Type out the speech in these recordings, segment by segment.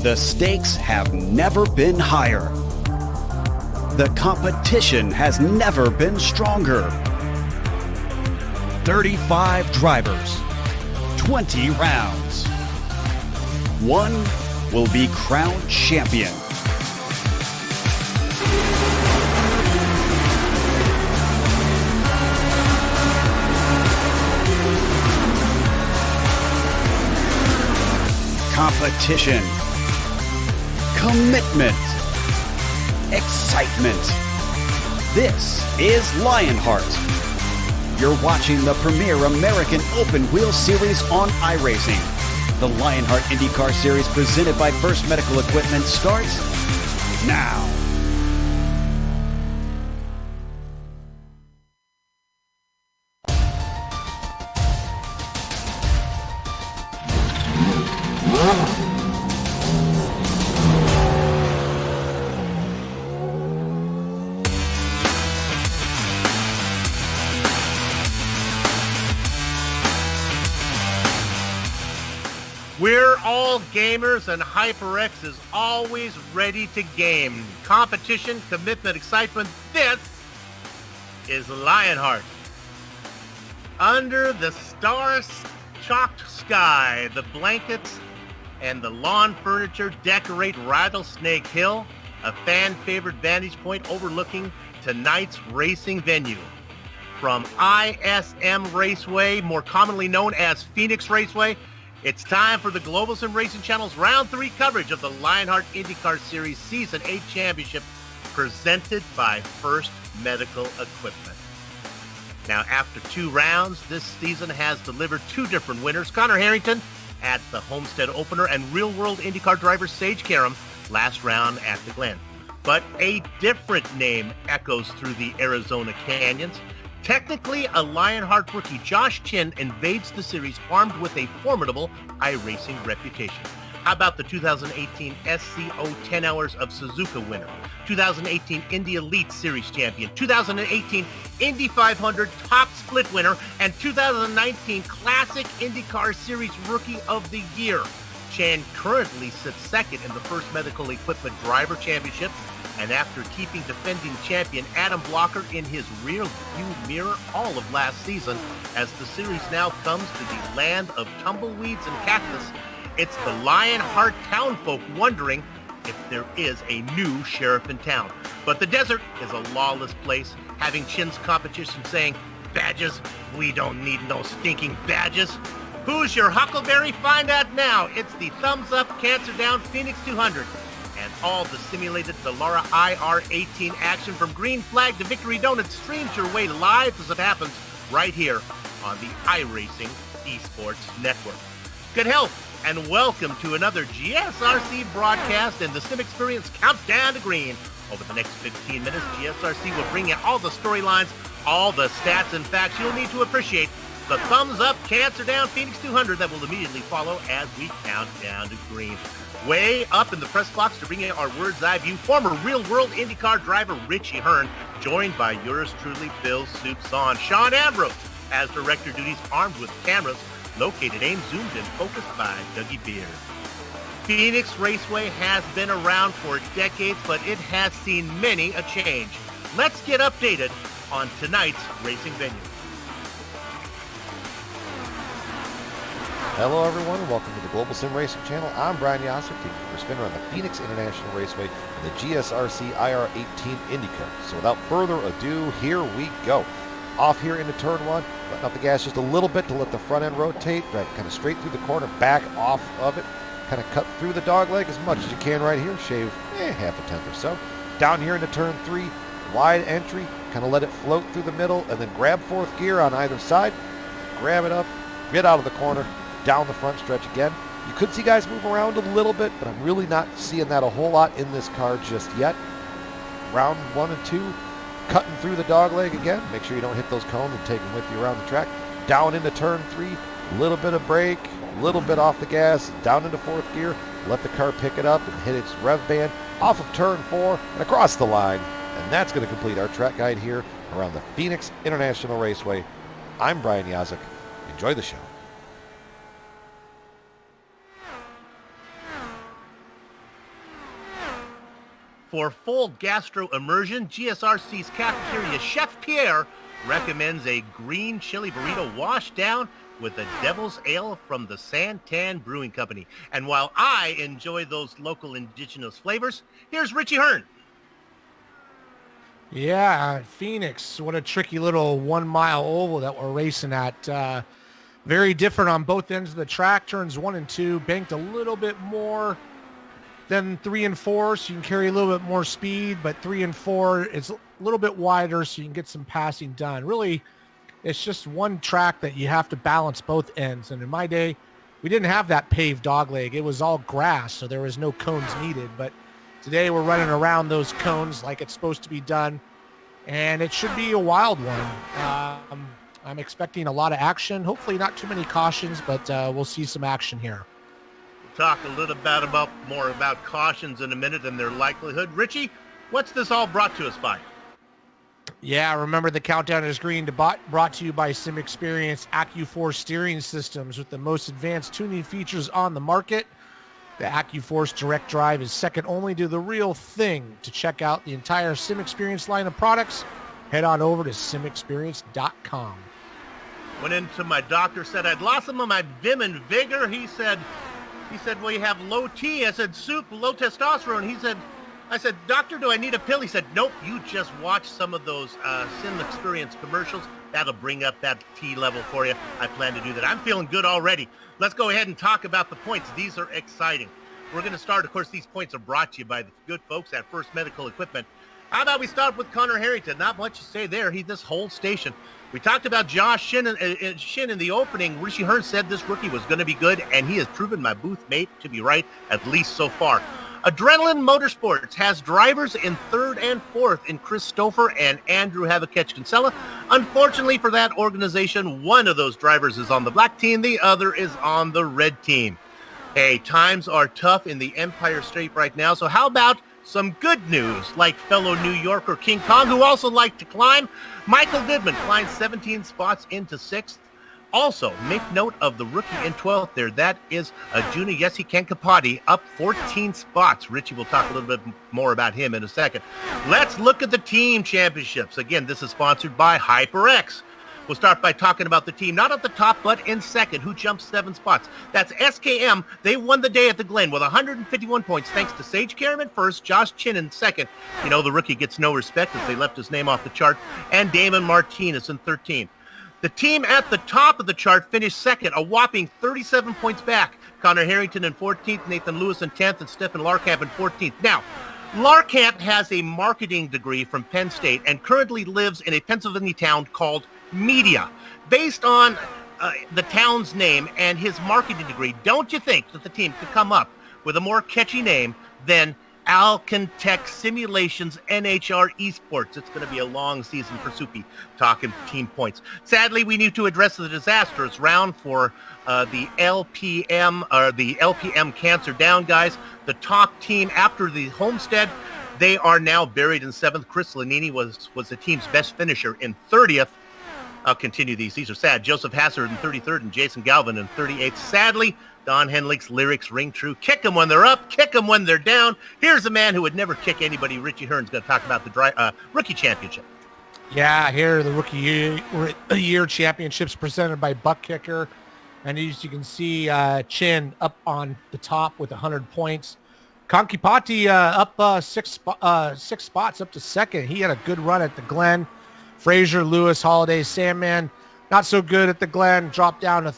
The stakes have never been higher. The competition has never been stronger. 35 drivers, 20 rounds. One will be crowned champion. Competition, commitment, excitement. This is Lionheart. You're watching the premier American open wheel series on iRacing. The Lionheart IndyCar series presented by First Medical Equipment starts now. We're all gamers, and HyperX is always ready to game. Competition, commitment, excitement. This is Lionheart. Under the star-chalked sky, the blankets and the lawn furniture decorate Rattlesnake Hill, a fan-favorite vantage point overlooking tonight's racing venue. From ISM Raceway, more commonly known as Phoenix Raceway, it's time for the Global Sim Racing Channel's Round 3 coverage of the Lionheart IndyCar Series Season 8 Championship, presented by First Medical Equipment. Now, after 2 rounds, this season has delivered 2 different winners. Connor Harrington at the Homestead Opener and real-world IndyCar driver Sage Karam last round at the Glen. But a different name echoes through the Arizona canyons. Technically, a Lionheart rookie, Josh Chin, invades the series armed with a formidable iRacing reputation. How about the 2018 SCO 10 Hours of Suzuka winner, 2018 Indy Elite Series champion, 2018 Indy 500 Top Split winner, and 2019 Classic IndyCar Series Rookie of the Year. Chan currently sits second in the First Medical Equipment Driver Championship, and after keeping defending champion Adam Blocker in his rear view mirror all of last season, as the series now comes to the land of tumbleweeds and cactus, it's the Lionheart townfolk wondering if there is a new sheriff in town. But the desert is a lawless place, having Chin's competition saying, "Badges? We don't need no stinking badges." Who's your Huckleberry? Find out now. It's the Thumbs Up Cancer Down Phoenix 200. And all the simulated Dallara IR18 action from green flag to victory donut streams your way live as it happens right here on the iRacing Esports Network. Good health and welcome to another GSRC broadcast and the Sim Experience Countdown to Green. Over the next 15 minutes, GSRC will bring you all the storylines, all the stats and facts you'll need to appreciate the Thumbs Up Cancer Down Phoenix 200 that will immediately follow as we count down to green. Way up in the press box to bring you our Words Eye View, former real-world IndyCar driver Richie Hearn, joined by yours truly, Bill Soupson. Sean Ambrose has director duties armed with cameras, located, aimed, zoomed, and focused by Dougie Beard. Phoenix Raceway has been around for decades, but it has seen many a change. Let's get updated on tonight's racing venue. Hello everyone, and welcome to the Global Sim Racing Channel. I'm Brian Yasek, taking your spinner on the Phoenix International Raceway and the GSRC IR18 IndyCar. So without further ado, here we go. Off here into turn 1, letting up the gas just a little bit to let the front end rotate, right, kind of straight through the corner, back off of it, kind of cut through the dog leg as much as you can right here, shave half a tenth or so. Down here into turn 3, wide entry, kind of let it float through the middle, and then grab 4th gear on either side, grab it up, get out of the corner, down the front stretch again. You could see guys move around a little bit, but I'm really not seeing that a whole lot in this car just yet. Round 1 and 2, cutting through the dog leg again. Make sure you don't hit those cones and take them with you around the track. Down into turn 3, a little bit of brake, a little bit off the gas, down into 4th gear, let the car pick it up and hit its rev band, off of turn 4 and across the line. And that's going to complete our track guide here around the Phoenix International Raceway. I'm Brian Yasek. Enjoy the show. For full gastro immersion, GSRC's cafeteria chef Pierre recommends a green chili burrito washed down with a devil's ale from the Santan Brewing Company. And while I enjoy those local indigenous flavors, here's Richie Hearn. Yeah, Phoenix, what a tricky little 1 mile oval that we're racing at. Very different on both ends of the track. Turns 1 and 2 banked a little bit more than 3 and 4, so you can carry a little bit more speed, but 3 and 4 is a little bit wider, so you can get some passing done. Really, it's just one track that you have to balance both ends. And in my day, we didn't have that paved dogleg. It was all grass, so there was no cones needed. But today we're running around those cones like it's supposed to be done, and it should be a wild one. I'm expecting a lot of action. Hopefully not too many cautions, but we'll see some action here. We'll talk a little bit more about cautions in a minute and their likelihood. Richie, what's this all brought to us by? Yeah, remember the countdown is green, brought to you by Sim Experience AccuForce steering systems with the most advanced tuning features on the market. The AccuForce Direct Drive is second only to the real thing. To check out the entire Sim Experience line of products, head on over to simexperience.com. Went into my doctor, said I'd lost some of my vim and vigor. He said, well, you have low T. I said, soup, low testosterone. I said, doctor, do I need a pill? He said, nope, you just watch some of those Sim Experience commercials. That'll bring up that T level for you. I plan to do that. I'm feeling good already. Let's go ahead and talk about the points. These are exciting. We're going to start, of course, these points are brought to you by the good folks at First Medical Equipment. How about we start with Connor Harrington? Not much to say there. This whole station. We talked about Josh Shin in the opening. Richie Hearn said this rookie was going to be good, and he has proven my booth mate to be right, at least so far. Adrenaline Motorsports has drivers in 3rd and 4th in Chris Stouffer and Andrew Havakech-Kinsella. Unfortunately for that organization, one of those drivers is on the black team, the other is on the red team. Hey, times are tough in the Empire State right now, so how about some good news, like fellow New Yorker King Kong, who also liked to climb. Michael Goodman climbed 17 spots into 6th. Also, make note of the rookie in 12th there. That is Junior Yesi Kankapati, up 14 spots. Richie will talk a little bit more about him in a second. Let's look at the team championships. Again, this is sponsored by HyperX. We'll start by talking about the team, not at the top, but in second, who jumped 7 spots. That's SKM. They won the day at the Glen with 151 points, thanks to Sage Kerriman first, Josh Chin in second. You know, the rookie gets no respect as they left his name off the chart, and Damon Martinez in 13. The team at the top of the chart finished second, a whopping 37 points back. Connor Harrington in 14th, Nathan Lewis in 10th, and Stephen Larkamp in 14th. Now, Larkamp has a marketing degree from Penn State and currently lives in a Pennsylvania town called Media. Based on the town's name and his marketing degree, don't you think that the team could come up with a more catchy name than Alcantech Simulations NHR Esports? It's going to be a long season for Soupy, talking team points. Sadly, we need to address the disastrous round for the LPM Cancer Down guys. The top team after the Homestead, they are now buried in 7th. Chris Lanini was the team's best finisher in 30th. I'll continue these. These are sad. Joseph Hassard in 33rd and Jason Galvin in 38th. Sadly, Don Henlick's lyrics ring true. Kick them when they're up, kick them when they're down. Here's a man who would never kick anybody. Richie Hearn's going to talk about the rookie championship. Yeah, here are the rookie year championships presented by Buck Kicker. And as you can see, Chin up on the top with 100 points. Kankipati up 6 spots up to second. He had a good run at the Glen. Frazier, Lewis, Holiday, Sandman, not so good at the Glen. Dropped down to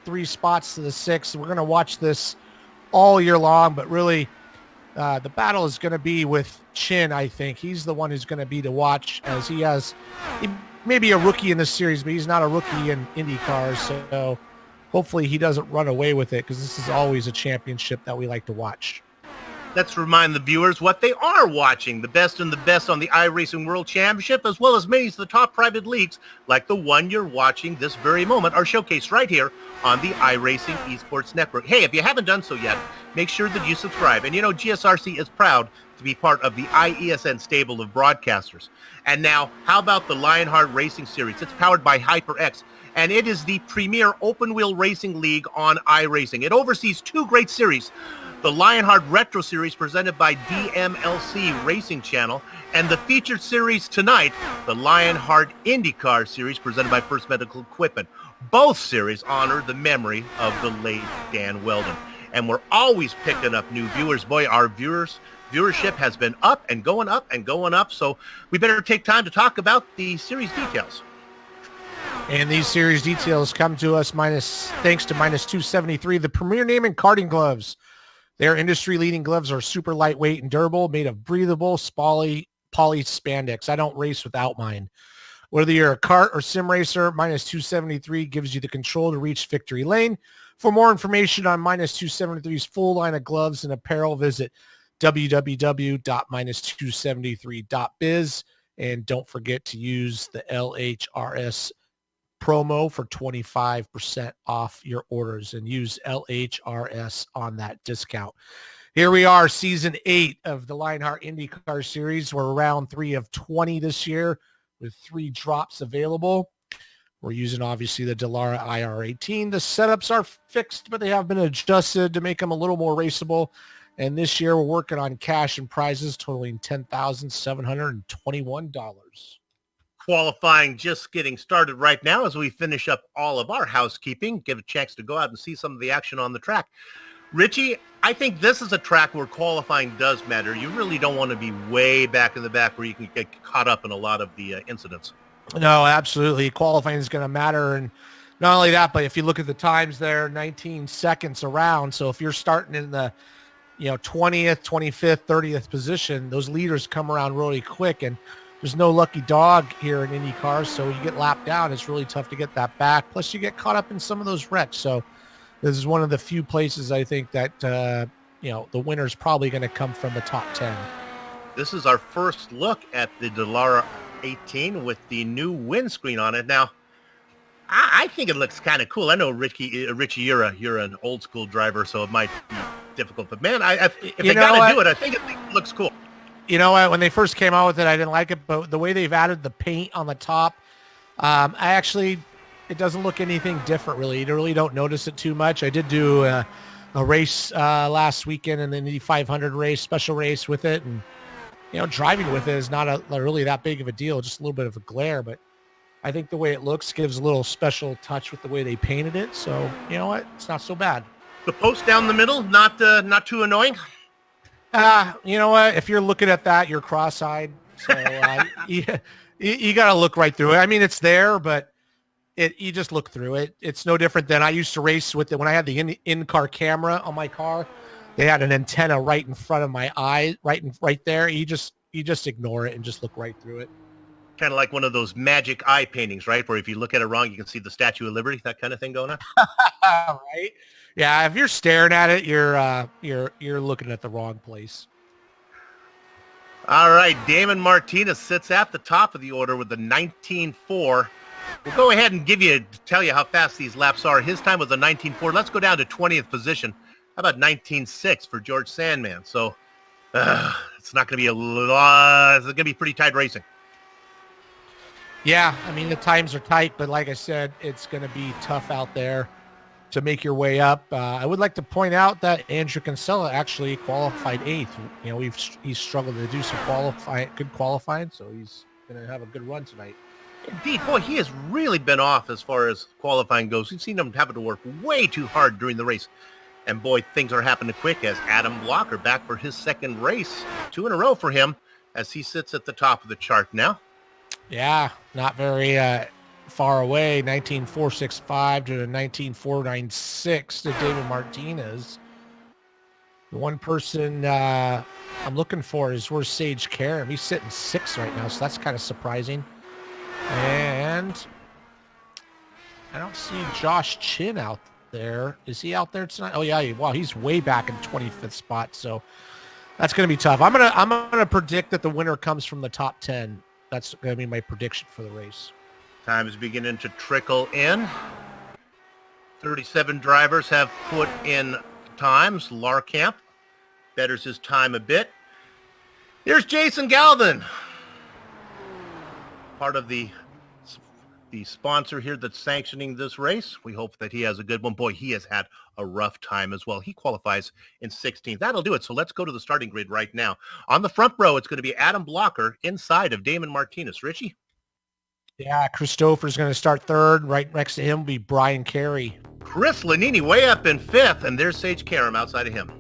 3 spots to the 6th. We're going to watch this all year long, but really the battle is going to be with Chin, I think. He's the one who's going to be to watch, as he may be a rookie in this series, but he's not a rookie in IndyCar, so hopefully he doesn't run away with it, because this is always a championship that we like to watch. Let's remind the viewers what they are watching. The best and the best on the iRacing World Championship, as well as many of the top private leagues, like the one you're watching this very moment, are showcased right here on the iRacing Esports Network. Hey, if you haven't done so yet, make sure that you subscribe. And you know, GSRC is proud to be part of the IESN stable of broadcasters. And now, how about the Lionheart Racing Series? It's powered by HyperX, and it is the premier open-wheel racing league on iRacing. It oversees 2 great series. the Lionheart Retro Series presented by DMLC Racing Channel, and the featured series tonight, the Lionheart IndyCar Series presented by First Medical Equipment. Both series honor the memory of the late Dan Weldon. And we're always picking up new viewers. Boy, our viewership has been up and going up and going up, so we better take time to talk about the series details. And these series details come to us thanks to Minus 273, the premier name in karting gloves. Their industry-leading gloves are super lightweight and durable, made of breathable poly spandex. I don't race without mine. Whether you're a kart or sim racer, Minus 273 gives you the control to reach victory lane. For more information on Minus 273's full line of gloves and apparel, visit www.minus273.biz. And don't forget to use the LHRS promo for 25% off your orders, and use LHRS on that discount. Here we are, season 8 of the Lionheart IndyCar series. We're round 3 of 20 this year with 3 drops available. We're using obviously the Dallara IR18. The setups are fixed, but they have been adjusted to make them a little more raceable. And this year we're working on cash and prizes totaling $10,721. Qualifying just getting started right now as we finish up all of our housekeeping, give a chance to go out and see some of the action on the track. Richie, I think this is a track where qualifying does matter. You really don't want to be way back in the back where you can get caught up in a lot of the incidents. No, absolutely. Qualifying is going to matter. And not only that, but if you look at the times there, 19 seconds around. So if you're starting in the 20th, 25th, 30th position, those leaders come around really quick, and there's no lucky dog here in IndyCar. So you get lapped down. It's really tough to get that back. Plus you get caught up in some of those wrecks. So this is one of the few places I think that, the winner's probably going to come from the top 10. This is our first look at the Dallara 18 with the new windscreen on it. Now, I think it looks kind of cool. I know, Richie, you're an old school driver, so it might be difficult. But man, if they got to do it, I think it looks cool. You know what? When they first came out with it, I didn't like it, but the way they've added the paint on the top, it doesn't look anything different, really. You really don't notice it too much. I did do a race last weekend, and then the 500 race, special race with it, and driving with it is not really that big of a deal, just a little bit of a glare, but I think the way it looks gives a little special touch with the way they painted it. So, you know what? It's not so bad. The post down the middle, not too annoying? You know what? If you're looking at that, you're cross-eyed. So you got to look right through it. I mean, it's there, but you just look through it. It's no different than I used to race with it when I had the in-car camera on my car. They had an antenna right in front of my eye, right there. You just ignore it and just look right through it. Kind of like one of those magic eye paintings, right? Where if you look at it wrong, you can see the Statue of Liberty, that kind of thing going on. Right? Yeah, if you're staring at it, you're looking at the wrong place. All right, Damon Martinez sits at the top of the order with the 19.4. We'll go ahead and tell you how fast these laps are. His time was a 19.4. Let's go down to 20th position. How about 19.6 for George Sandman? So it's not going to be it's going to be pretty tight racing. Yeah, I mean, the times are tight, but like I said, it's going to be tough out there to make your way up. I would like to point out that Andrew Kinsella actually qualified 8th. He's struggled to do some good qualifying, so he's going to have a good run tonight. Indeed, boy, he has really been off as far as qualifying goes. We've seen him having to work way too hard during the race. And boy, things are happening quick as Adam Blocker back for his second race. 2 in a row for him as he sits at the top of the chart now. Yeah, not very far away. 19.465 to 19.496 to David Martinez. The one person I'm looking for is where's Sage Karam. He's sitting 6th right now, so that's kind of surprising. And I don't see Josh Chin out there. Is he out there tonight? Oh yeah, wow, he's way back in 25th spot. So that's going to be tough. I'm gonna predict that the winner comes from the top 10. That's going to be my prediction for the race. Time is beginning to trickle in. 37 drivers have put in times. Larkamp betters his time a bit. Here's Jason Galvin, part of the the sponsor here that's sanctioning this race. We hope that he has a good one. Boy, he has had a rough time as well. He qualifies in 16th. That'll do it. So let's go to the starting grid right now. On the front row, it's going to be Adam Blocker inside of Damon Martinez. Richie? Yeah, Christopher's going to start third. Right next to him will be Brian Carey. Chris Lanini way up in fifth, and there's Sage Karam outside of him.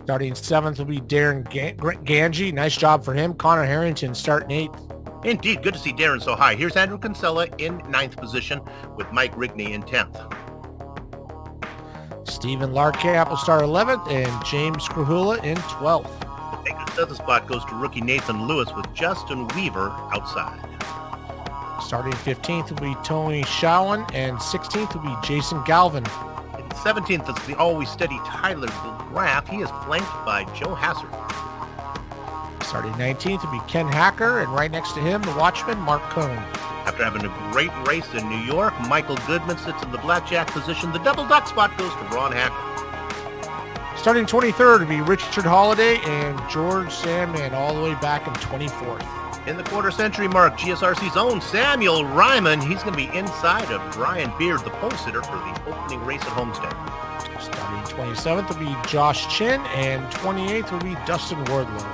Starting seventh will be Darren Ganji. Nice job for him. Connor Harrington starting eighth. Indeed, good to see Darren so high. Here's Andrew Kinsella in ninth position with Mike Rigney in 10th. Stephen Larkamp will start 11th and James Krahula in 12th. The vacant 7th spot goes to rookie Nathan Lewis with Justin Weaver outside. Starting 15th will be Tony Shawan and 16th will be Jason Galvin. In 17th, it's the always steady Tyler DeGraff. He is flanked by Joe Hassard. Starting 19th will be Ken Hacker, and right next to him, the watchman, Mark Cohn. After having a great race in New York, Michael Goodman sits in the blackjack position. The double duck spot goes to Ron Hacker. Starting 23rd will be Richard Holiday and George Sandman all the way back in 24th. In the quarter century mark, GSRC's own Samuel Ryman. He's going to be inside of Brian Beard, the pole sitter for the opening race at Homestead. Starting 27th will be Josh Chin, and 28th will be Dustin Wardlow.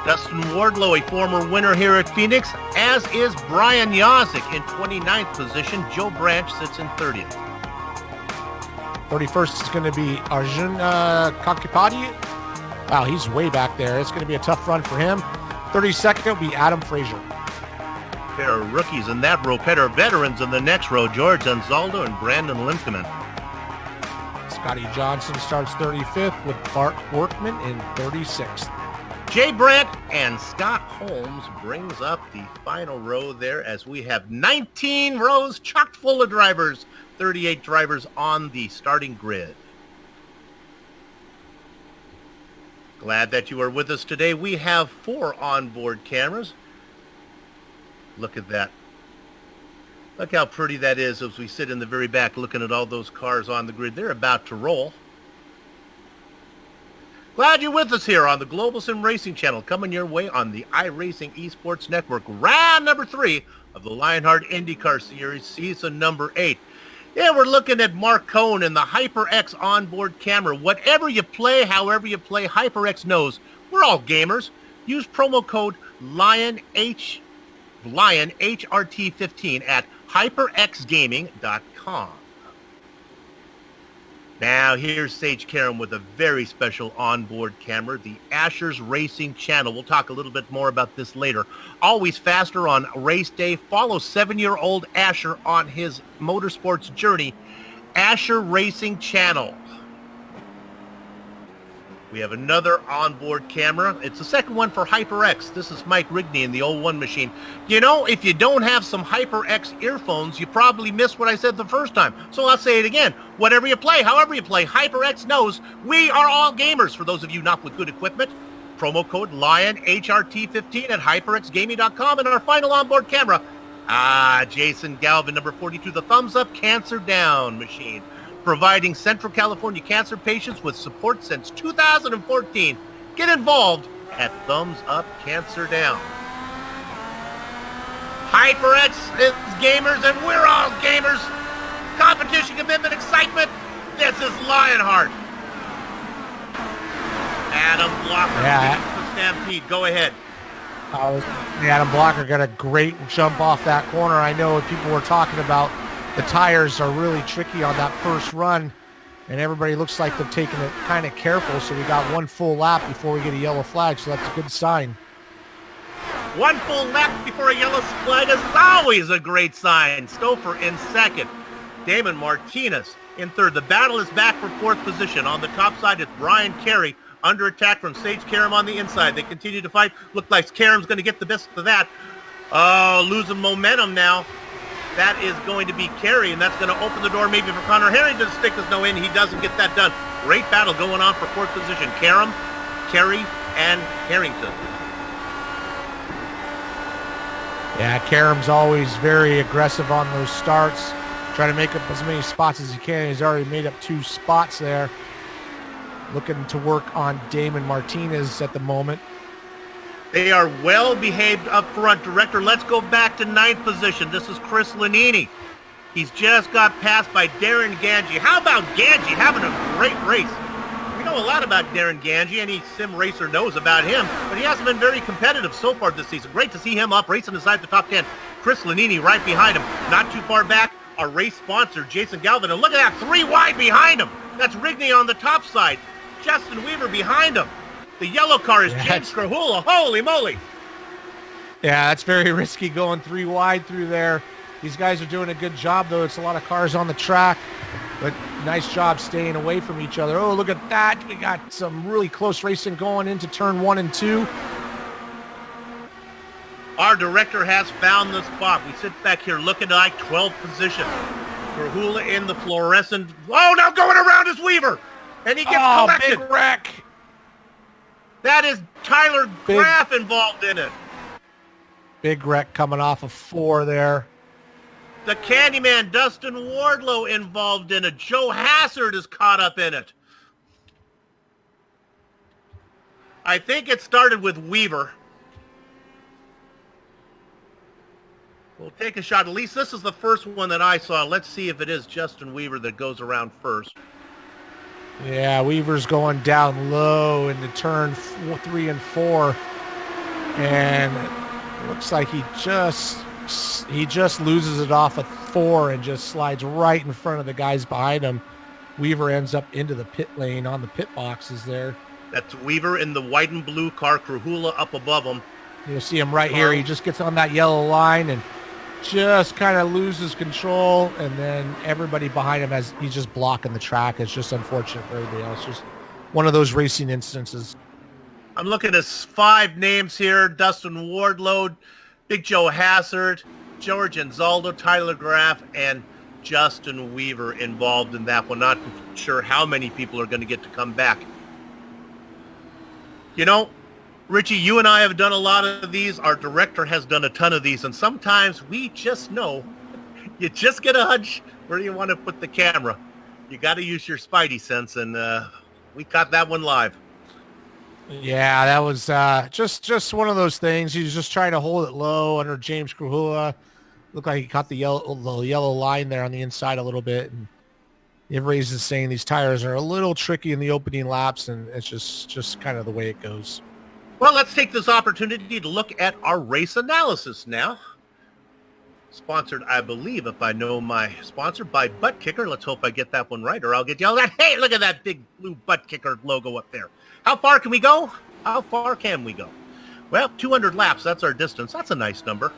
Dustin Wardlow, a former winner here at Phoenix, as is Brian Yazik in 29th position. Joe Branch sits in 30th. 31st is going to be Arjun Kakipati. Wow, he's way back there. It's going to be a tough run for him. 32nd will be Adam Frazier. Pair of rookies in that row, pair of veterans in the next row, George Anzaldo and Brandon Limkeman. Scotty Johnson starts 35th with Bart Workman in 36th. Jay Brandt and Scott Holmes brings up the final row there as we have 19 rows chock full of drivers, 38 drivers on the starting grid. Glad that you are with us today. We have 4 onboard cameras. Look at that. Look how pretty that is as we sit in the very back looking at all those cars on the grid. They're about to roll. Glad you're with us here on the Global Sim Racing Channel, coming your way on the iRacing Esports Network. Round number 3 of the Lionheart IndyCar Series, season number 8. Yeah, we're looking at Mark Cohn and the HyperX onboard camera. Whatever you play, however you play, HyperX knows we're all gamers. Use promo code LionHRT15 at hyperxgaming.com. Now, here's Sage Karam with a very special onboard camera, the Asher's Racing Channel. We'll talk a little bit more about this later. Always faster on race day. Follow 7-year-old Asher on his motorsports journey. Asher Racing Channel. We have another onboard camera. It's the second one for HyperX. This is Mike Rigney in the 01 machine. You know, if you don't have some HyperX earphones, you probably missed what I said the first time. So I'll say it again. Whatever you play, however you play, HyperX knows we are all gamers. For those of you not with good equipment, promo code LionHRT15 at hyperxgaming.com. And our final onboard camera, Jason Galvin, number 42, the Thumbs Up Cancer Down machine. Providing Central California cancer patients with support since 2014. Get involved at Thumbs Up Cancer Down. HyperX is gamers, and we're all gamers. Competition, commitment, excitement. This is Lionheart. Adam Blocker leads the stampede. Go ahead. Adam Blocker got a great jump off that corner. I know people were talking about the tires are really tricky on that first run, and everybody looks like they're taking it kind of careful, so we got one full lap before we get a yellow flag, so that's a good sign. One full lap before a yellow flag is always a great sign. Stouffer in second. Damon Martinez in third. The battle is back for fourth position. On the top side, it's Brian Carey under attack from Sage Karam on the inside. They continue to fight. Look like Karam's going to get the best of that. Oh, losing momentum now. That is going to be Carey, and that's going to open the door maybe for Connor Harrington to stick his no in. He doesn't get that done. Great battle going on for fourth position. Karam, Carey, and Harrington. Yeah, Karam's always very aggressive on those starts, trying to make up as many spots as he can. He's already made up 2 spots there. Looking to work on Damon Martinez at the moment. They are well behaved up front. Director, let's go back to 9th position. This is Chris Lanini. He's just got passed by Darren Ganji. How about Ganji having a great race? We know a lot about Darren Ganji. Any sim racer knows about him, but he hasn't been very competitive so far this season. Great to see him up racing inside the top 10. Chris Lanini right behind him. Not too far back, our race sponsor, Jason Galvin. And look at that, 3 wide behind him. That's Rigney on the top side. Justin Weaver behind him. The yellow car is James Krahula. Holy moly. Yeah, that's very risky going 3 wide through there. These guys are doing a good job, though. It's a lot of cars on the track, but nice job staying away from each other. Oh, look at that. We got some really close racing going into turn 1 and 2. Our director has found the spot. We sit back here looking at like 12th position. Krahula in the fluorescent. Oh, now going around is Weaver. And he gets collected. Big wreck. That is Tyler Graff involved in it. Big wreck coming off of 4 there. The Candyman, Dustin Wardlow, involved in it. Joe Hassard is caught up in it. I think it started with Weaver. We'll take a shot. At least this is the first one that I saw. Let's see if it is Justin Weaver that goes around first. Yeah, Weaver's going down low into turn 3 and 4. And it looks like he just loses it off at 4 and just slides right in front of the guys behind him. Weaver ends up into the pit lane on the pit boxes there. That's Weaver in the white and blue car, Krahula up above him. You'll see him right here. He just gets on that yellow line and just kind of loses control, and then everybody behind him he's just blocking the track. It's just unfortunate for everybody else. Just one of those racing instances. I'm looking at 5 names here. Dustin Wardlow, Big Joe Hassard, George Anzaldo, Tyler Graff, and Justin Weaver involved in that one. Not sure how many people are going to get to come back. You know, Richie, you and I have done a lot of these. Our director has done a ton of these, and sometimes we just know. You just get a hunch where you want to put the camera. You got to use your spidey sense, and we caught that one live. Yeah, that was just one of those things. He was just trying to hold it low under James Krahula. Looked like he caught the yellow line there on the inside a little bit, and everybody's just saying these tires are a little tricky in the opening laps, and it's just kind of the way it goes. Well, let's take this opportunity to look at our race analysis now. Sponsored, I believe, if I know my sponsor, by Butt Kicker. Let's hope I get that one right, or I'll get yelled at. Hey, look at that big blue Butt Kicker logo up there. How far can we go? How far can we go? Well, 200 laps, that's our distance. That's a nice number.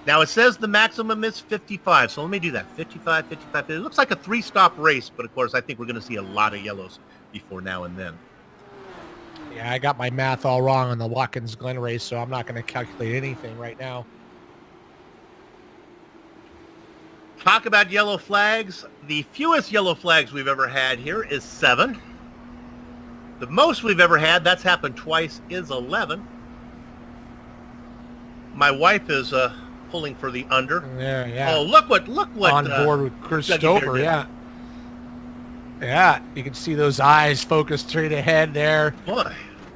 Now, it says the maximum is 55, so let me do that. 55, 55. It looks like a 3-stop race, but of course, I think we're going to see a lot of yellows before now and then. Yeah, I got my math all wrong on the Watkins Glen race, so I'm not going to calculate anything right now. Talk about yellow flags. The fewest yellow flags we've ever had here is 7. The most we've ever had, that's happened twice, is 11. My wife is pulling for the under. Yeah. Oh, look what on board with Chris Stover, yeah. Yeah, you can see those eyes focused straight ahead there. Boy.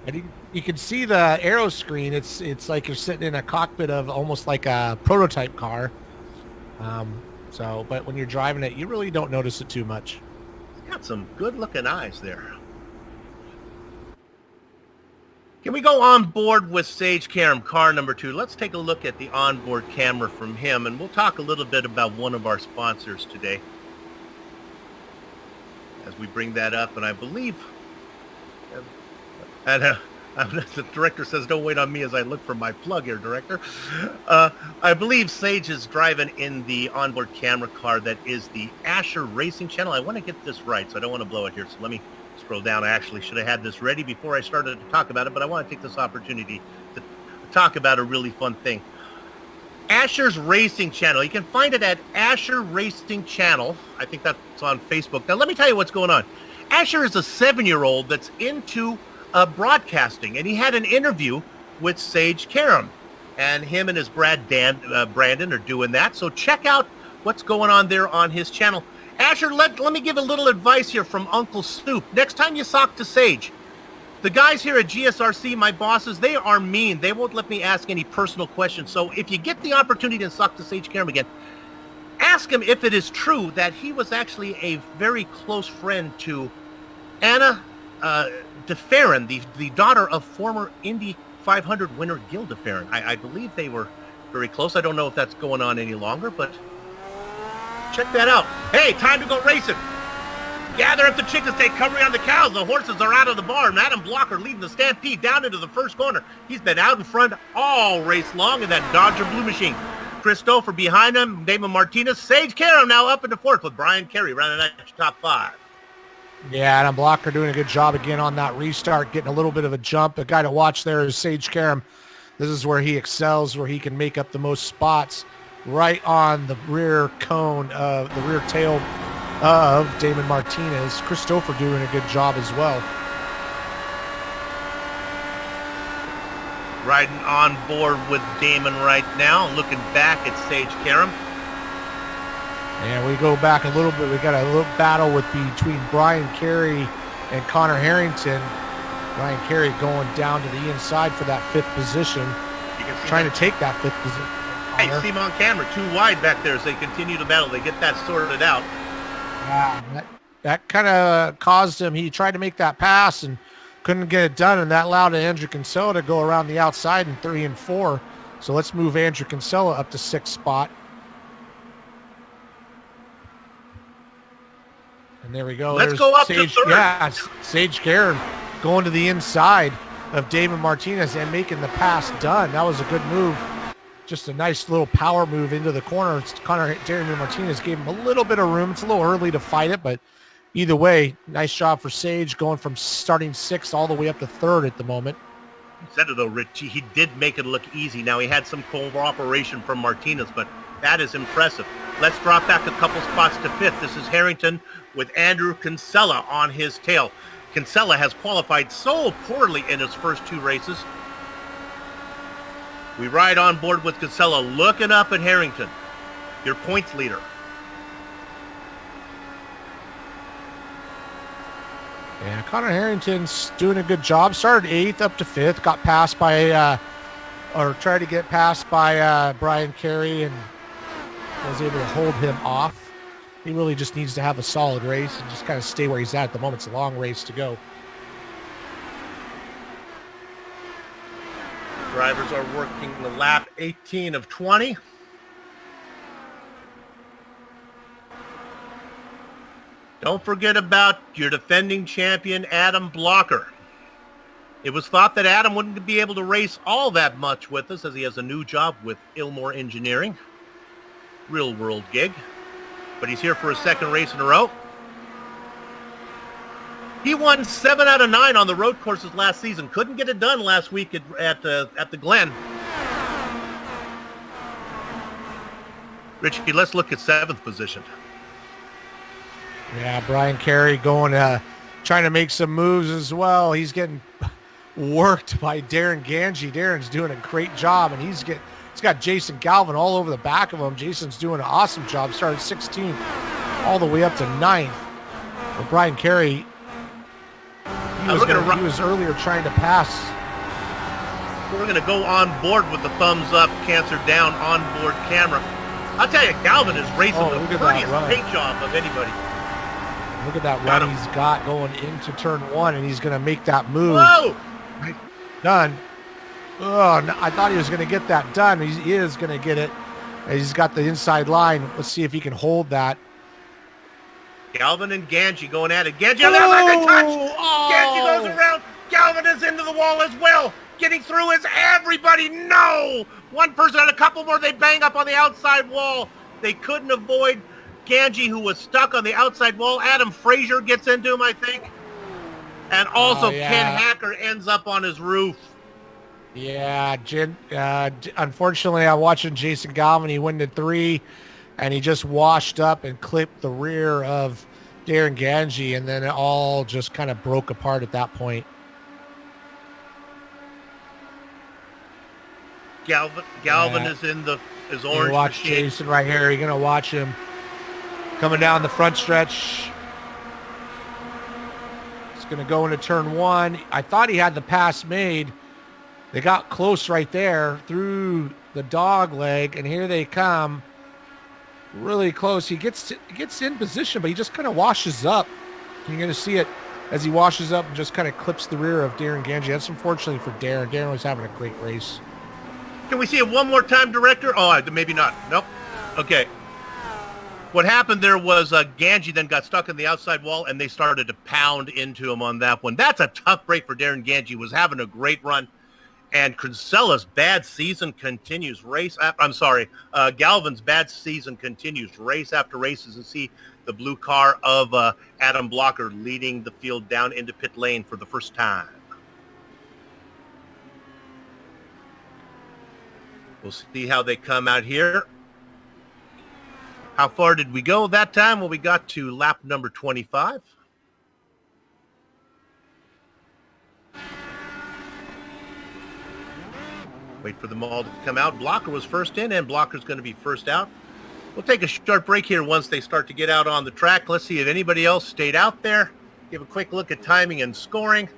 And you can see the aero screen. It's like you're sitting in a cockpit of almost like a prototype car. But when you're driving it, you really don't notice it too much. It's got some good-looking eyes there. Can we go on board with Sage Karam, car number 2? Let's take a look at the onboard camera from him, and we'll talk a little bit about one of our sponsors today. As we bring that up, and I believe, the director says, don't wait on me as I look for my plug here, director. I believe Sage is driving in the onboard camera car that is the Asher Racing Channel. I want to get this right, so I don't want to blow it here. So let me scroll down. I actually should have had this ready before I started to talk about it, but I want to take this opportunity to talk about a really fun thing. Asher's Racing Channel. You can find it at Asher Racing Channel. I think that's on Facebook. Now, let me tell you what's going on. Asher is a 7-year-old that's into broadcasting, and he had an interview with Sage Karam, and him and his Brandon are doing that. So check out what's going on there on his channel. Asher, let me give a little advice here from Uncle Snoop. Next time you talk to Sage, The guys here at GSRC, my bosses, they are mean. They won't let me ask any personal questions. So if you get the opportunity to talk to Sage Karam again, ask him if it is true that he was actually a very close friend to Anna DeFerrin, the daughter of former Indy 500 winner Gil DeFerrin. I believe they were very close. I don't know if that's going on any longer, but check that out. Hey, time to go racing. Gather up the chickens, take cover on the cows. The horses are out of the barn. Adam Blocker leading the stampede down into the first corner. He's been out in front all race long in that Dodger Blue Machine. Christopher behind him, Damon Martinez. Sage Karam now up into fourth with Brian Carey running at top 5. Yeah, Adam Blocker doing a good job again on that restart, getting a little bit of a jump. A guy to watch there is Sage Karam. This is where he excels, where he can make up the most spots right on the rear cone of the rear tail of Damon Martinez. Christopher doing a good job as well. Riding on board with Damon right now, looking back at Sage Karam. And we go back a little bit. We got a little battle between Brian Carey and Connor Harrington. Brian Carey going down to the inside for that 5th position. You can see trying to take that 5th position. Hey, see him on camera, too wide back there as they continue to battle. They get that sorted out. That kind of caused him. He tried to make that pass and couldn't get it done, and that allowed Andrew Kinsella to go around the outside in 3 and 4. So let's move Andrew Kinsella up to 6th spot. And there we go. Let's There's go up Sage, to 3rd. Yeah, Sage Karam going to the inside of Damon Martinez and making the pass done. That was a good move. Just a nice little power move into the corner. Damon Martinez gave him a little bit of room. It's a little early to fight it, but either way, nice job for Sage going from starting 6th all the way up to 3rd at the moment. You said it though, Rich. He did make it look easy. Now he had some cooperation from Martinez, but that is impressive. Let's drop back a couple spots to 5th. This is Harrington with Andrew Kinsella on his tail. Kinsella has qualified so poorly in his first 2 races. We ride on board with Kinsella, looking up at Harrington, your points leader. Yeah, Connor Harrington's doing a good job. Started 8th up to 5th. Got passed by, or tried to get passed by Brian Carey and was able to hold him off. He really just needs to have a solid race and just kind of stay where he's at the moment. It's a long race to go. Drivers are working the lap 18 of 20. Don't forget about your defending champion, Adam Blocker. It was thought that Adam wouldn't be able to race all that much with us as he has a new job with Ilmore Engineering. Real world gig. But he's here for his 2nd race in a row. He won 7 out of 9 on the road courses last season. Couldn't get it done last week at the Glen. Richie, let's look at 7th position. Yeah, Brian Carey going trying to make some moves as well. He's getting worked by Darren Ganji. Darren's doing a great job, and he's got Jason Galvin all over the back of him. Jason's doing an awesome job. Started 16th all the way up to 9th. But Brian Carey, he was earlier trying to pass. We're going to go on board with the thumbs up, cancer down onboard camera. I'll tell you, Galvin is racing the prettiest paint job of anybody. Look at that run he's got going into turn 1, and he's going to make that move. Whoa! Done. Oh, no, I thought he was going to get that done. He is going to get it. He's got the inside line. Let's see if he can hold that. Galvin and Ganji going at it. Ganji on the outside, good touch! Oh! Ganji goes around. Galvin is into the wall as well. Getting through is everybody. No! One person and a couple more. They bang up on the outside wall. They couldn't avoid Ganji, who was stuck on the outside wall. Adam Frazier gets into him, I think. And also Ken Hacker ends up on his roof. Yeah, unfortunately, I'm watching Jason Galvin. He went to 3, and he just washed up and clipped the rear of Darren Ganji, and then it all just kind of broke apart at that point. Galvin is in his orange watch machine. Jason right here. You're going to watch him coming down the front stretch. He's going to go into turn one. I thought he had the pass made. They got close right there through the dog leg, and here they come. Really close. He gets in position, but he just kind of washes up. You're going to see it as he washes up and just kind of clips the rear of Darren Ganji. That's unfortunately for Darren. Darren was having a great race. Can we see it one more time, Director? Oh, maybe not. Nope. Okay. What happened there was Ganji then got stuck in the outside wall, and they started to pound into him on that one. That's a tough break for Darren Ganji. Was having a great run. And Kinsella's bad season continues. Galvin's bad season continues. Race after race as you see the blue car of Adam Blocker leading the field down into pit lane for the first time. We'll see how they come out here. How far did we go that time? Well, we got to lap number 25. Wait for them all to come out. Blocker was first in, and Blocker's going to be first out. We'll take a short break here once they start to get out on the track. Let's see if anybody else stayed out there. Give a quick look at timing and scoring.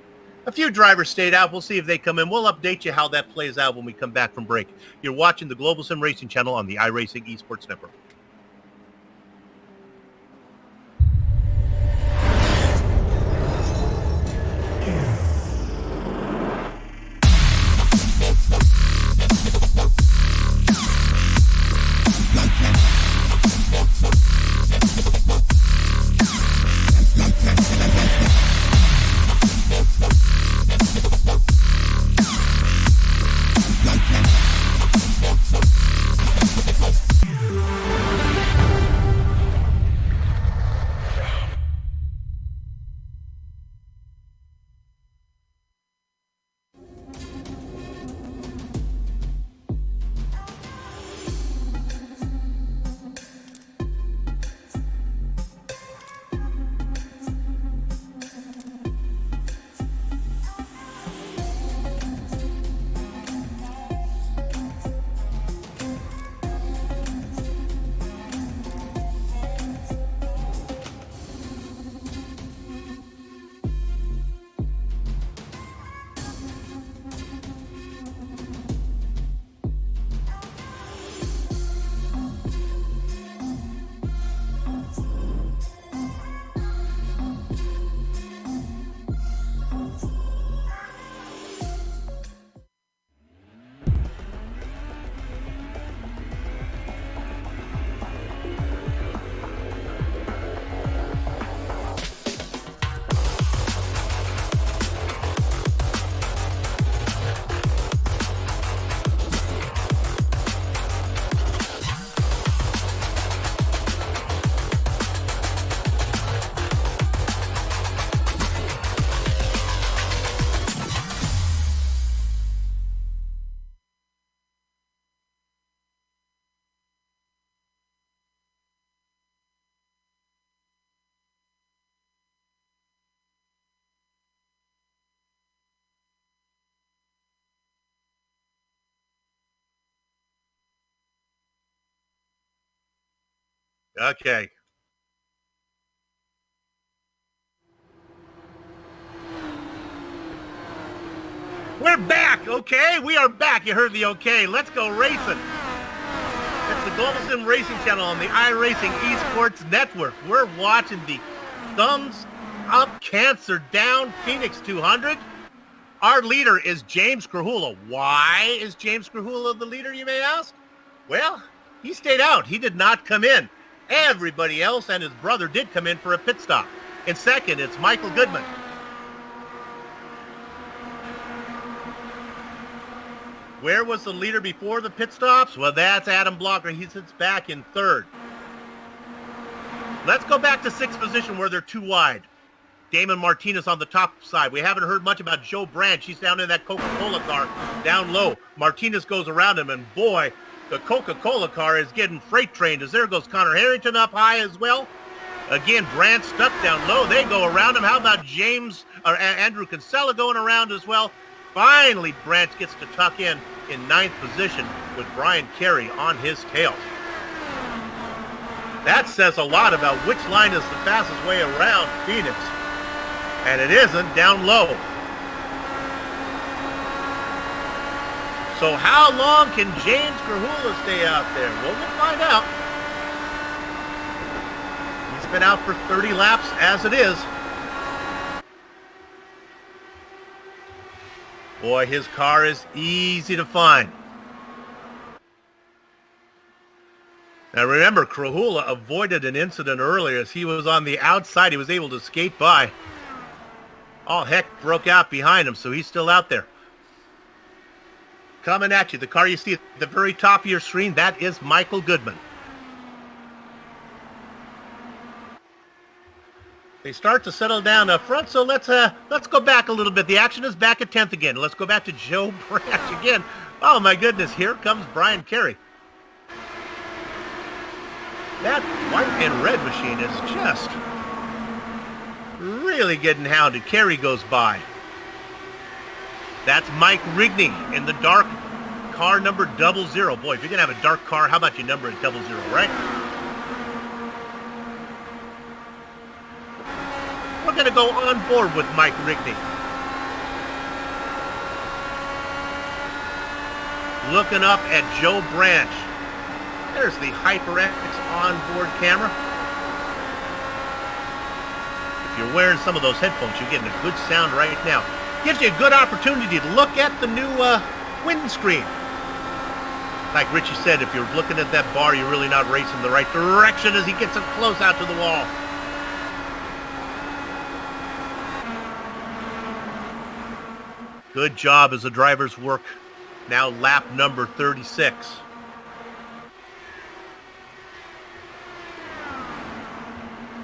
A few drivers stayed out. We'll see if they come in. We'll update you how that plays out when we come back from break. You're watching the Global Sim Racing Channel on the iRacing Esports Network. Okay. We're back, okay? We are back. You heard the okay. Let's go racing. It's the Global Sim Racing Channel on the iRacing Esports Network. We're watching the Thumbs Up, Cancer Down Phoenix 200. Our leader is James Krahula. Why is James Krahula the leader, you may ask? Well, he stayed out. He did not come in. Everybody else and his brother did come in for a pit stop. In second, it's Michael Goodman. Where was the leader before the pit stops? Well, that's Adam Blocker. He sits back in third. Let's go back to sixth position where they're too wide. Damon Martinez on the top side. We haven't heard much about Joe Brandt. She's down in that Coca-Cola car down low. Martinez goes around him, and boy, the Coca-Cola car is getting freight trained as there goes Connor Harrington up high as well. Again, Brandt stuck down low. They go around him. How about Andrew Kinsella going around as well? Finally, Brandt gets to tuck in ninth position with Brian Carey on his tail. That says a lot about which line is the fastest way around Phoenix. And it isn't down low. So how long can James Krahula stay out there? Well, we'll find out. He's been out for 30 laps as it is. Boy, his car is easy to find. Now remember, Krahula avoided an incident earlier as he was on the outside. He was able to skate by. All heck broke out behind him, so he's still out there. Coming at you, the car you see at the very top of your screen, that is Michael Goodman. They start to settle down up front, so let's go back a little bit. The action is back at 10th again. Let's go back to Joe Branch again. Oh my goodness, here comes Brian Carey. That white and red machine is just really getting hounded. Carey goes by. That's Mike Rigney in the dark car number 00. Boy, if you're going to have a dark car, how about you number it 00, right? We're going to go on board with Mike Rigney. Looking up at Joe Branch. There's the HyperX onboard camera. If you're wearing some of those headphones, you're getting a good sound right now. Gives you a good opportunity to look at the new windscreen. Like Richie said, if you're looking at that bar, you're really not racing the right direction as he gets it close out to the wall. Good job as the drivers work. Now lap number 36.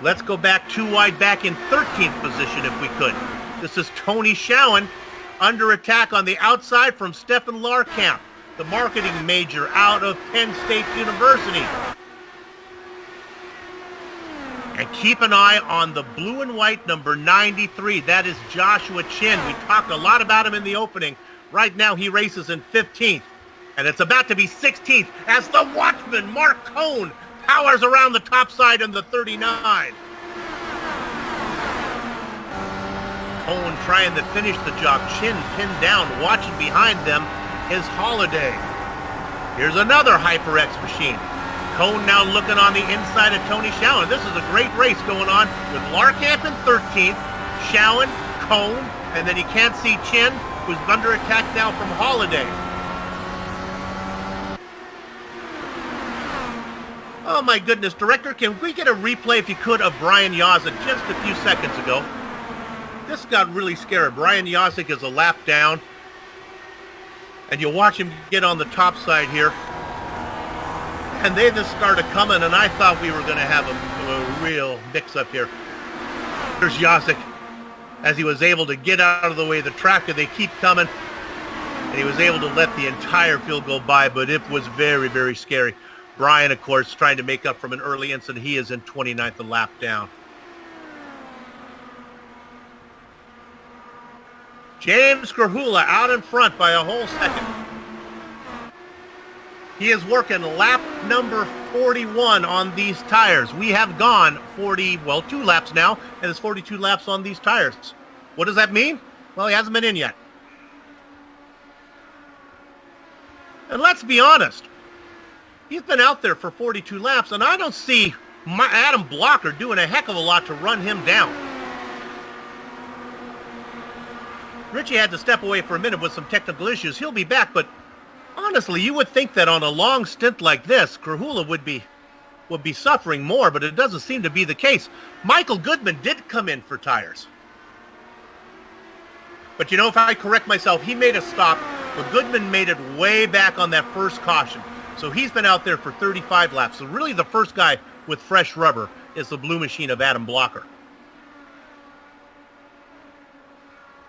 Let's go back 2 wide back in 13th position if we could. This is Tony Schowen under attack on the outside from Stefan Larkamp, the marketing major out of Penn State University. And keep an eye on the blue and white number 93. That is Joshua Chin. We talked a lot about him in the opening. Right now he races in 15th. And it's about to be 16th as the Watchman, Mark Cohn, powers around the top side in the 39. Cohn trying to finish the job. Chin pinned down. Watching behind them is Holiday. Here's another HyperX machine. Cohn now looking on the inside of Tony Schowen. This is a great race going on with Larkamp in 13th, Schowen, Cohn, and then you can't see Chin, who's under attack now from Holiday. Oh my goodness, Director, can we get a replay, if you could, of Brian Yosik just a few seconds ago? This got really scary. Brian Yosik is a lap down, and you watch him get on the top side here. And they just started coming, and I thought we were going to have a real mix-up here. There's Yosik, as he was able to get out of the way of the tractor. They keep coming, and he was able to let the entire field go by, but it was very, very scary. Brian, of course, trying to make up from an early incident. He is in 29th, a lap down. James Krahula out in front by a whole second. He is working lap number 41 on these tires. We have gone 2 laps now, and it's 42 laps on these tires. What does that mean? Well, he hasn't been in yet. And let's be honest. He's been out there for 42 laps, and I don't see Adam Blocker doing a heck of a lot to run him down. Richie had to step away for a minute with some technical issues. He'll be back, but honestly, you would think that on a long stint like this, Krahula would be suffering more, but it doesn't seem to be the case. Michael Goodman did come in for tires. But you know, if I correct myself, he made a stop, but Goodman made it way back on that first caution. So he's been out there for 35 laps. So really the first guy with fresh rubber is the blue machine of Adam Blocker.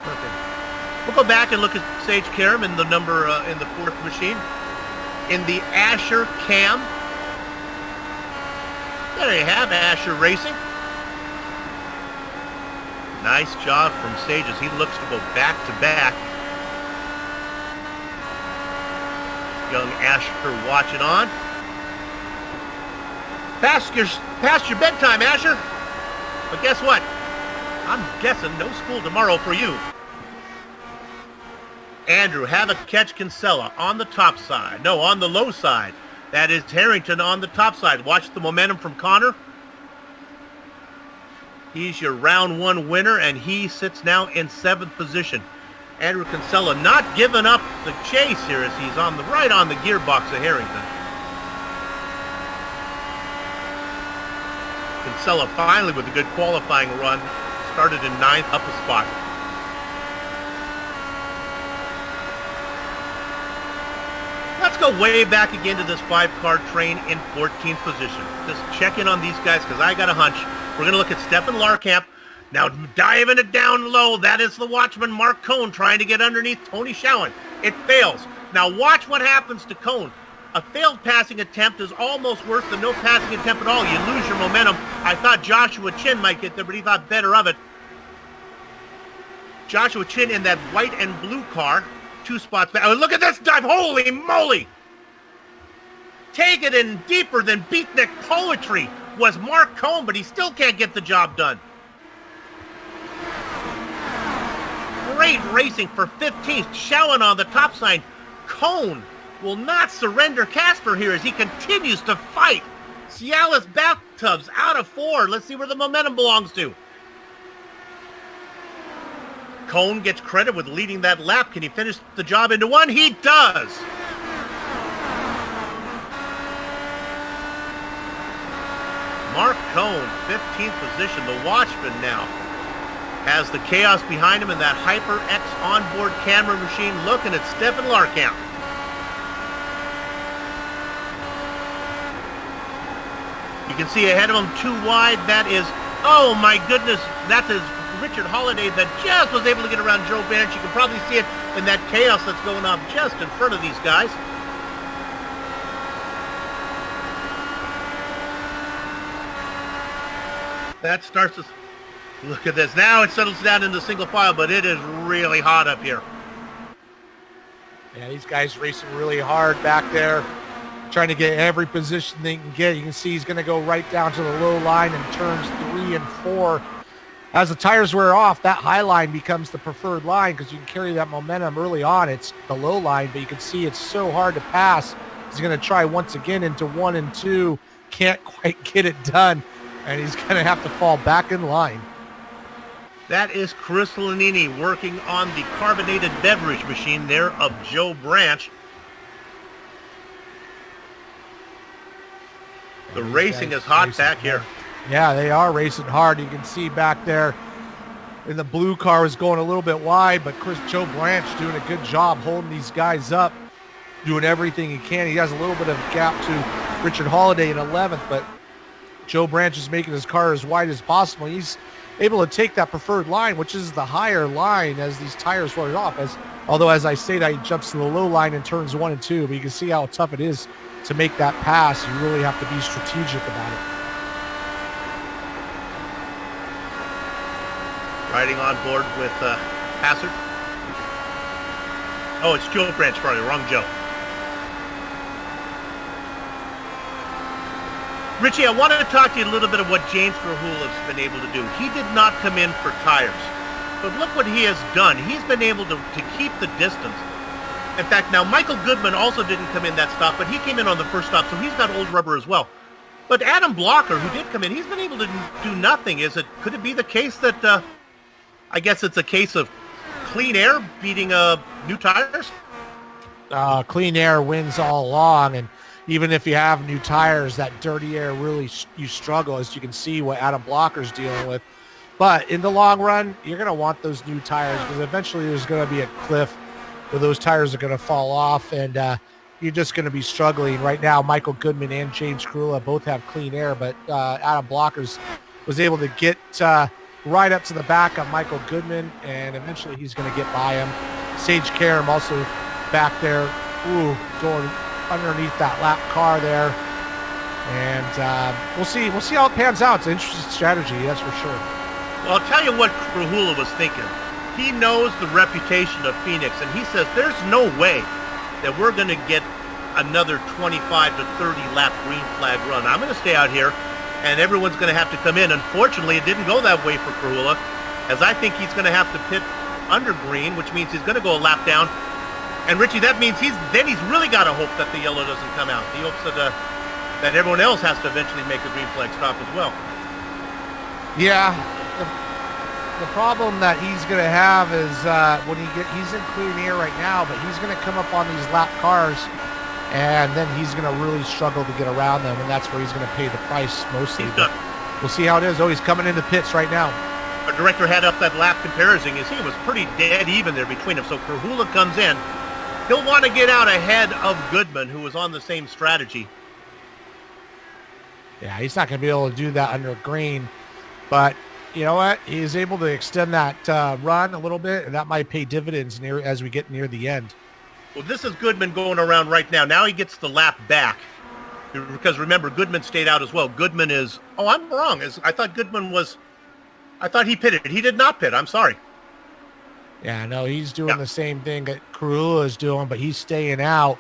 Okay. We'll go back and look at Sage Karam in the number in the fourth machine. In the Asher Cam. There you have Asher Racing. Nice job from Sage as he looks to go back to back. Young Asher watching on. Past your bedtime, Asher. But guess what? I'm guessing no school tomorrow for you. Andrew have a catch Kinsella on the top side. No, on the low side. That is Harrington on the top side. Watch the momentum from Connor. He's your round one winner, and he sits now in 7th position. Andrew Kinsella not giving up the chase here as he's right on the gearbox of Harrington. Kinsella finally with a good qualifying run. Started in 9th, up a spot. Let's go way back again to this 5-car train in 14th position. Just check in on these guys because I got a hunch. We're going to look at Stefan Larkamp. Now diving it down low. That is the watchman, Mark Cohn, trying to get underneath Tony Schowen. It fails. Now watch what happens to Cohn. A failed passing attempt is almost worse than no passing attempt at all. You lose your momentum. I thought Joshua Chin might get there, but he thought better of it. Joshua Chin in that white and blue car. 2 spots back. Oh, look at this dive. Holy moly. Take it in deeper than beatnik poetry was Mark Cohn, but he still can't get the job done. Great racing for 15th. Schowen on the top side. Cohn will not surrender Casper here as he continues to fight. Cialis Bathtubs out of 4. Let's see where the momentum belongs to. Cohn gets credit with leading that lap. Can he finish the job into 1? He does. Mark Cohn, 15th position. The watchman now has the chaos behind him in that HyperX onboard camera machine looking at Stefan Larkamp. You can see ahead of him 2 wide. That is, oh my goodness, that is Richard Holiday that just was able to get around Joe Branch. You can probably see it in that chaos that's going on just in front of these guys. That starts to... Look at this. Now it settles down into single file, but it is really hot up here. Yeah, these guys racing really hard back there, trying to get every position they can get. You can see he's going to go right down to the low line in turns 3 and 4. As the tires wear off, that high line becomes the preferred line because you can carry that momentum early on. It's the low line, but you can see it's so hard to pass. He's going to try once again into 1 and 2. Can't quite get it done, and he's going to have to fall back in line. That is Chris Lanini working on the carbonated beverage machine there of Joe Branch. The racing is hot back here. Yeah, they are racing hard. You can see back there in the blue car was going a little bit wide, but Joe Branch doing a good job holding these guys up, doing everything he can. He has a little bit of a gap to Richard Holiday in 11th, but Joe Branch is making his car as wide as possible. He's able to take that preferred line, which is the higher line as these tires wear off. Although, as I stated, he jumps to the low line in turns 1 and 2, but you can see how tough it is to make that pass. You really have to be strategic about it. Riding on board with Hassard. Oh, it's Joe Branch, sorry, wrong Joe. Richie, I wanted to talk to you a little bit of what James Grahula's been able to do. He did not come in for tires, but look what he has done. He's been able to keep the distance. In fact, now Michael Goodman also didn't come in that stop, but he came in on the first stop, so he's got old rubber as well. But Adam Blocker, who did come in, he's been able to do nothing. Could it be the case that, I guess it's a case of clean air beating new tires? Clean air wins all along, and even if you have new tires, that dirty air really, you struggle, as you can see what Adam Blocker's dealing with. But in the long run, you're going to want those new tires because eventually there's going to be a cliff where those tires are going to fall off, and you're just going to be struggling. Right now, Michael Goodman and James Grahula both have clean air, but Adam Blockers was able to get right up to the back of Michael Goodman, and eventually he's going to get by him. Sage Karam also back there, going underneath that lap car there, and we'll see how it pans out. It's an interesting strategy, that's for sure. Well, I'll tell you what Grahula was thinking. He knows the reputation of Phoenix, and he says there's no way that we're going to get another 25 to 30 lap green flag run. I'm going to stay out here, and everyone's going to have to come in. Unfortunately, it didn't go that way for Grahula, as I think he's going to have to pit under green, which means he's going to go a lap down. And Richie, that means he's really got to hope that the yellow doesn't come out. He hopes that everyone else has to eventually make a green flag stop as well. Yeah. The problem that he's going to have is when he's in clear air right now, but he's going to come up on these lap cars, and then he's going to really struggle to get around them, and that's where he's going to pay the price mostly. We'll see how it is. Oh, he's coming into pits right now. Our director had up that lap comparison. You see, it was pretty dead even there between them. So Krahula comes in. He'll want to get out ahead of Goodman, who was on the same strategy. Yeah, he's not going to be able to do that under green, but you know what? He's able to extend that run a little bit, and that might pay dividends as we get near the end. Well, this is Goodman going around right now. Now he gets the lap back. Because remember, Goodman stayed out as well. Goodman is... Oh, I'm wrong. I thought Goodman was... I thought he pitted. He did not pit. I'm sorry. Yeah, no, he's doing the same thing that Krahula is doing, but he's staying out.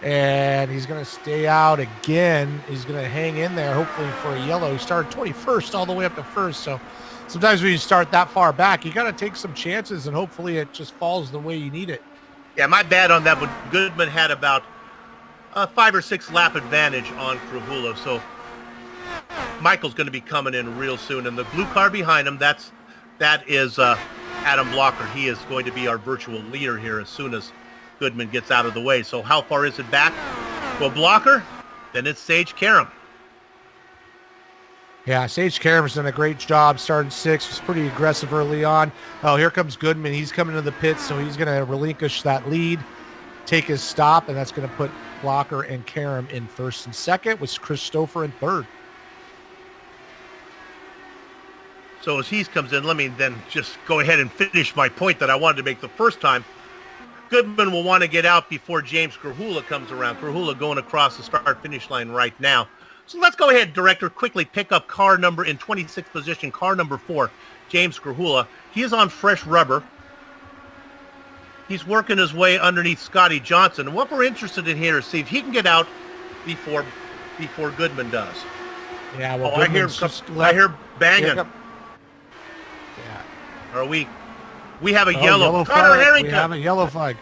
And he's going to stay out again. He's going to hang in there, hopefully, for a yellow. He started 21st all the way up to first. So sometimes when you start that far back, you got to take some chances, and hopefully it just falls the way you need it. Yeah, my bad on that one. Goodman had about a 5 or 6 lap advantage on Krahula. So Michael's going to be coming in real soon. And the blue car behind him, that is Adam Blocker. He is going to be our virtual leader here as soon as Goodman gets out of the way. So how far is it back? Well, Blocker, then it's Sage Karam. Yeah, Sage Karam's done a great job. Started 6th, was pretty aggressive early on. Oh, here comes Goodman. He's coming to the pits, so he's going to relinquish that lead, take his stop, and that's going to put Blocker and Karam in 1st and 2nd, with Christopher in 3rd. So as he comes in, let me then just go ahead and finish my point that I wanted to make the first time. Goodman will want to get out before James Krahula comes around. Krahula going across the start-finish line right now. So let's go ahead, Director, quickly pick up car number in 26th position, car number 4, James Krahula. He is on fresh rubber. He's working his way underneath Scotty Johnson. And what we're interested in here is see if he can get out before Goodman does. Yeah, well, I hear banging. Yeah. Are we have a yellow. Connor flag. Harrington. We have a yellow flag.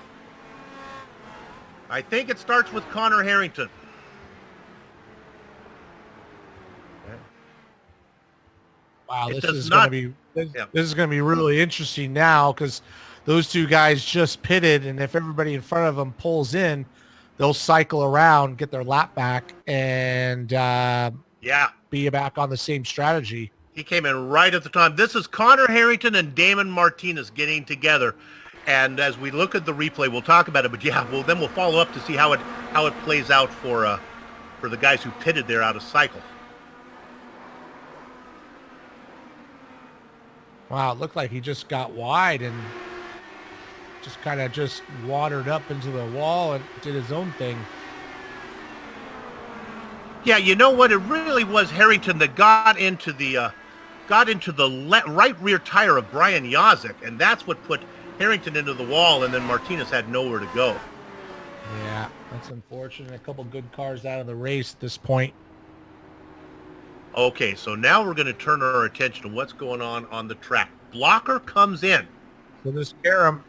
I think it starts with Connor Harrington. Wow, this is going to be really interesting now because those two guys just pitted, and if everybody in front of them pulls in, they'll cycle around, get their lap back, and be back on the same strategy. He came in right at the time. This is Connor Harrington and Damon Martinez getting together. And as we look at the replay, we'll talk about it. But then we'll follow up to see how it plays out for the guys who pitted there out of cycle. Wow, it looked like he just got wide and just kind of just watered up into the wall and did his own thing. Yeah, you know what? It really was Harrington that got into the right rear tire of Brian Yazik, and that's what put Harrington into the wall, and then Martinez had nowhere to go. Yeah, that's unfortunate. A couple good cars out of the race at this point. Okay, so now we're going to turn our attention to what's going on the track. Blocker comes in. So this Karam.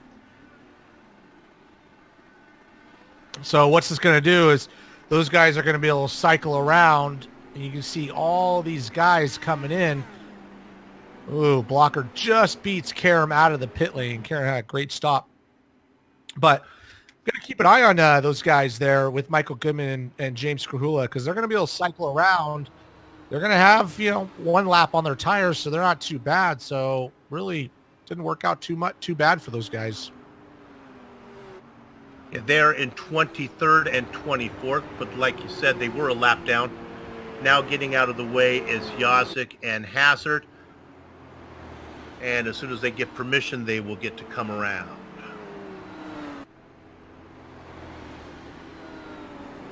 So what's this going to do is those guys are going to be able to cycle around, and you can see all these guys coming in. Ooh, Blocker just beats Karam out of the pit lane. Karam had a great stop. But I'm going to keep an eye on those guys there with Michael Goodman and James Krahula because they're going to be able to cycle around. They're going to have, one lap on their tires, so they're not too bad. So really didn't work out too bad for those guys. Yeah, they're in 23rd and 24th, but like you said, they were a lap down. Now getting out of the way is Yazik and Hazard. And as soon as they get permission, they will get to come around.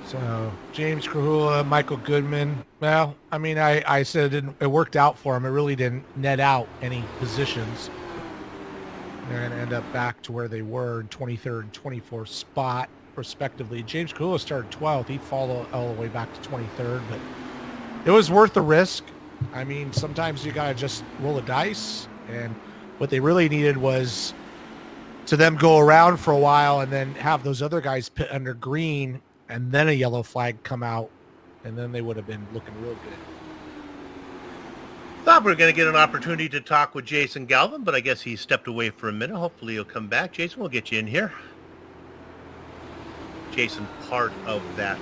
So James Krahula, Michael Goodman. Well, I mean, I said it worked out for him. It really didn't net out any positions. They're going to end up back to where they were in 23rd and 24th spot, respectively. James Krahula started 12th. He followed all the way back to 23rd, but it was worth the risk. I mean, sometimes you got to just roll a dice, and What they really needed was to them go around for a while and then have those other guys pit under green and then a yellow flag come out, and then they would have been looking real good. Thought we were going to get an opportunity to talk with Jason Galvin, but I guess he stepped away for a minute. Hopefully he'll come back. Jason, we'll get you in here. Jason, part of that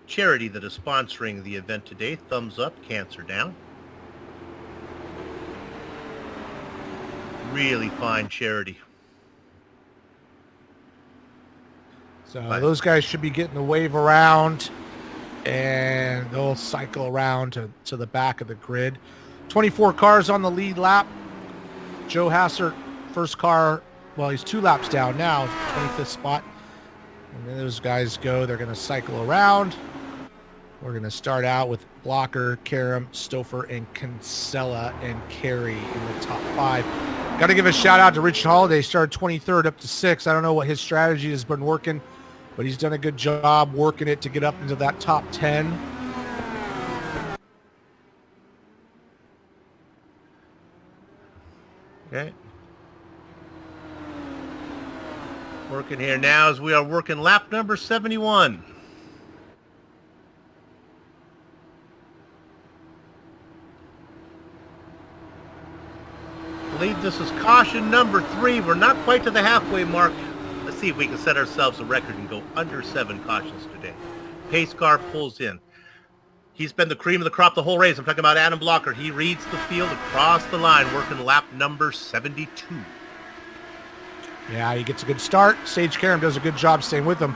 charity that is sponsoring the event today, Thumbs Up, Cancer Down. Really fine charity. So those guys should be getting the wave around, and they'll cycle around to the back of the grid. 24 cars on the lead lap. Joe Hassert, first car, well, he's 2 laps down now, 25th spot. And then those guys go, they're going to cycle around. We're going to start out with Blocker, Karam, Stouffer, and Kinsella and Carey in the top 5. Got to give a shout out to Rich Holiday. Started 23rd up to 6th. I don't know what his strategy has been working, but he's done a good job working it to get up into that top 10. Okay. Working here now as we are working lap number 71. I believe this is caution number 3. We're not quite to the halfway mark. Let's see if we can set ourselves a record and go under 7 cautions today. Pace car pulls in. He's been the cream of the crop the whole race. I'm talking about Adam Blocker. He reads the field across the line, working lap number 72. Yeah, he gets a good start. Sage Karam does a good job staying with him.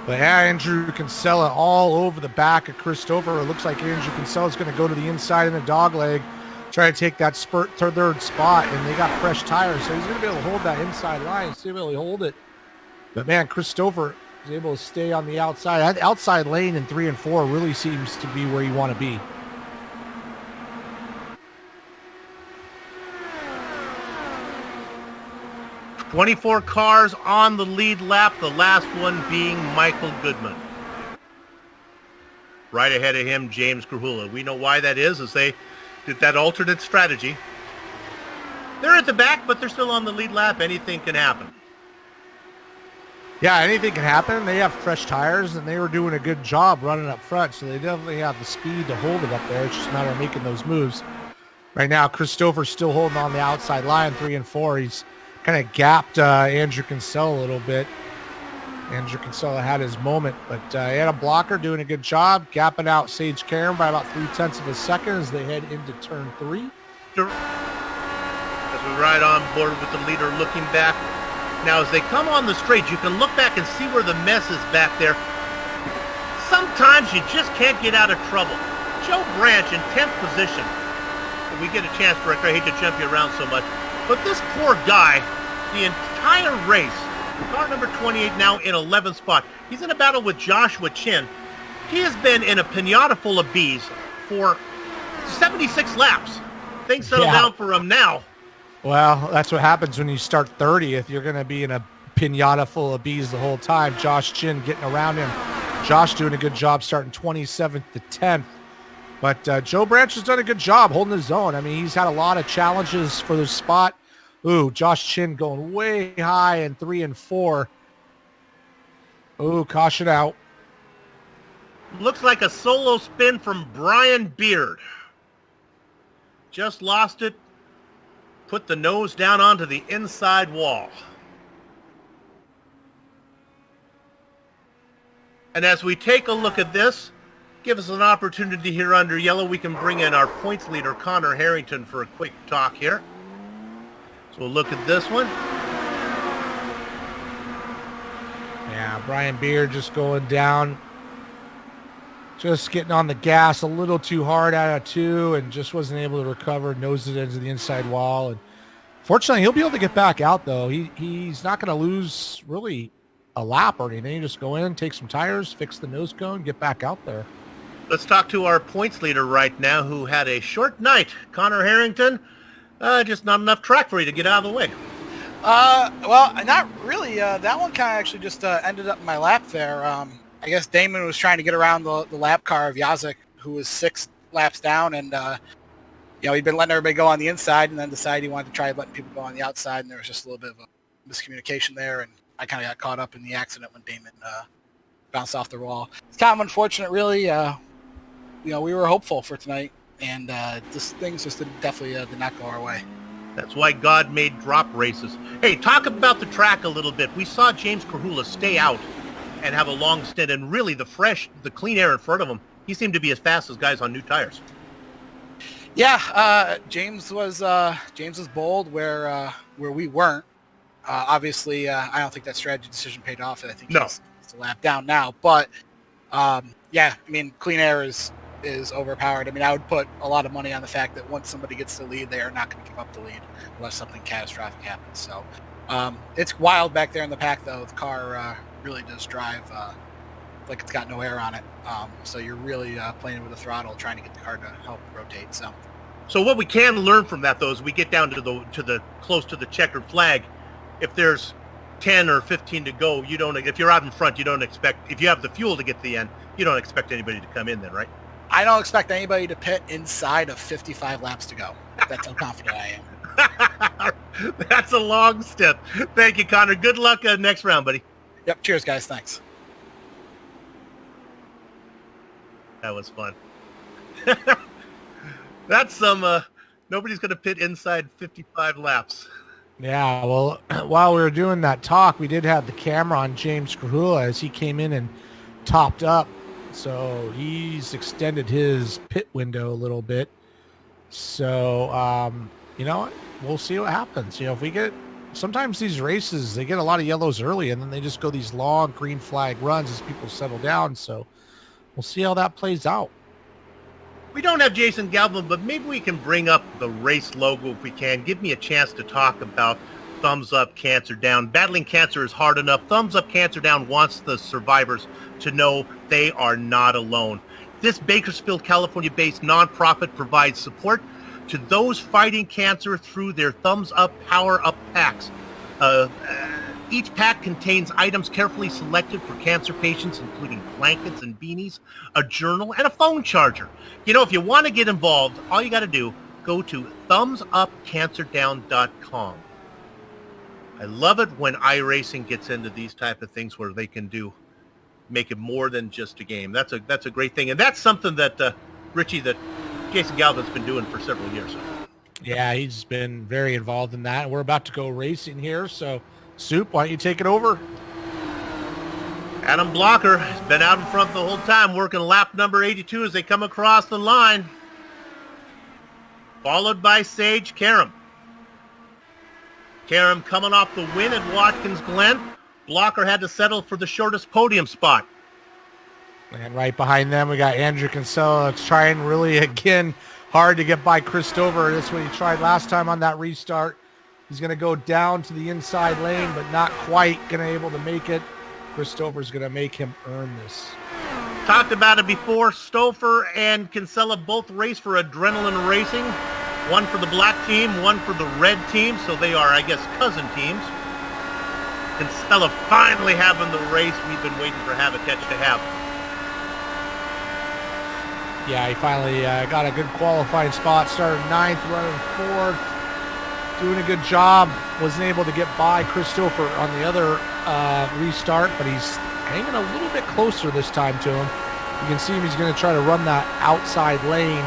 But yeah, Andrew Kinsella all over the back of Christopher. It looks like Andrew Kinsella is going to go to the inside in the dog leg, try to take that spurt third spot, and they got fresh tires, so he's going to be able to hold that inside line, see if he'll hold it. But man, Christopher is able to stay on the outside. That outside lane in 3 and 4 really seems to be where you want to be. "24 cars on the lead lap, the last one being Michael Goodman. Right ahead of him, James Grahula. We know why that is, as they did that alternate strategy. They're at the back, but they're still on the lead lap. Anything can happen. Yeah, anything can happen. They have fresh tires, and they were doing a good job running up front, so they definitely have the speed to hold it up there. It's just a matter of making those moves. Right now, Christopher's still holding on the outside line, 3 and 4. He's kind of gapped Andrew Kinsella a little bit. Andrew Kinsella had his moment, but he had a Blocker doing a good job, gapping out Sage Karam by about 0.3 of a second as they head into turn 3. As we ride on board with the leader looking back. Now, as they come on the straight, you can look back and see where the mess is back there. Sometimes you just can't get out of trouble. Joe Branch in 10th position. We get a chance, Director. I hate to jump you around so much, but this poor guy, the entire race, car number 28 now in 11th spot. He's in a battle with Joshua Chin. He has been in a pinata full of bees for 76 laps. Things settle down for him now. Well, that's what happens when you start 30th. You're going to be in a pinata full of bees the whole time. Josh Chin getting around him. Josh doing a good job starting 27th to 10th. But Joe Branch has done a good job holding his own. I mean, he's had a lot of challenges for the spot. Ooh, Josh Chin going way high in 3 and 4. Ooh, caution out. Looks like a solo spin from Brian Beard. Just lost it. Put the nose down onto the inside wall. And as we take a look at this, give us an opportunity here under yellow. We can bring in our points leader, Connor Harrington, for a quick talk here. So we'll look at this one. Yeah, Brian Beard just going down. Just getting on the gas a little too hard out of 2 and just wasn't able to recover, nose it into the inside wall. And fortunately, he'll be able to get back out, though. He's not going to lose really a lap or anything. You just go in, take some tires, fix the nose cone, get back out there. Let's talk to our points leader right now who had a short night. Connor Harrington, just not enough track for you to get out of the way. Well, not really. That one kind of actually just ended up in my lap there. I guess Damon was trying to get around the lap car of Yazek, who was 6 laps down, and he'd been letting everybody go on the inside and then decided he wanted to try letting people go on the outside, and there was just a little bit of a miscommunication there, and I kind of got caught up in the accident when Damon bounced off the wall. It's kind of unfortunate, really. We were hopeful for tonight, and things just definitely did not go our way. That's why God made drop races. Hey, talk about the track a little bit. We saw James Krahula stay out and have a long stint, and really the clean air in front of him, he seemed to be as fast as guys on new tires. Yeah, James was bold where we weren't. Obviously, I don't think that strategy decision paid off. I think he's a lap down now. But yeah, I mean, clean air is overpowered. I mean, I would put a lot of money on the fact that once somebody gets the lead, they are not going to give up the lead unless something catastrophic happens. So it's wild back there in the pack, though. The car really does drive like it's got no air on it. So you're really playing with the throttle, trying to get the car to help rotate. So what we can learn from that, though, is we get down to the close to the checkered flag. If there's 10 or 15 to go, if you're out in front, you don't expect, if you have the fuel to get to the end, you don't expect anybody to come in then, right? I don't expect anybody to pit inside of 55 laps to go. That's how confident I am. That's a long step. Thank you, Connor. Good luck next round, buddy. Yep. Cheers, guys. Thanks. That was fun. That's some, nobody's going to pit inside 55 laps. Yeah, well, while we were doing that talk, we did have the camera on James Krahula as he came in and topped up. So he's extended his pit window a little bit. So, we'll see what happens. If sometimes these races, they get a lot of yellows early and then they just go these long green flag runs as people settle down. So we'll see how that plays out. We don't have Jason Galvin, but maybe we can bring up the race logo if we can. Give me a chance to talk about Thumbs Up Cancer Down. Battling cancer is hard enough. Thumbs Up Cancer Down wants the survivors to know they are not alone. This Bakersfield, California-based nonprofit provides support to those fighting cancer through their Thumbs Up Power Up packs. Each pack contains items carefully selected for cancer patients, including blankets and beanies, a journal, and a phone charger. If you want to get involved, all you got to do, go to thumbsupcancerdown.com. I love it when iRacing gets into these type of things where they can make it more than just a game. That's a great thing. And that's something that, Richie, that Jason Galvin's been doing for several years. Yeah, he's been very involved in that. We're about to go racing here, so Soup, why don't you take it over? Adam Blocker has been out in front the whole time, working lap number 82 as they come across the line. Followed by Sage Karam. Karam coming off the win at Watkins Glen. Blocker had to settle for the shortest podium spot. And right behind them, we got Andrew Kinsella trying really, again, hard to get by Christopher. That's what he tried last time on that restart. He's going to go down to the inside lane, but not quite going to be able to make it. Christopher's going to make him earn this. Talked about it before. Stouffer and Kinsella both race for Adrenaline Racing. One for the black team, one for the red team. So they are, I guess, cousin teams. Kinsella finally having the race we've been waiting for Habitetch to have. Yeah, he finally got a good qualifying spot. Started 9th, running 4th. Doing a good job. Wasn't able to get by Christopher on the other restart, but he's hanging a little bit closer this time to him. You can see him, he's going to try to run that outside lane.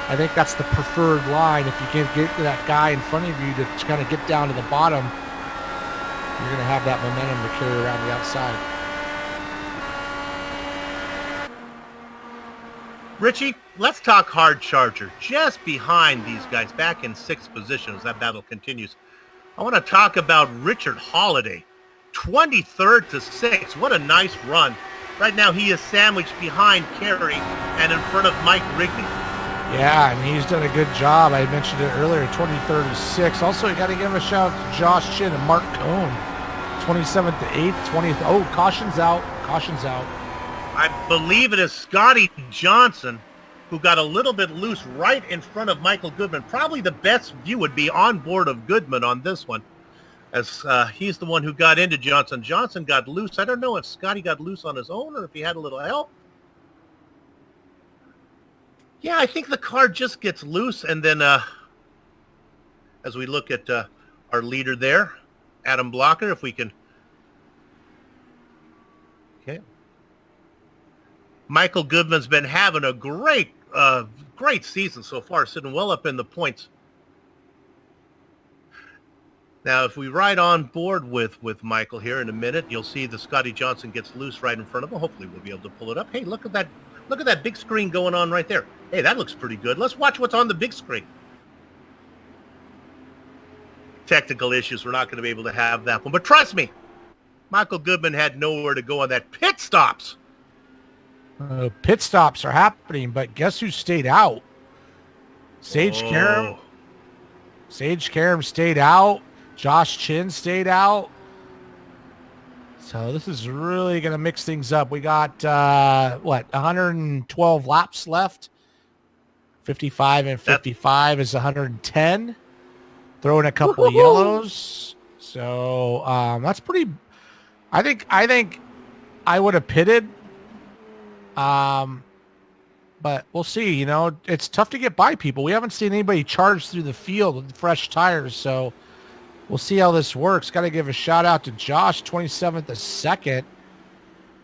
I think that's the preferred line. If you can get to that guy in front of you to kind of get down to the bottom, you're going to have that momentum to carry around the outside. Richie, let's talk hard charger. Just behind these guys, back in 6th position as that battle continues. I want to talk about Richard Holiday. 23rd to 6th. What a nice run. Right now he is sandwiched behind Kerry and in front of Mike Wrigley. Yeah, and he's done a good job. I mentioned it earlier, 23rd to 6th. Also, you got to give a shout out to Josh Chin and Mark Cohn. 27th to 8th, 20th. Oh, caution's out. Caution's out. I believe it is Scotty Johnson who got a little bit loose right in front of Michael Goodman. Probably the best view would be on board of Goodman on this one, as he's the one who got into Johnson. Johnson got loose. I don't know if Scotty got loose on his own or if he had a little help. Yeah, I think the car just gets loose, and then as we look at our leader there, Adam Blocker, if we can. Okay. Michael Goodman's been having a great season so far, sitting well up in the points. Now, if we ride on board with Michael here in a minute, you'll see the Scotty Johnson gets loose right in front of him. Hopefully we'll be able to pull it up. Hey, look at that. Look at that big screen going on right there. Hey, that looks pretty good. Let's watch what's on the big screen. Technical issues. We're not going to be able to have that one. But trust me, Michael Goodman had nowhere to go on that. Pit stops. Pit stops are happening, but guess who stayed out? Sage Karam. Sage Karam stayed out. Josh Chin stayed out. So this is really going to mix things up. We got, 112 laps left. 55 and 55 is 110. Throw in a couple of yellows. So that's pretty... I think I would have pitted. But we'll see. You know, it's tough to get by people. We haven't seen anybody charge through the field with fresh tires, so we'll see how this works. Got to give a shout out to Josh, 27th a second.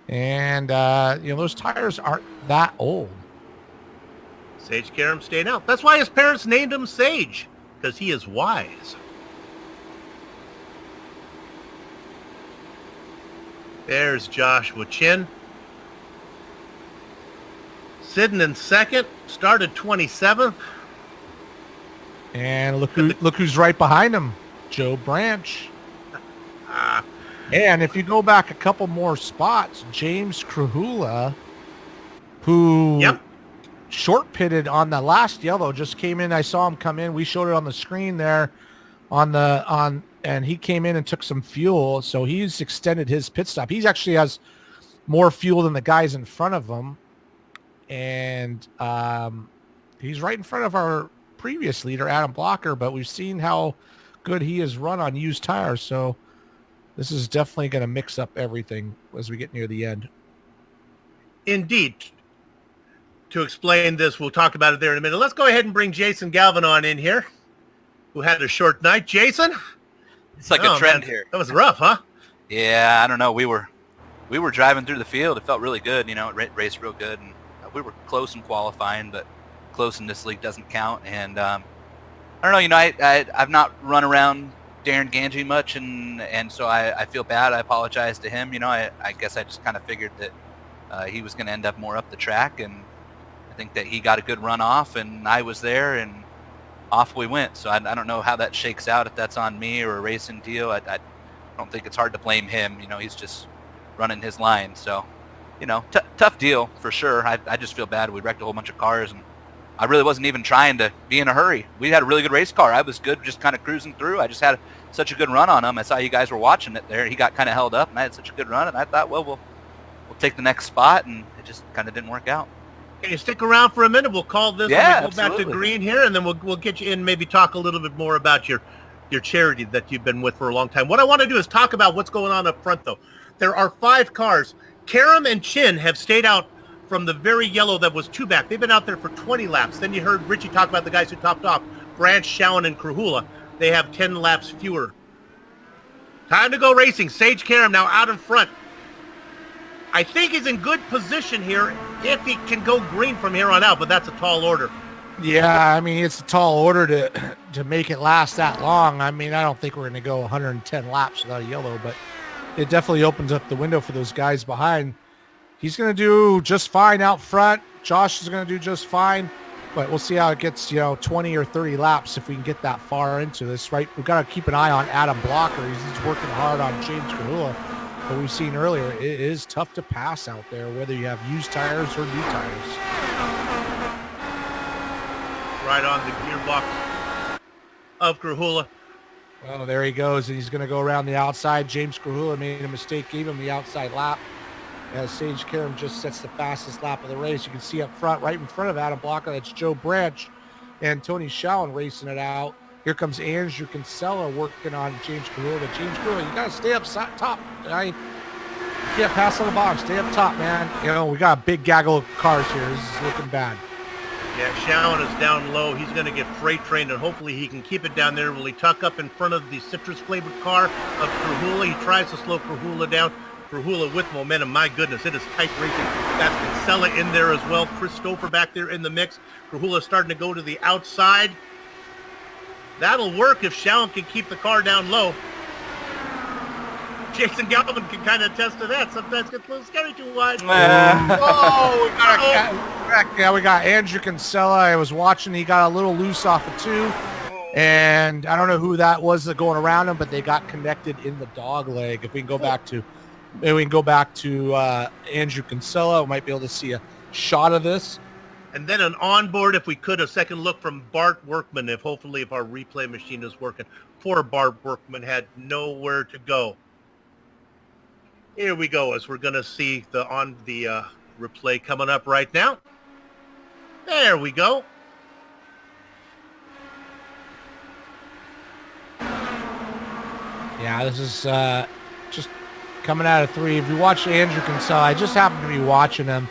And, those tires aren't that old. Sage Karam stayed out. That's why his parents named him Sage, because he is wise. There's Joshua Chin. Sitting in second, started 27th. And look who's right behind him, Joe Branch. And if you go back a couple more spots, James Krahula, who short pitted on the last yellow, just came in. I saw him come in. We showed it on the screen there and he came in and took some fuel. So he's extended his pit stop. He actually has more fuel than the guys in front of him. And he's right in front of our previous leader, Adam Blocker, but we've seen how good he has run on used tires. So this is definitely going to mix up everything as we get near the end. Indeed. To explain this, we'll talk about it there in a minute. Let's go ahead and bring Jason Galvin on in here, who had a short night. Jason? It's like a trend here. That was rough, huh? Yeah, I don't know. We were driving through the field. It felt really good. You know, it raced real good. And we were close in qualifying, but close in this league doesn't count. And I don't know. You know, I've not run around Darren Ganji much, and so I feel bad. I apologize to him. You know, I guess I just kind of figured that he was going to end up more up the track, and I think that he got a good run off, and I was there, and off we went. So I don't know how that shakes out, if that's on me or a racing deal. I don't think it's hard to blame him. You know, he's just running his line. So, you know, tough deal for sure. I just feel bad. We wrecked a whole bunch of cars, and I really wasn't even trying to be in a hurry. We had a really good race car. I was good, just kind of cruising through. I just had such a good run on him. I saw you guys were watching it there. He got kind of held up, and I had such a good run, and I thought, well, we'll take the next spot, and it just kind of didn't work out. Can you stick around for a minute? We'll call this. Yeah, we'll go back to green here, and then we'll get you in. Maybe talk a little bit more about your charity that you've been with for a long time. What I want to do is talk about what's going on up front, though. There are 5 cars. Karam and Chin have stayed out from the very yellow that was 2 back. They've been out there for 20 laps. Then you heard Richie talk about the guys who topped off, Branch, Showen, and Krahula. They have 10 laps fewer. Time to go racing. Sage Karam now out in front. I think he's in good position here if he can go green from here on out, but that's a tall order. Yeah, I mean, it's a tall order to make it last that long. I mean, I don't think we're going to go 110 laps without a yellow, but it definitely opens up the window for those guys behind. He's going to do just fine out front. Josh is going to do just fine, but we'll see how it gets, 20 or 30 laps if we can get that far into this, right? We've got to keep an eye on Adam Blocker. He's working hard on James Krahula. But we've seen earlier, it is tough to pass out there, whether you have used tires or new tires. Right on the gearbox of Krahula. Oh, there he goes, and he's going to go around the outside. James Krahula made a mistake, gave him the outside lap. As Sage Karam just sets the fastest lap of the race. You can see up front, right in front of Adam Blocker, that's Joe Branch and Tony Showen racing it out. Here comes Andrew Kinsella working on James Krahula. But James Krahula, you got to stay up top. You can't pass on the bottom. Stay up top, man. We got a big gaggle of cars here. This is looking bad. Yeah, Shallen is down low. He's going to get freight trained, and hopefully he can keep it down there. Will he tuck up in front of the citrus-flavored car of Krahula? He tries to slow Krahula down. Krahula with momentum. My goodness, it is tight racing. That's Kinsella in there as well. Christopher back there in the mix. Krahula starting to go to the outside. That'll work if Shallen can keep the car down low. Jason Galvin can kind of attest to that. Sometimes gets a little scary too wide. Oh, we got Andrew Kinsella. I was watching. He got a little loose off of 2. And I don't know who that was that going around him, but they got connected in the dog leg. If we can go back to Andrew Kinsella, we might be able to see a shot of this. And then an onboard, if we could, a second look from Bart Workman, if our replay machine is working. Poor Bart Workman had nowhere to go. Here we go, as we're going to see the replay coming up right now. There we go. Yeah, this is just coming out of 3. If you watch Andrew Kinsella, I just happened to be watching him.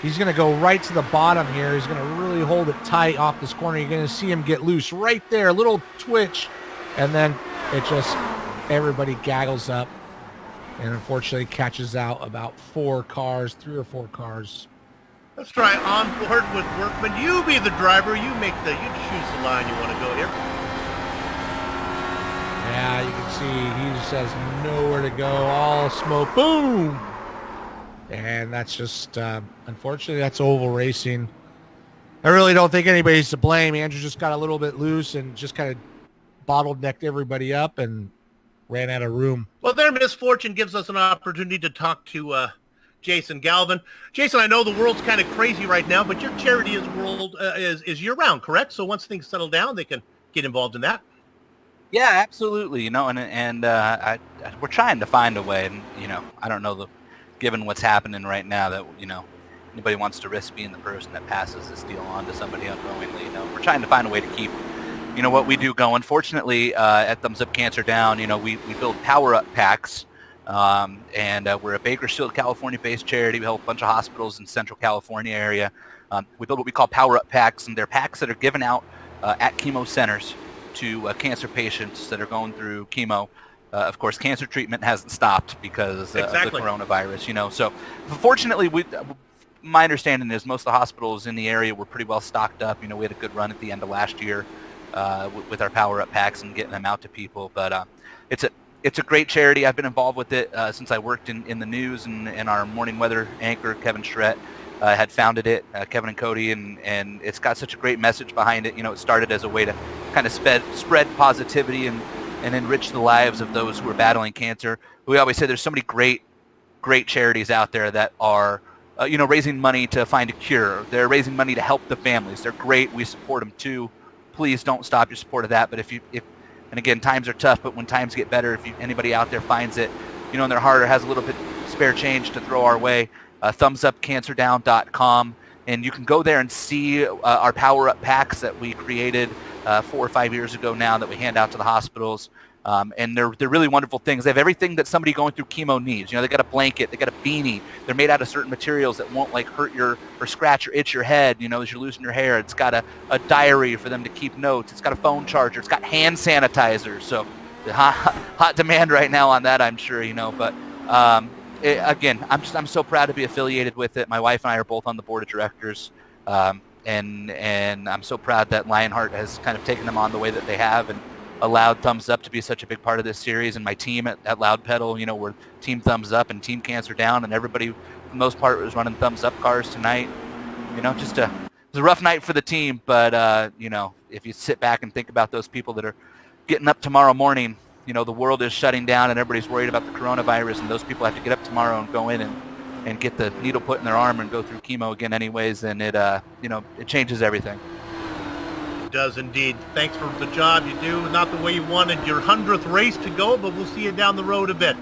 He's going to go right to the bottom here. He's going to really hold it tight off this corner. You're going to see him get loose right there, a little twitch, and then it just, everybody gaggles up and unfortunately catches out about 3 or 4 cars. Let's try on board with Workman. You be the driver. You choose the line you want to go here. Yeah, you can see he just has nowhere to go. All smoke, boom! And that's just, unfortunately, that's oval racing. I really don't think anybody's to blame. Andrew just got a little bit loose and just kind of bottlenecked everybody up and ran out of room. Well, their misfortune gives us an opportunity to talk to Jason Galvin. Jason, I know the world's kind of crazy right now, but your charity is year-round, correct? So once things settle down, they can get involved in that. Yeah, absolutely. And we're trying to find a way. And I don't know given what's happening right now that anybody wants to risk being the person that passes this deal on to somebody unknowingly. We're trying to find a way to keep what we do going. Fortunately, at Thumbs Up Cancer Down, we build power-up packs, and we're a Bakersfield, California-based charity. We help a bunch of hospitals in Central California area. We build what we call power-up packs, and they're packs that are given out at chemo centers to cancer patients that are going through chemo. Of course, cancer treatment hasn't stopped because of the coronavirus. So fortunately, my understanding is most of the hospitals in the area were pretty well stocked up. We had a good run at the end of last year with our power-up packs and getting them out to people. But it's a great charity. I've been involved with it since I worked in the news, and our morning weather anchor, Kevin Schrett, had founded it, Kevin and Cody, and it's got such a great message behind it. It started as a way to kind of spread positivity and enrich the lives of those who are battling cancer. We always say there's so many great charities out there that are raising money to find a cure. They're raising money to help the families. They're great. We support them too. Please don't stop your support of that. But if and again, times are tough, but when times get better, if anybody out there finds it, in their heart or has a little bit spare change to throw our way, thumbsupcancerdown.com, and you can go there and see our power-up packs that we created 4 or 5 years ago now that we hand out to the hospitals. And they're really wonderful things. They have everything that somebody going through chemo needs. They got a blanket, they got a beanie. They're made out of certain materials that won't hurt or scratch or itch your head, as you're losing your hair. It's got a diary for them to keep notes. It's got a phone charger. It's got hand sanitizer. So the hot demand right now on that, I'm sure, But again, I'm so proud to be affiliated with it. My wife and I are both on the board of directors. And I'm so proud that Lionheart has kind of taken them on the way that they have and allowed Thumbs Up to be such a big part of this series. And my team at Loud Pedal, we're Team Thumbs Up and Team Cancer Down, and everybody for the most part was running Thumbs Up cars tonight. It was a rough night for the team, but if you sit back and think about those people that are getting up tomorrow morning, the world is shutting down and everybody's worried about the coronavirus, and those people have to get up tomorrow and go in and get the needle put in their arm and go through chemo again anyways, and it changes everything. It does indeed. Thanks for the job you do. Not the way you wanted your 100th race to go, but we'll see you down the road a bit.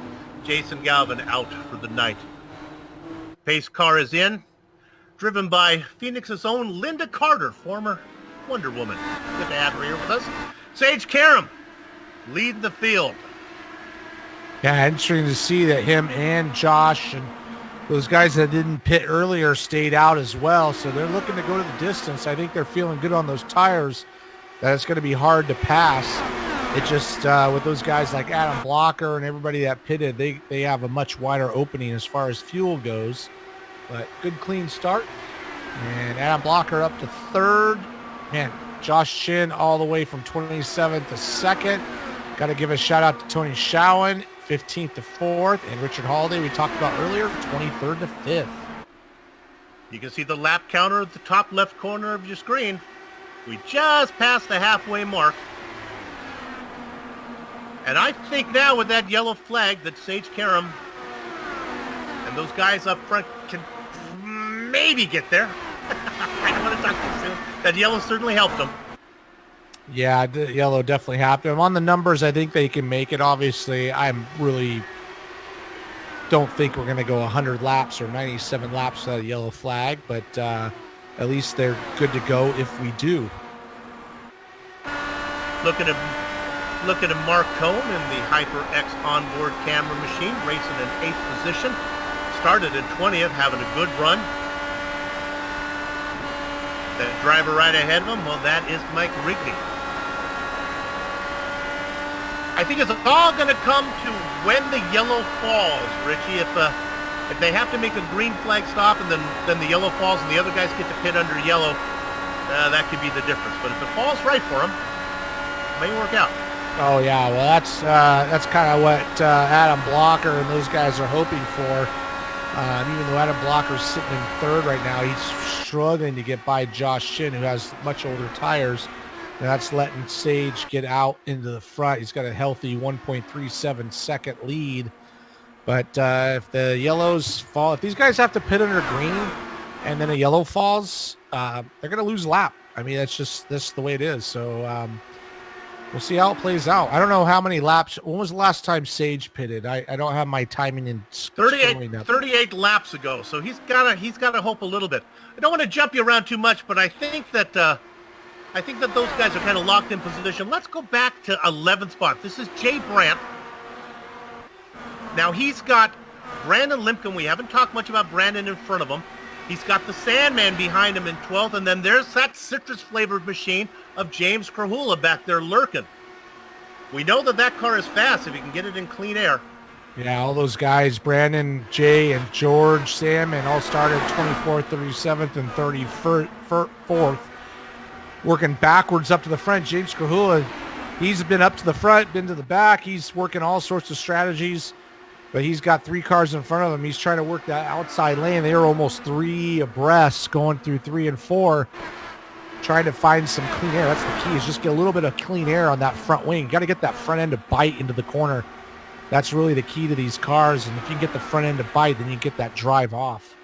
Jason Galvin out for the night. Pace car is in, driven by Phoenix's own Linda Carter, former Wonder Woman. Good to have her here with us. Sage Karam leading the field. Yeah, interesting to see that him and Josh and Those guys that didn't pit earlier stayed out as well, so they're looking to go to the distance. I think they're feeling good on those tires that it's going to be hard to pass. It just, with those guys like Adam Blocker and everybody that pitted, they have a much wider opening as far as fuel goes. But good, clean start. And Adam Blocker up to third. Man, Josh Chin all the way from 27th to second. Got to give a shout out to Tony Schowen, 15th to 4th, and Richard Holiday, we talked about earlier, 23rd to 5th. You can see the lap counter at the top left corner of your screen. We just passed the halfway mark. And I think now with that yellow flag that Sage Karam and those guys up front can maybe get there. I don't want to talk too soon. That yellow certainly helped them. Yeah, the yellow definitely happened. On the numbers, I think they can make it. Obviously, I'm really don't think we're going to go 100 laps or 97 laps without a yellow flag, but at least they're good to go if we do. Looking at Mark Cohn in the HyperX onboard camera machine, racing in 8th position. Started in 20th, having a good run. That driver right ahead of him, well, that is Mike Rigney. I think it's all going to come to when the yellow falls, Richie. If they have to make a green flag stop and then the yellow falls and the other guys get to pit under yellow, that could be the difference. But if it falls right for them, it may work out. Oh yeah, well that's kind of what Adam Blocker and those guys are hoping for. Even though Adam Blocker's sitting in third right now, he's struggling to get by Josh Chin, who has much older tires. And that's letting Sage get out into the front. He's got a healthy 1.37 second lead. But if the yellows fall, if these guys have to pit under green and then a yellow falls, they're going to lose a lap. I mean, that's the way it is. So we'll see how it plays out. I don't know how many laps. When was the last time Sage pitted? I don't have my timing in 38 laps ago. So he's got to hope a little bit. I don't want to jump you around too much, but I think that those guys are kind of locked in position. Let's go back to 11th spot. This is Jay Brandt. Now he's got Brandon Limkin. We haven't talked much about Brandon in front of him. He's got the Sandman behind him in 12th, and then there's that citrus-flavored machine of James Krahula back there lurking. We know that car is fast if you can get it in clean air. Yeah, all those guys, Brandon, Jay, and George Sandman all started 24th, 37th, and 34th. Working backwards up to the front. James Krahula, he's been up to the front, been to the back. He's working all sorts of strategies, but he's got 3 cars in front of him. He's trying to work that outside lane. They were almost 3 abreast going through 3 and 4, trying to find some clean air. That's the key, is just get a little bit of clean air on that front wing. You got to get that front end to bite into the corner. That's really the key to these cars, and if you can get the front end to bite, then you get that drive off.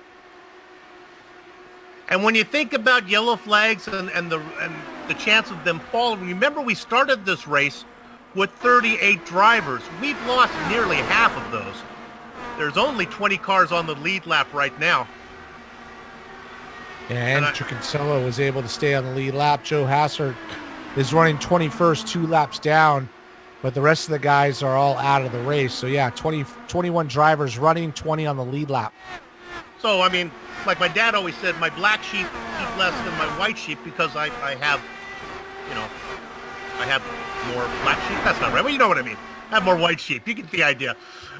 And when you think about yellow flags and the chance of them falling, remember we started this race with 38 drivers. We've lost nearly half of those. There's only 20 cars on the lead lap right now. And Andrew Kinsella was able to stay on the lead lap. Joe Hassert is running 21st, 2 laps down, but the rest of the guys are all out of the race. So yeah, 21 drivers running, 20 on the lead lap. So, I mean, like my dad always said, my black sheep eat less than my white sheep because I have more black sheep. That's not right. Well, you know what I mean. I have more white sheep. You get the idea.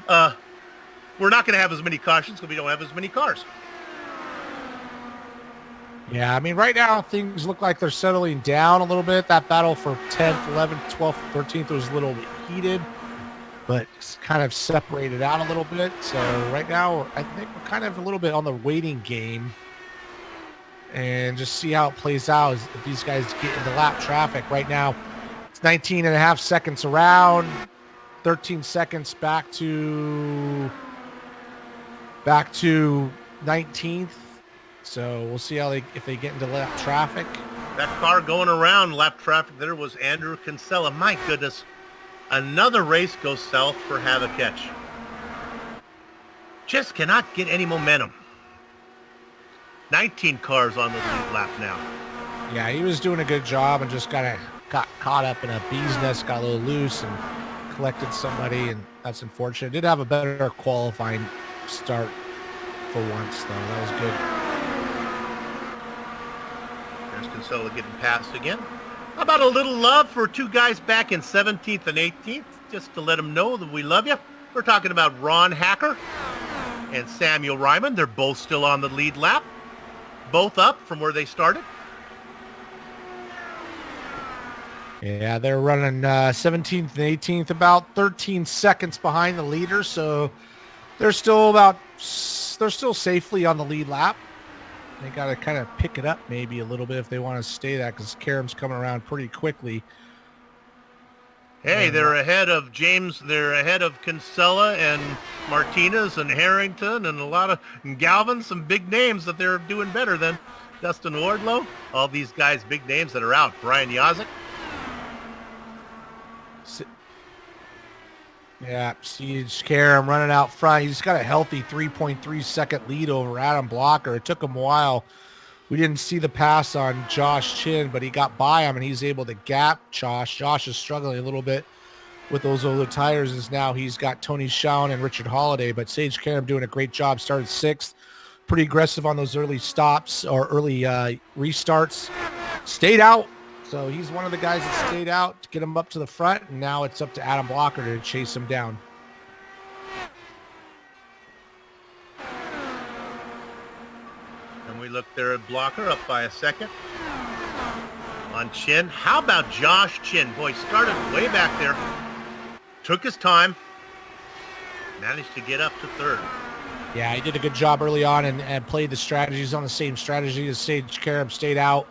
We're not going to have as many cautions because we don't have as many cars. Yeah, I mean, right now things look like they're settling down a little bit. That battle for 10th, 11th, 12th, 13th was a little bit heated, but it's kind of separated out a little bit. So right now, I think we're kind of a little bit on the waiting game and just see how it plays out if these guys get into lap traffic. Right now, it's 19 and a half seconds around, 13 seconds back to 19th. So we'll see if they get into lap traffic. That car going around lap traffic there was Andrew Kinsella. My goodness. Another race goes south for Havaketch. Just cannot get any momentum. 19 cars on the lead lap now. Yeah, he was doing a good job and just got caught up in a bee's nest, got a little loose and collected somebody, and that's unfortunate. Did have a better qualifying start for once, though. That was good. There's Kinsella getting passed again. How about a little love for two guys back in 17th and 18th, just to let them know that we love you. We're talking about Ron Hacker and Samuel Ryman. They're both still on the lead lap, both up from where they started. Yeah, they're running 17th and 18th, about 13 seconds behind the leader, so they're still safely on the lead lap. They got to kind of pick it up maybe a little bit if they want to stay that, because Karam's coming around pretty quickly. Hey, they're ahead of James. They're ahead of Kinsella and Martinez and Harrington and a lot of and Galvin, some big names that they're doing better than Dustin Wardlow. All these guys, big names that are out. Brian Yazik. Yeah, Siege Karam running out front. He's got a healthy 3.3 second lead over Adam Blocker. It took him a while. We didn't see the pass on Josh Chin, but he got by him and he's able to gap Josh. Josh is struggling a little bit with those older tires as now he's got Tony Schoen and Richard Holiday, but Sage Karam doing a great job. Started 6th, pretty aggressive on those early stops or early restarts. Stayed out. So he's one of the guys that stayed out to get him up to the front, and now it's up to Adam Blocker to chase him down. And we look there at Blocker, up by a second. On Chin. How about Josh Chin? Boy, started way back there. Took his time. Managed to get up to 3rd. Yeah, he did a good job early on and played the strategies on the same strategy as Sage Karam, stayed out.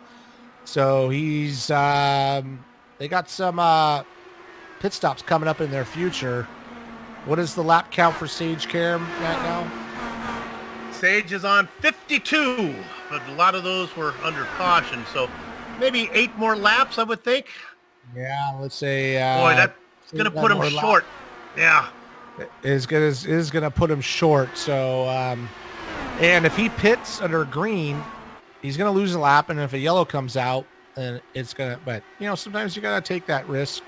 So he's they got some pit stops coming up in their future. What is the lap count for Sage Karam right now? Sage is on 52, but a lot of those were under caution. So maybe 8 more laps, I would think. Yeah, let's say. Boy, that's going to put him short. Yeah. Is going to put him short. So, and if he pits under green, he's going to lose a lap, and if a yellow comes out, then it's going to, but, you know, sometimes you got to take that risk.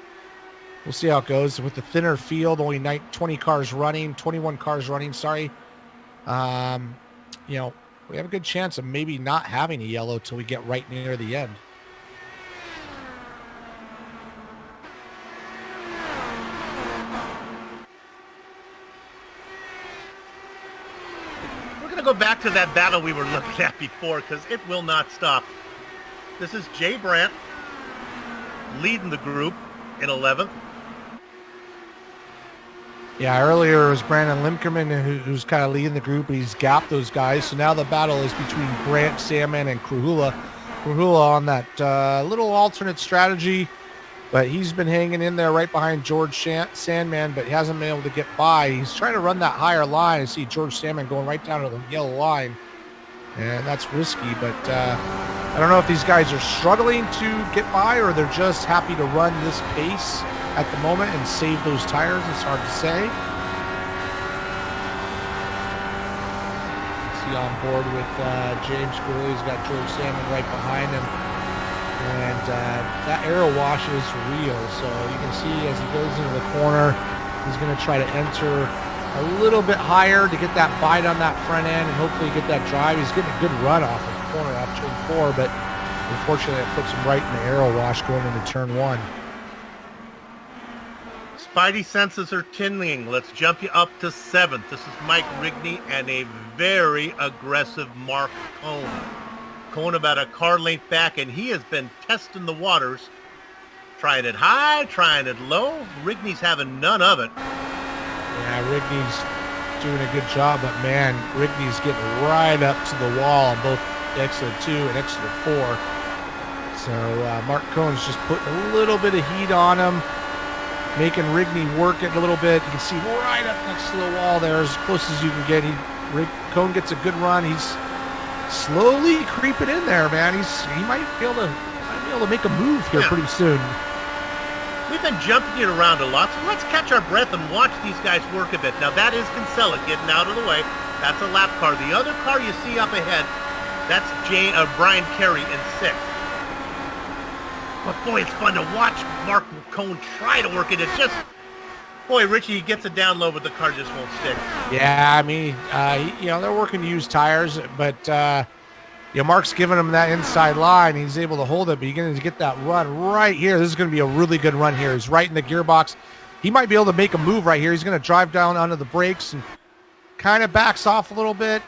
We'll see how it goes. With the thinner field, only 21 cars running, sorry. You know, we have a good chance of maybe not having a yellow till we get right near the end. Go back to that battle we were looking at before, because it will not stop. This is Jay Brandt leading the group in 11th. Yeah, earlier it was Brandon Limkerman who's kind of leading the group. He's gapped those guys. So now the battle is between Brandt, Sandman, and Krahula. Krahula on that little alternate strategy, but he's been hanging in there right behind George Sandman, but he hasn't been able to get by. He's trying to run that higher line. I see George Sandman going right down to the yellow line, and that's risky, but I don't know if these guys are struggling to get by or they're just happy to run this pace at the moment and save those tires. It's hard to say. See on board with James Gurley. He's got George Sandman right behind him. And that aero wash is real. So you can see as he goes into the corner, he's going to try to enter a little bit higher to get that bite on that front end and hopefully get that drive. He's getting a good run off of the corner off turn 4, but unfortunately it puts him right in the aero wash going into turn 1. Spidey senses are tingling. Let's jump you up to 7th. This is Mike Rigney and a very aggressive Mark Cohn. Cohn about a car length back, and he has been testing the waters, trying it high, trying it low. Rigney's having none of it. Yeah, Rigney's doing a good job, but man, Rigney's getting right up to the wall on both exit 2 and exit 4. So Mark Cohn's just putting a little bit of heat on him, making Rigney work it a little bit. You can see right up next to the wall there, as close as you can get. Cohn gets a good run. He's slowly creeping in there, man. He might be able to make a move here pretty soon. We've been jumping it around a lot, so let's catch our breath and watch these guys work a bit. Now that is Kinsella getting out of the way. That's a lap car. The other car you see up ahead, that's Brian Carey in 6th. But boy, it's fun to watch Mark Cohn try to work it. It's just Boy, Richie, he gets it down low, but the car just won't stick. Yeah, I mean, they're working to use tires, but Mark's giving him that inside line. He's able to hold it, but you're going to get that run right here. This is going to be a really good run here. He's right in the gearbox. He might be able to make a move right here. He's going to drive down onto the brakes and kind of backs off a little bit.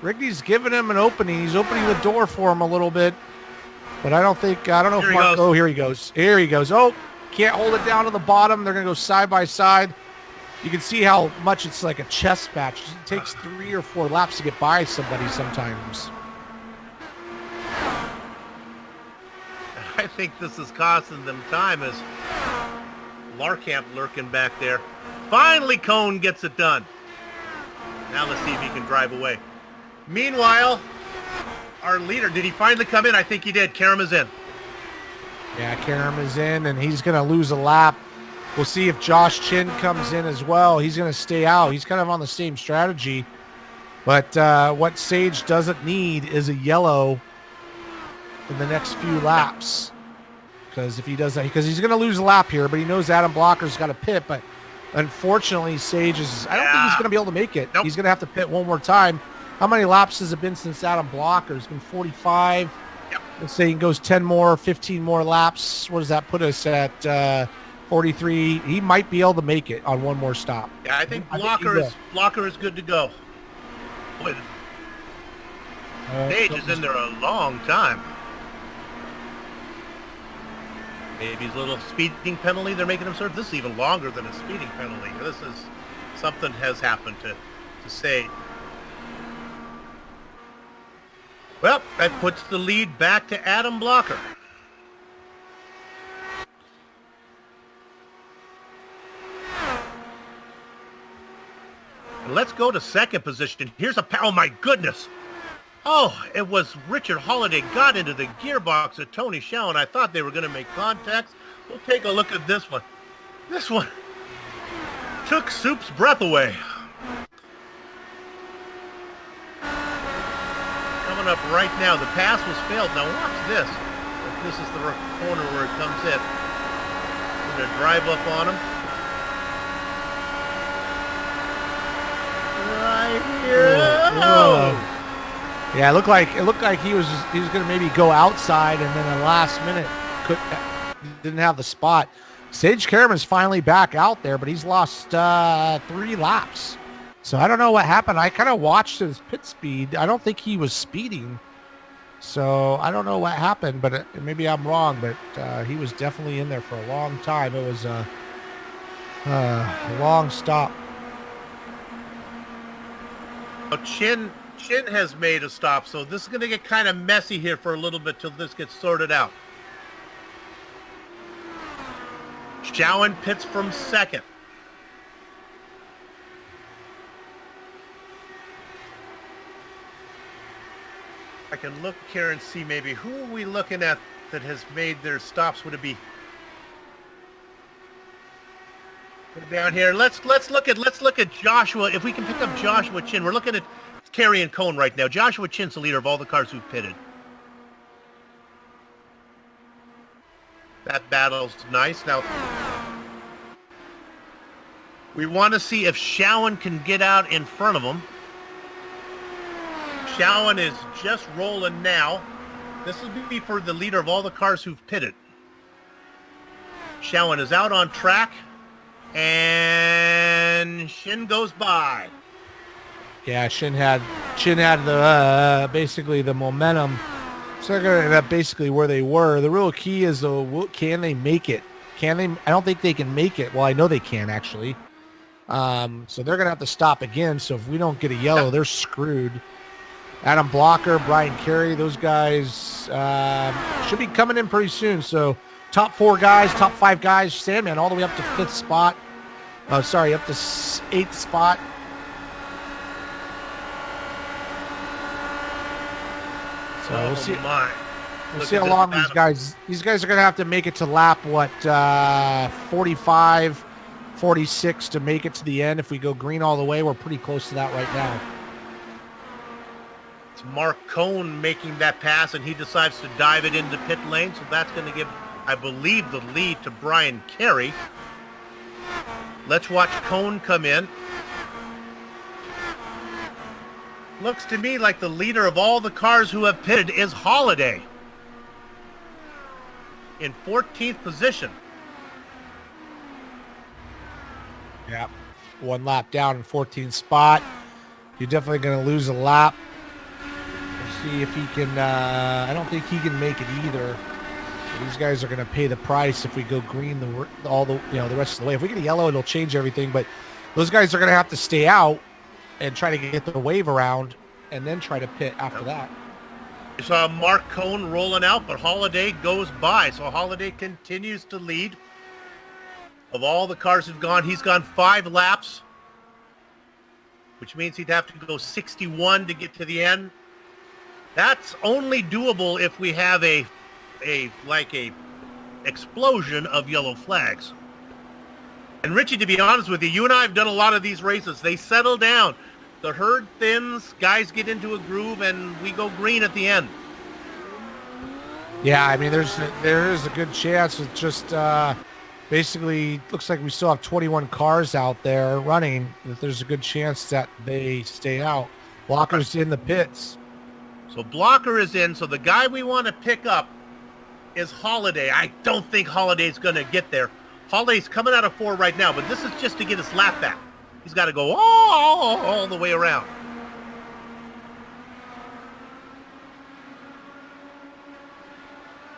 Rigney's giving him an opening. He's opening the door for him a little bit, but I don't know if Mark. Oh, here he goes. Here he goes. Oh, can't hold it down to the bottom. They're going to go side by side. You can see how much it's like a chess match. It takes 3 or 4 laps to get by somebody sometimes. I think this is costing them time as Larkamp lurking back there. Finally, Cone gets it done. Now let's see if he can drive away. Meanwhile, our leader, did he finally come in? I think he did. Karam is in. Yeah, Karam is in, and he's going to lose a lap. We'll see if Josh Chin comes in as well. He's going to stay out. He's kind of on the same strategy. But what Sage doesn't need is a yellow in the next few laps. Because if he does that, because he's going to lose a lap here, but he knows Adam Blocker's got to pit. But unfortunately, Sage is, I don't think he's going to be able to make it. Nope. He's going to have to pit one more time. How many laps has it been since Adam Blocker? It's been 45. Yep. Let's say he goes 10 more, 15 more laps. What does that put us at 43? He might be able to make it on one more stop. Yeah, I think Blocker is good to go. Boy, Sage is in there a long time. Maybe his little speeding penalty they're making him serve. This is even longer than a speeding penalty. This is something has happened to Sage. Well, that puts the lead back to Adam Blocker. And let's go to second position. Here's oh my goodness. Oh, it was Richard Holiday got into the gearbox of Tony Shaw, and I thought they were going to make contacts. We'll take a look at this one. This one took Soup's breath away. Coming up right now. The pass was failed. Now watch this. This is the corner where it comes in. We're going to drive up on him. Right here. Oh. Yeah, it looked like he was going to maybe go outside, and then at the last minute didn't have the spot. Sage Karaman's finally back out there, but he's lost 3 laps. So I don't know what happened. I kind of watched his pit speed. I don't think he was speeding. So I don't know what happened, but maybe I'm wrong. But he was definitely in there for a long time. It was a long stop. Chin has made a stop, so this is going to get kind of messy here for a little bit till this gets sorted out. Showen pits from second. I can look here and see maybe who are we looking at that has made their stops. Would it be down here? Let's look at Joshua. If we can pick up Joshua Chin, we're looking at Kerry and Cone right now. Joshua Chin's the leader of all the cars who've pitted. That battle's nice. Now, we want to see if Showen can get out in front of him. Showen is just rolling now. This will be for the leader of all the cars who've pitted. Showen is out on track, and Shin goes by. Yeah, Chin had the basically the momentum. So they're going to end up basically where they were. The real key is, though, can they make it? Can they? I don't think they can make it. Well, I know they can, actually. So they're going to have to stop again. So if we don't get a yellow, they're screwed. Adam Blocker, Brian Carey, those guys should be coming in pretty soon. So top 4 guys, top 5 guys, Sandman all the way up to 5th spot. Up to 8th spot. So we'll see. We'll see how long these guys are going to have to make it to lap, 45, 46 to make it to the end. If we go green all the way, we're pretty close to that right now. It's Mark Cone making that pass, and he decides to dive it into pit lane. So that's going to give, I believe, the lead to Brian Carey. Let's watch Cone come in. Looks to me like the leader of all the cars who have pitted is Holiday in 14th position. Yeah, 1 lap down in 14th spot. You're definitely going to lose a lap. We'll see if he can. I don't think he can make it either. These guys are going to pay the price if we go green the rest of the way. If we get a yellow, it'll change everything. But those guys are going to have to stay out and try to get the wave around and then try to pit after that. You saw Mark Cone rolling out, but Holiday goes by. So Holiday continues to lead. Of all the cars who've gone, he's gone 5 laps, which means he'd have to go 61 to get to the end. That's only doable if we have a explosion of yellow flags. And Richie, to be honest with you, you and I have done a lot of these races. They settle down. The herd thins, guys get into a groove, and we go green at the end. Yeah, I mean, there is a good chance. It just basically looks like we still have 21 cars out there running. That there's a good chance that they stay out. Blocker's in the pits. So Blocker is in. So the guy we want to pick up is Holiday. I don't think Holiday's going to get there. Holiday's coming out of 4 right now, but this is just to get his lap back. He's got to go all the way around.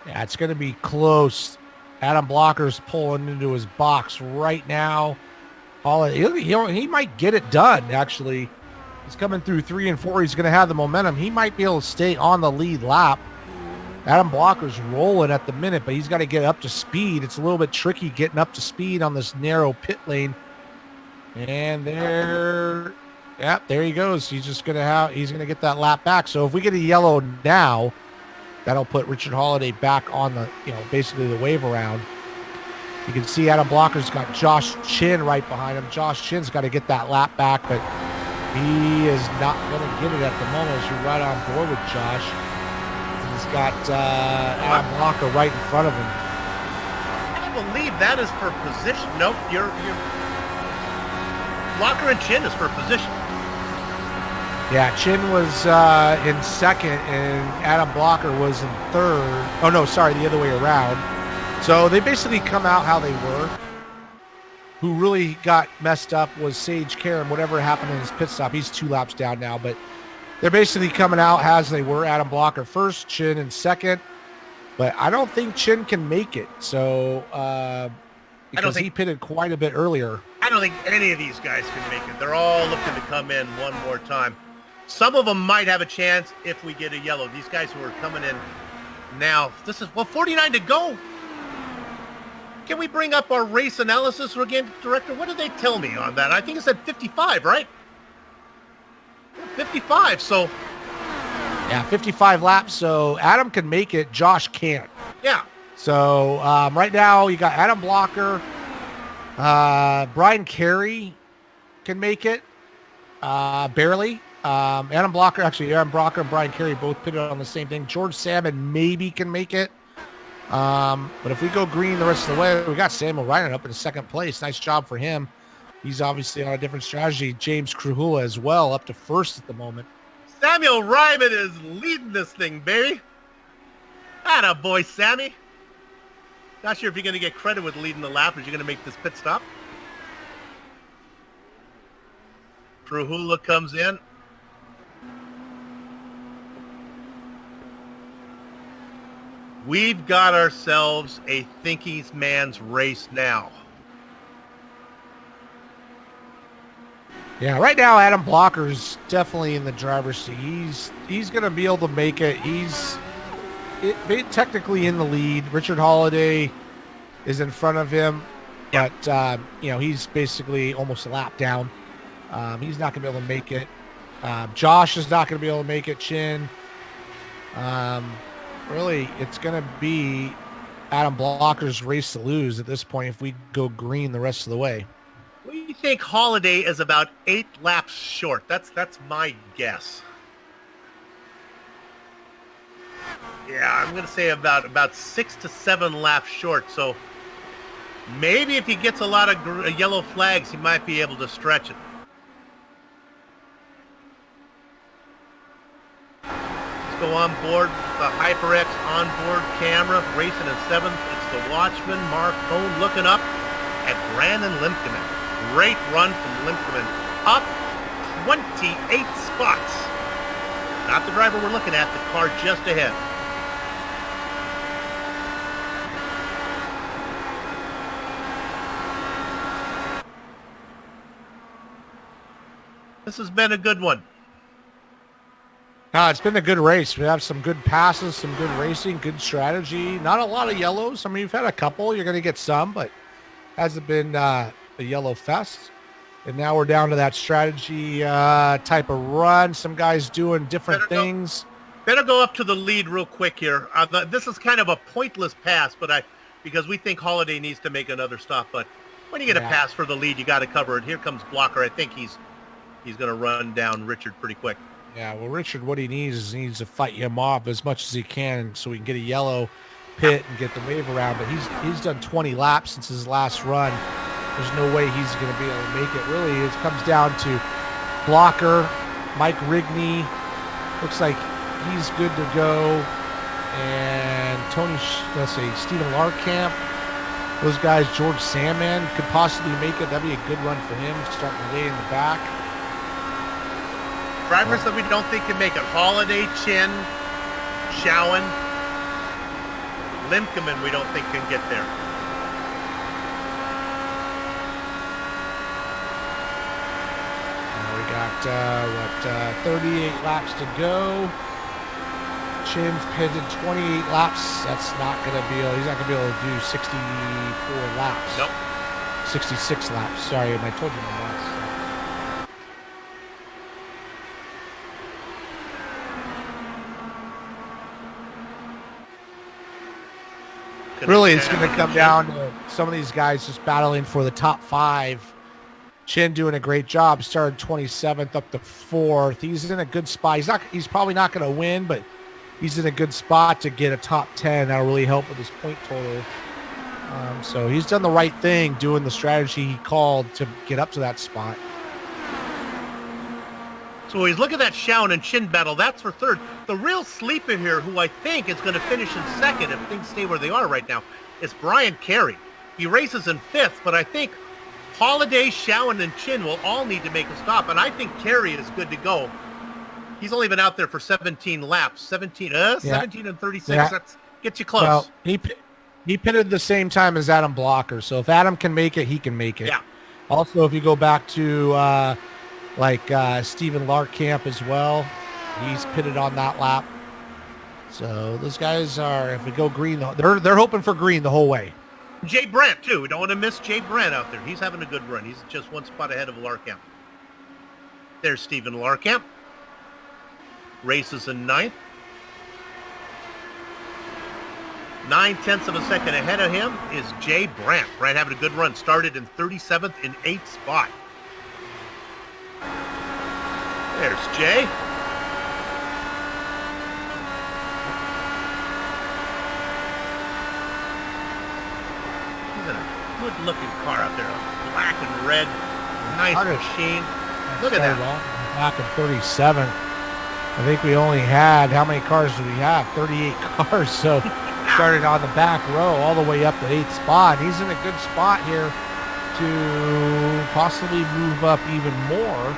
Yeah, it's going to be close. Adam Blocker's pulling into his box right now. Holiday, he might get it done, actually. He's coming through 3 and 4. He's going to have the momentum. He might be able to stay on the lead lap. Adam Blocker's rolling at the minute, but he's got to get up to speed. It's a little bit tricky getting up to speed on this narrow pit lane. And there he goes. He's going to get that lap back. So if we get a yellow now, that'll put Richard Holiday back on the, basically the wave around. You can see Adam Blocker's got Josh Chin right behind him. Josh Chin's got to get that lap back, but he is not going to get it at the moment. As you're right on board with Josh. He's got Adam Blocker right in front of him. I believe that is for position. Nope, you're Blocker and Chin is for position. Yeah, Chin was in second and Adam Blocker was in third. Oh, no, sorry, the other way around. So they basically come out how they were. Who really got messed up was Sage Karam. Whatever happened in his pit stop, he's 2 laps down now, but they're basically coming out as they were. Adam Blocker first, Chin in second. But I don't think Chin can make it. So because he pitted quite a bit earlier. I don't think any of these guys can make it. They're all looking to come in one more time. Some of them might have a chance if we get a yellow. These guys who are coming in now, 49 to go. Can we bring up our race analysis again, Director? What did they tell me on that? I think it said 55, right? 55, so. Yeah, 55 laps, so Adam can make it, Josh can't. Yeah. So right now you got Adam Blocker, Brian Carey can make it, barely. Adam Blocker and Brian Carey both pitted on the same thing. George Salmon maybe can make it. But if we go green the rest of the way, we got Samuel Reiner up in second place. Nice job for him. He's obviously on a different strategy. James Krahula as well, up to first at the moment. Samuel Ryman is leading this thing, baby. Atta boy, Sammy. Not sure if you're going to get credit with leading the lap, or you're going to make this pit stop. Krahula comes in. We've got ourselves a thinking man's race now. Yeah, right now Adam Blocker's definitely in the driver's seat. He's going to be able to make it. He's technically in the lead. Richard Holiday is in front of him, but he's basically almost a lap down. He's not going to be able to make it. Josh is not going to be able to make it. Chin. Really, it's going to be Adam Blocker's race to lose at this point if we go green the rest of the way. We think Holiday is about 8 laps short. That's my guess. Yeah, I'm going to say about 6 to 7 laps short. So Maybe if he gets a lot of yellow flags, he might be able to stretch it. Let's go on board the HyperX onboard camera. Racing in 7th. It's the Watchman, Mark Cohn, looking up at Brandon Limkeman. Great run from Limkeman. Up 28 spots. Not the driver we're looking at, the car just ahead. This has been a good one. It's been a good race. We have some good passes, some good racing, good strategy. Not a lot of yellows. I mean, you've had a couple. You're going to get some, but hasn't been a yellow fest. And now we're down to that strategy type of run. Some guys doing different things. Better go up to the lead real quick here. This is kind of a pointless pass, but because we think Holiday needs to make another stop. But when you get a pass for the lead, you got to cover it. Here comes Blocker. I think he's going to run down Richard pretty quick. Yeah, well, Richard, what he needs to fight him off as much as he can so he can get a yellow pit and get the wave around. But he's done 20 laps since his last run. There's no way he's going to be able to make it. Really, it comes down to Blocker, Mike Rigney. Looks like he's good to go. And Stephen Larkamp. Those guys, George Sandman could possibly make it. That'd be a good run for him, starting way in the back. Drivers that we don't think can make it. Holiday, Chin, Showen, Limkeman we don't think can get there. We got, 38 laps to go. Chin's pitted 28 laps. That's not going to be able, he's not going to be able to do 64 laps. Nope. 66 laps. Sorry, I told you my laps. Really, it's going to come down to some of these guys just battling for the top 5. Chin doing a great job. Started 27th up to 4th. He's in a good spot. He's probably not going to win, but he's in a good spot to get a top 10. That'll really help with his point total. So he's done the right thing, doing the strategy he called to get up to that spot. So he's looking at that Showen and Chin battle. That's for 3rd. The real sleeper here, who I think is going to finish in 2nd if things stay where they are right now, is Brian Carey. He races in 5th, but I think Holiday, Showen, and Chin will all need to make a stop, and I think Carey is good to go. He's only been out there for 17 laps. 17 and 36. Yeah. That gets you close. Well, he pitted the same time as Adam Blocker, so if Adam can make it, he can make it. Yeah. Also, if you go back to Stephen Larkamp as well, he's pitted on that lap. So those guys are, if we go green, they're hoping for green the whole way. Jay Brandt, too. We don't want to miss Jay Brandt out there. He's having a good run. He's just one spot ahead of Larkamp. There's Stephen Larkamp. Races in 9th. 9/10 of a second ahead of him is Jay Brandt. Brandt having a good run. Started in 37th in 8th spot. There's Jay. He's in a good-looking car out there. Black and red. Nice machine. Look at that. Back in 37th. I think we only had, how many cars do we have? 38 cars. So started on the back row all the way up to 8th spot. He's in a good spot here to possibly move up even more,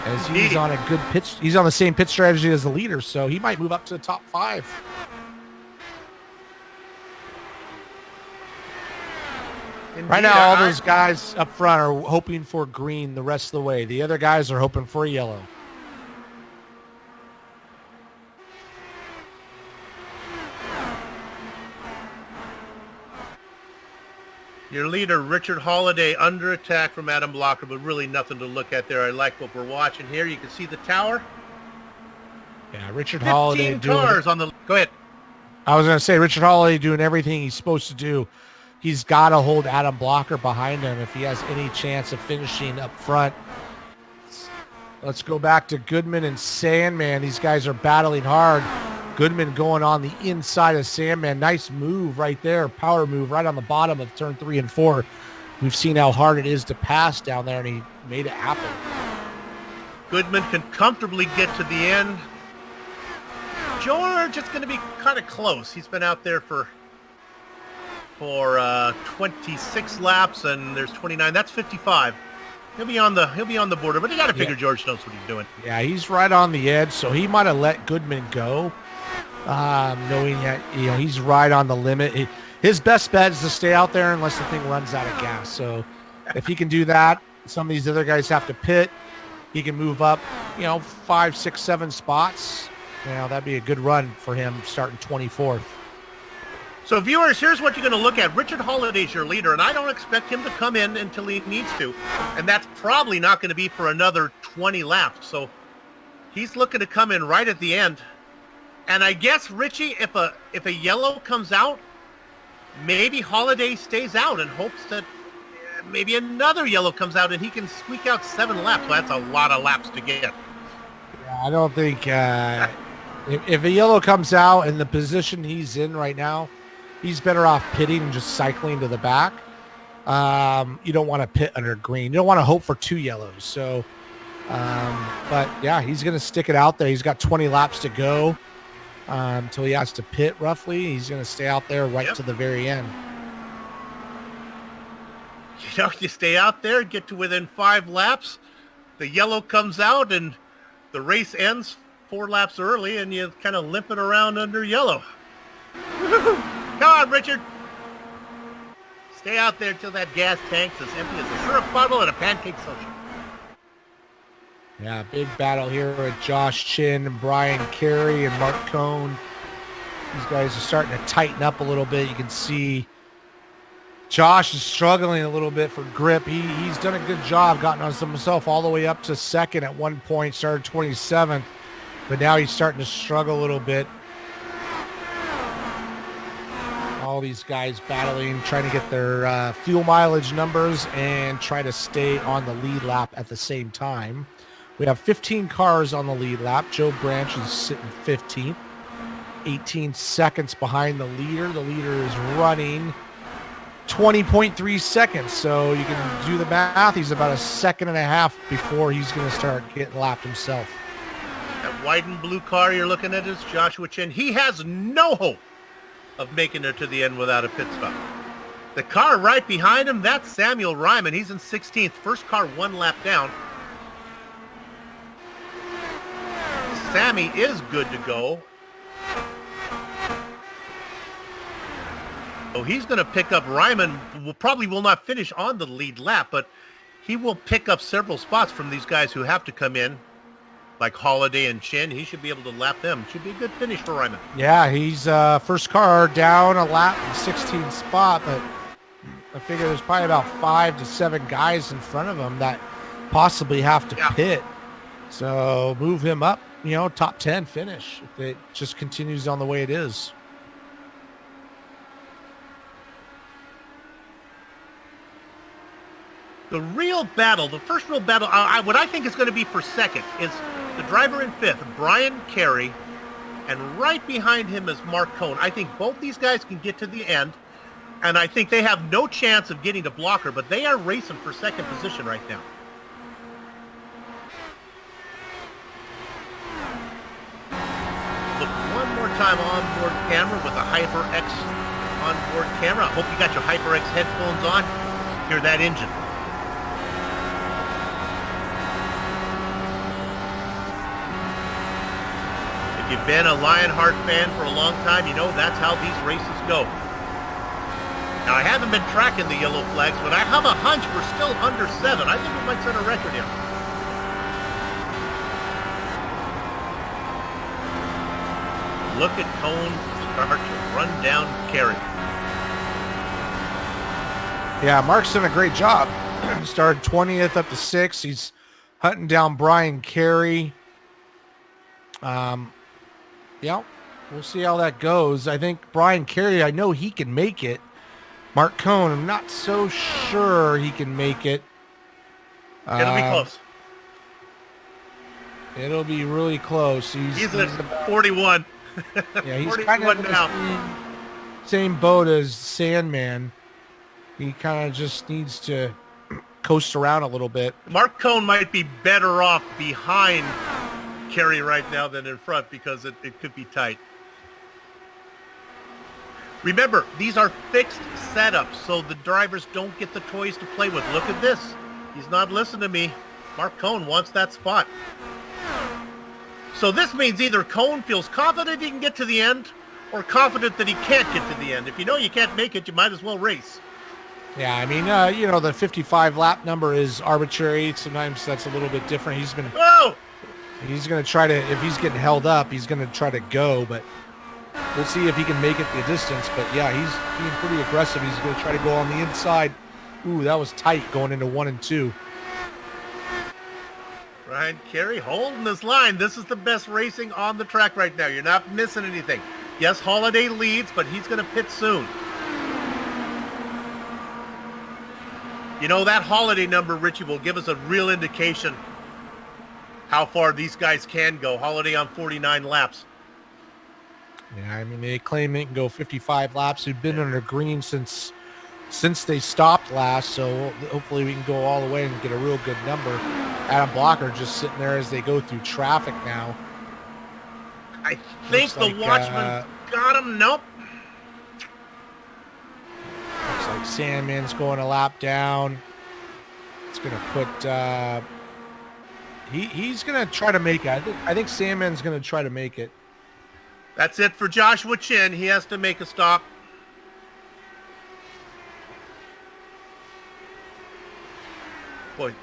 as he's on a good pitch. He's on the same pitch strategy as the leader, so he might move up to the top 5. Indeed, right now, all those guys up front are hoping for green the rest of the way. The other guys are hoping for yellow. Your leader, Richard Holiday, under attack from Adam Blocker, but really nothing to look at there. I like what we're watching here. You can see the tower. Yeah, Richard Holiday doing cars on the. Go ahead. I was going to say, Richard Holiday doing everything he's supposed to do. He's got to hold Adam Blocker behind him if he has any chance of finishing up front. Let's go back to Goodman and Sandman. These guys are battling hard. Goodman going on the inside of Sandman. Nice move right there. Power move right on the bottom of turn 3 and 4. We've seen how hard it is to pass down there, and he made it happen. Goodman can comfortably get to the end. George is going to be kind of close. He's been out there for 26 laps, and there's 29. That's 55. He'll be on the border, but you got to figure George knows what he's doing. Yeah, he's right on the edge, so he might have let Goodman go, knowing that he's right on the limit. His best bet is to stay out there unless the thing runs out of gas. So if he can do that, some of these other guys have to pit. He can move up, 5, 6, 7 spots. That'd be a good run for him starting 24th. So viewers, here's what you're going to look at. Richard Holliday's your leader, and I don't expect him to come in until he needs to. And that's probably not going to be for another 20 laps. So he's looking to come in right at the end. And I guess, Richie, if a yellow comes out, maybe Holliday stays out and hopes that maybe another yellow comes out and he can squeak out 7 laps. Well, that's a lot of laps to get. Yeah, I don't think if a yellow comes out in the position he's in right now, he's better off pitting and just cycling to the back. You don't want to pit under green. You don't want to hope for 2 yellows. So, but yeah, he's going to stick it out there. He's got 20 laps to go until he has to pit roughly. He's going to stay out there right to the very end. You stay out there, get to within 5 laps. The yellow comes out and the race ends 4 laps early, and you kind of limp it around under yellow. Come on, Richard. Stay out there until that gas tank's as empty as a syrup bottle at a pancake social. Yeah, big battle here with Josh Chin, Brian Carey, and Mark Cohn. These guys are starting to tighten up a little bit. You can see Josh is struggling a little bit for grip. He's done a good job, gotten on himself all the way up to second at one point, started 27th, but now he's starting to struggle a little bit. All these guys battling, trying to get their fuel mileage numbers and try to stay on the lead lap at the same time. We have 15 cars on the lead lap. Joe Branch is sitting 15th, 18 seconds behind the leader. The leader is running 20.3 seconds. So you can do the math. He's about a second and a half before he's going to start getting lapped himself. That white and blue car you're looking at is Joshua Chin. He has no hope of making it to the end without a pit stop. The car right behind him, that's Samuel Ryman. He's in 16th. First car 1 lap down. Sammy is good to go. So he's going to pick up Ryman. Probably will not finish on the lead lap, but he will pick up several spots from these guys who have to come in, like Holiday and Chin. He should be able to lap them. Should be a good finish for Ryman. Yeah, he's first car down a lap in 16th spot, but I figure there's probably about 5 to 7 guys in front of him that possibly have to pit. So move him up, top 10 finish if it just continues on the way it is. The real battle, the first real battle, what I think is going to be for second is the driver in 5th, Brian Carey, and right behind him is Mark Cohn. I think both these guys can get to the end, and I think they have no chance of getting to Blocker, but they are racing for second position right now. Look one more time onboard camera with a HyperX onboard camera. I hope you got your HyperX headphones on. Hear that engine. If you've been a Lionheart fan for a long time, you know that's how these races go. Now, I haven't been tracking the yellow flags, but I have a hunch we're still under 7. I think we might set a record here. Look at Cone start to run down Carey. Yeah, Mark's done a great job. Started 20th up to 6th. He's hunting down Brian Carey. Yeah, we'll see how that goes. I think Brian Carey, I know he can make it. Mark Cohn, I'm not so sure he can make it. It'll be close. It'll be really close. He's at 41. Yeah, he's 41 kind of in now. the same boat as Sandman. He kind of just needs to coast around a little bit. Mark Cohn might be better off behind Kerry right now than in front because it could be tight. Remember, these are fixed setups, so the drivers don't get the toys to play with. Look at this. He's not listening to me. Mark Cohn wants that spot. So this means either Cohn feels confident he can get to the end or confident that he can't get to the end. If you know you can't make it, you might as well race. Yeah, I mean, the 55 lap number is arbitrary. Sometimes that's a little bit different. He's going to try to, if he's getting held up, he's going to try to go, but we'll see if he can make it the distance. But yeah, he's being pretty aggressive. He's going to try to go on the inside. Ooh, that was tight going into 1 and 2. Ryan Kerry holding this line. This is the best racing on the track right now. You're not missing anything. Yes, Holiday leads, but he's going to pit soon. You know, that Holiday number, Richie, will give us a real indication how far these guys can go. Holiday on 49 laps. Yeah, I mean, they claim they can go 55 laps. They've been under green since they stopped last, so hopefully we can go all the way and get a real good number. Adam Blocker just sitting there as they go through traffic now. I think the watchman got him. Nope. Looks like Sandman's going a lap down. It's going to put... he's going to try to make it. I think Sandman's going to try to make it. That's it for Joshua Chin. He has to make a stop. Boy.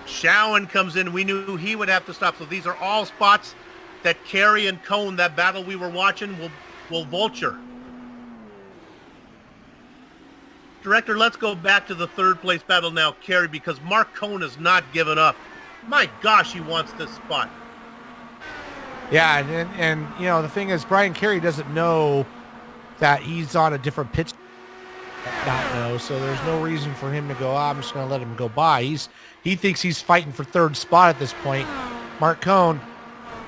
Showen comes in. We knew he would have to stop. So these are all spots that Kerry and Cohn, that battle we were watching, will vulture. Director, let's go back to the third place battle now, Kerry, because Mark Cohn has not given up. My gosh, he wants this spot. Yeah, and you know, the thing is, Brian Kerry doesn't know that he's on a different pitch. Not know, so there's no reason for him to go, I'm just going to let him go by. He thinks he's fighting for third spot at this point. Mark Cohn,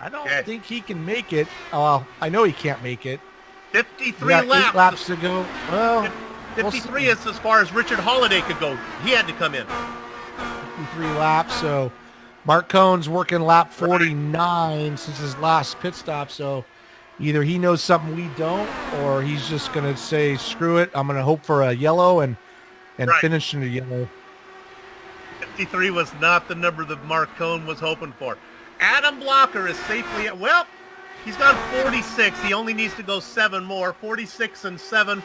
I don't think he can make it. Well, I know he can't make it. 53 laps. 8 laps to go. Well, 53 is as far as Richard Holiday could go. He had to come in. 53 laps, so Mark Cohn's working lap 49 since his last pit stop, so either he knows something we don't, or he's just going to say, screw it, I'm going to hope for a yellow and finish in a yellow. 53 was not the number that Mark Cohn was hoping for. Adam Blocker is safely at, well, he's gone 46. He only needs to go 7 more. 46 and 7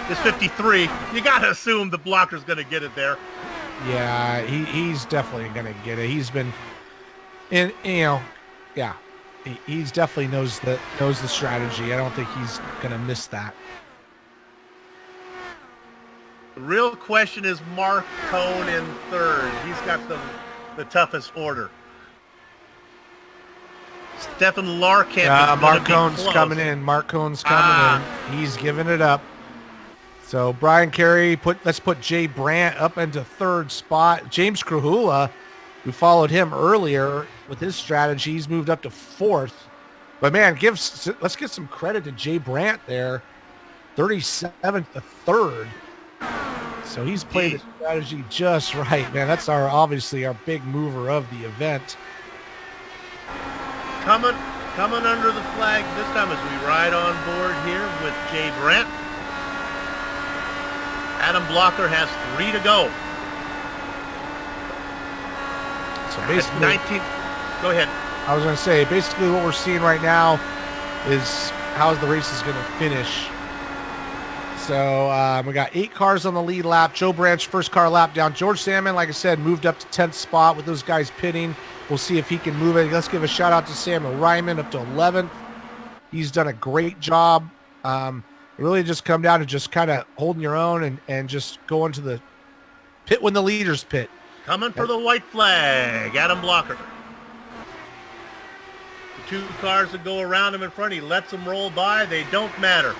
is 53. You got to assume the Blocker's going to get it there. Yeah, he's definitely going to get it. He's been, he's definitely knows the strategy. I don't think he's going to miss that. The real question is Mark Cohn in third. He's got the toughest order. Stefan Larkamp. Mark Cohn's coming in. Mark Cohn's coming in. He's giving it up. So Brian Kerry, let's put Jay Brandt up into third spot. James Krahula, who followed him earlier with his strategy, he's moved up to fourth. But man, let's give some credit to Jay Brandt there. 37th to third. So he's played the strategy just right, man. That's obviously our big mover of the event. Coming under the flag this time as we ride on board here with Jay Brandt. Adam Blocker has 3 to go. So basically, 19. Go ahead. I was going to say, basically what we're seeing right now is how the race is going to finish. So we got 8 cars on the lead lap. Joe Branch, first car lap down. George Salmon, like I said, moved up to 10th spot with those guys pitting. We'll see if he can move it. Let's give a shout out to Samuel Ryman up to 11th. He's done a great job. Really just come down to just kind of holding your own and just going to the pit when the leaders pit. Coming for the white flag, Adam Blocker. The 2 cars that go around him in front, he lets them roll by. They don't matter.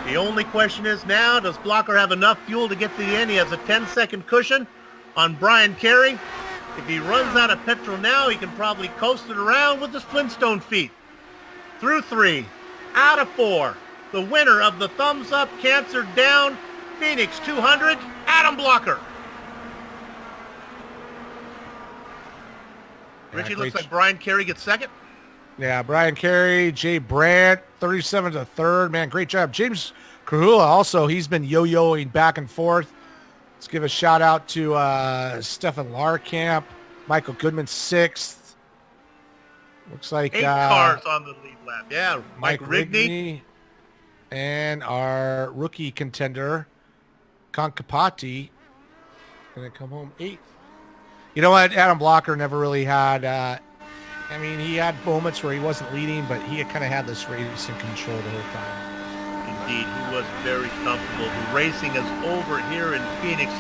The only question is now, does Blocker have enough fuel to get to the end? He has a 10-second cushion on Brian Kerry. If he runs out of petrol now, he can probably coast it around with his Flintstone feet. through 3 out of 4. The winner of the thumbs up, cancer down, Phoenix 200, Adam Blocker. Richie, looks like Brian Carey gets second. Yeah, Brian Carey, Jay Brandt, 37 to third. Man, great job. James Krahula also, he's been yo-yoing back and forth. Let's give a shout out to Stefan Larkamp, Michael Goodman, 6th. Looks like 8 cars on the lead lap. Yeah, Mike Rigney. And our rookie contender, Kankapati, going to come home 8th. You know what? Adam Blocker never really had, he had moments where he wasn't leading, but he kind of had this race in control the whole time. Indeed, he was very comfortable. The racing is over here in Phoenix,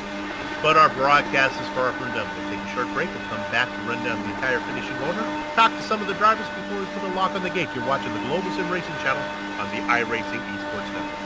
but our broadcast is far from done. We'll take a short break. We'll come back to run down the entire finishing order, talk to some of the drivers before we put a lock on the gate. You're watching the Global Sim Racing channel on the iRacing Esports Network.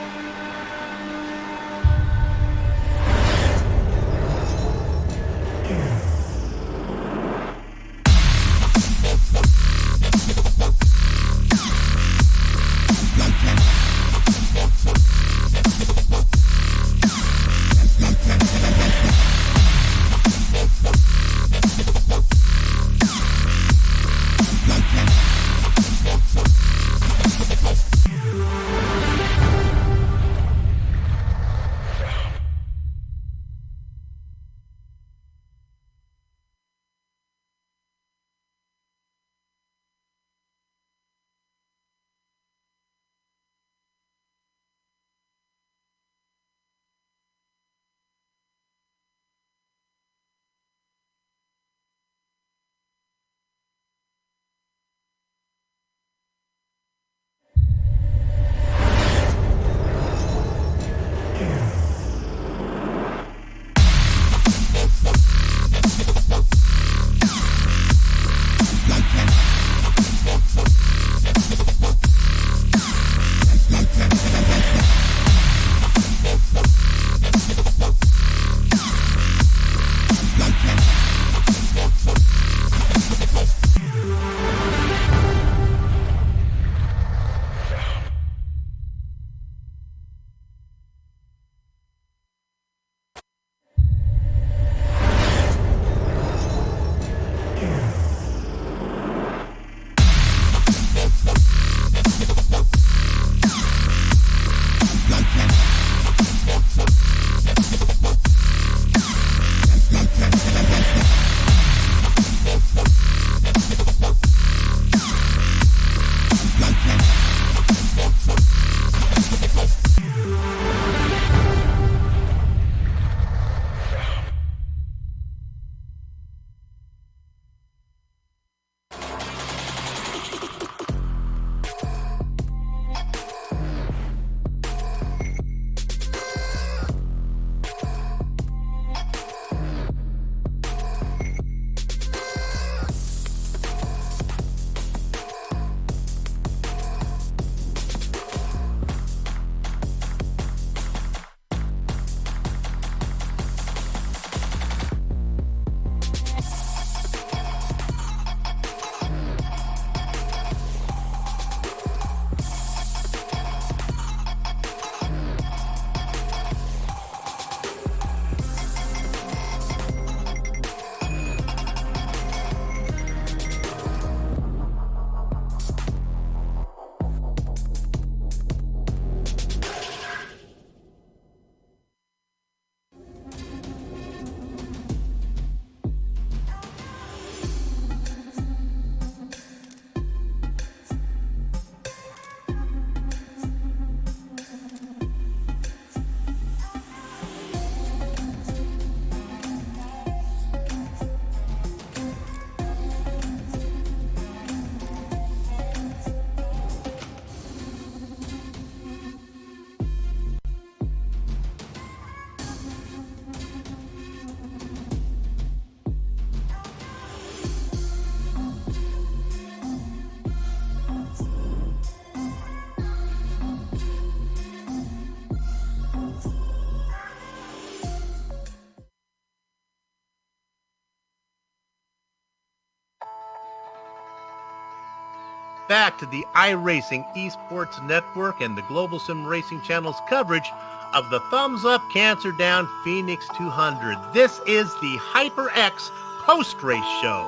back to the iRacing Esports Network and the Global Sim Racing Channel's coverage of the Thumbs Up Cancer Down Phoenix 200. This is the HyperX post-race show.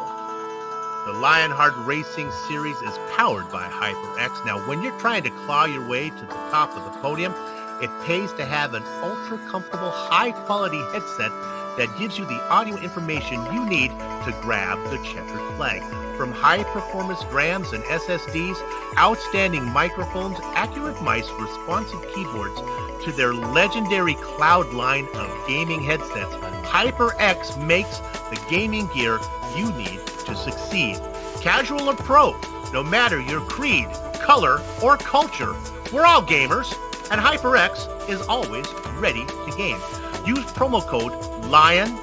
The Lionheart Racing Series is powered by HyperX. Now, when you're trying to claw your way to the top of the podium, it pays to have an ultra-comfortable, high-quality headset that gives you the audio information you need to grab the checkered flag. From high-performance drams and SSDs, outstanding microphones, accurate mice, responsive keyboards, to their legendary cloud line of gaming headsets, HyperX makes the gaming gear you need to succeed. Casual or pro, no matter your creed, color, or culture, we're all gamers, and HyperX is always ready to game. Use promo code LION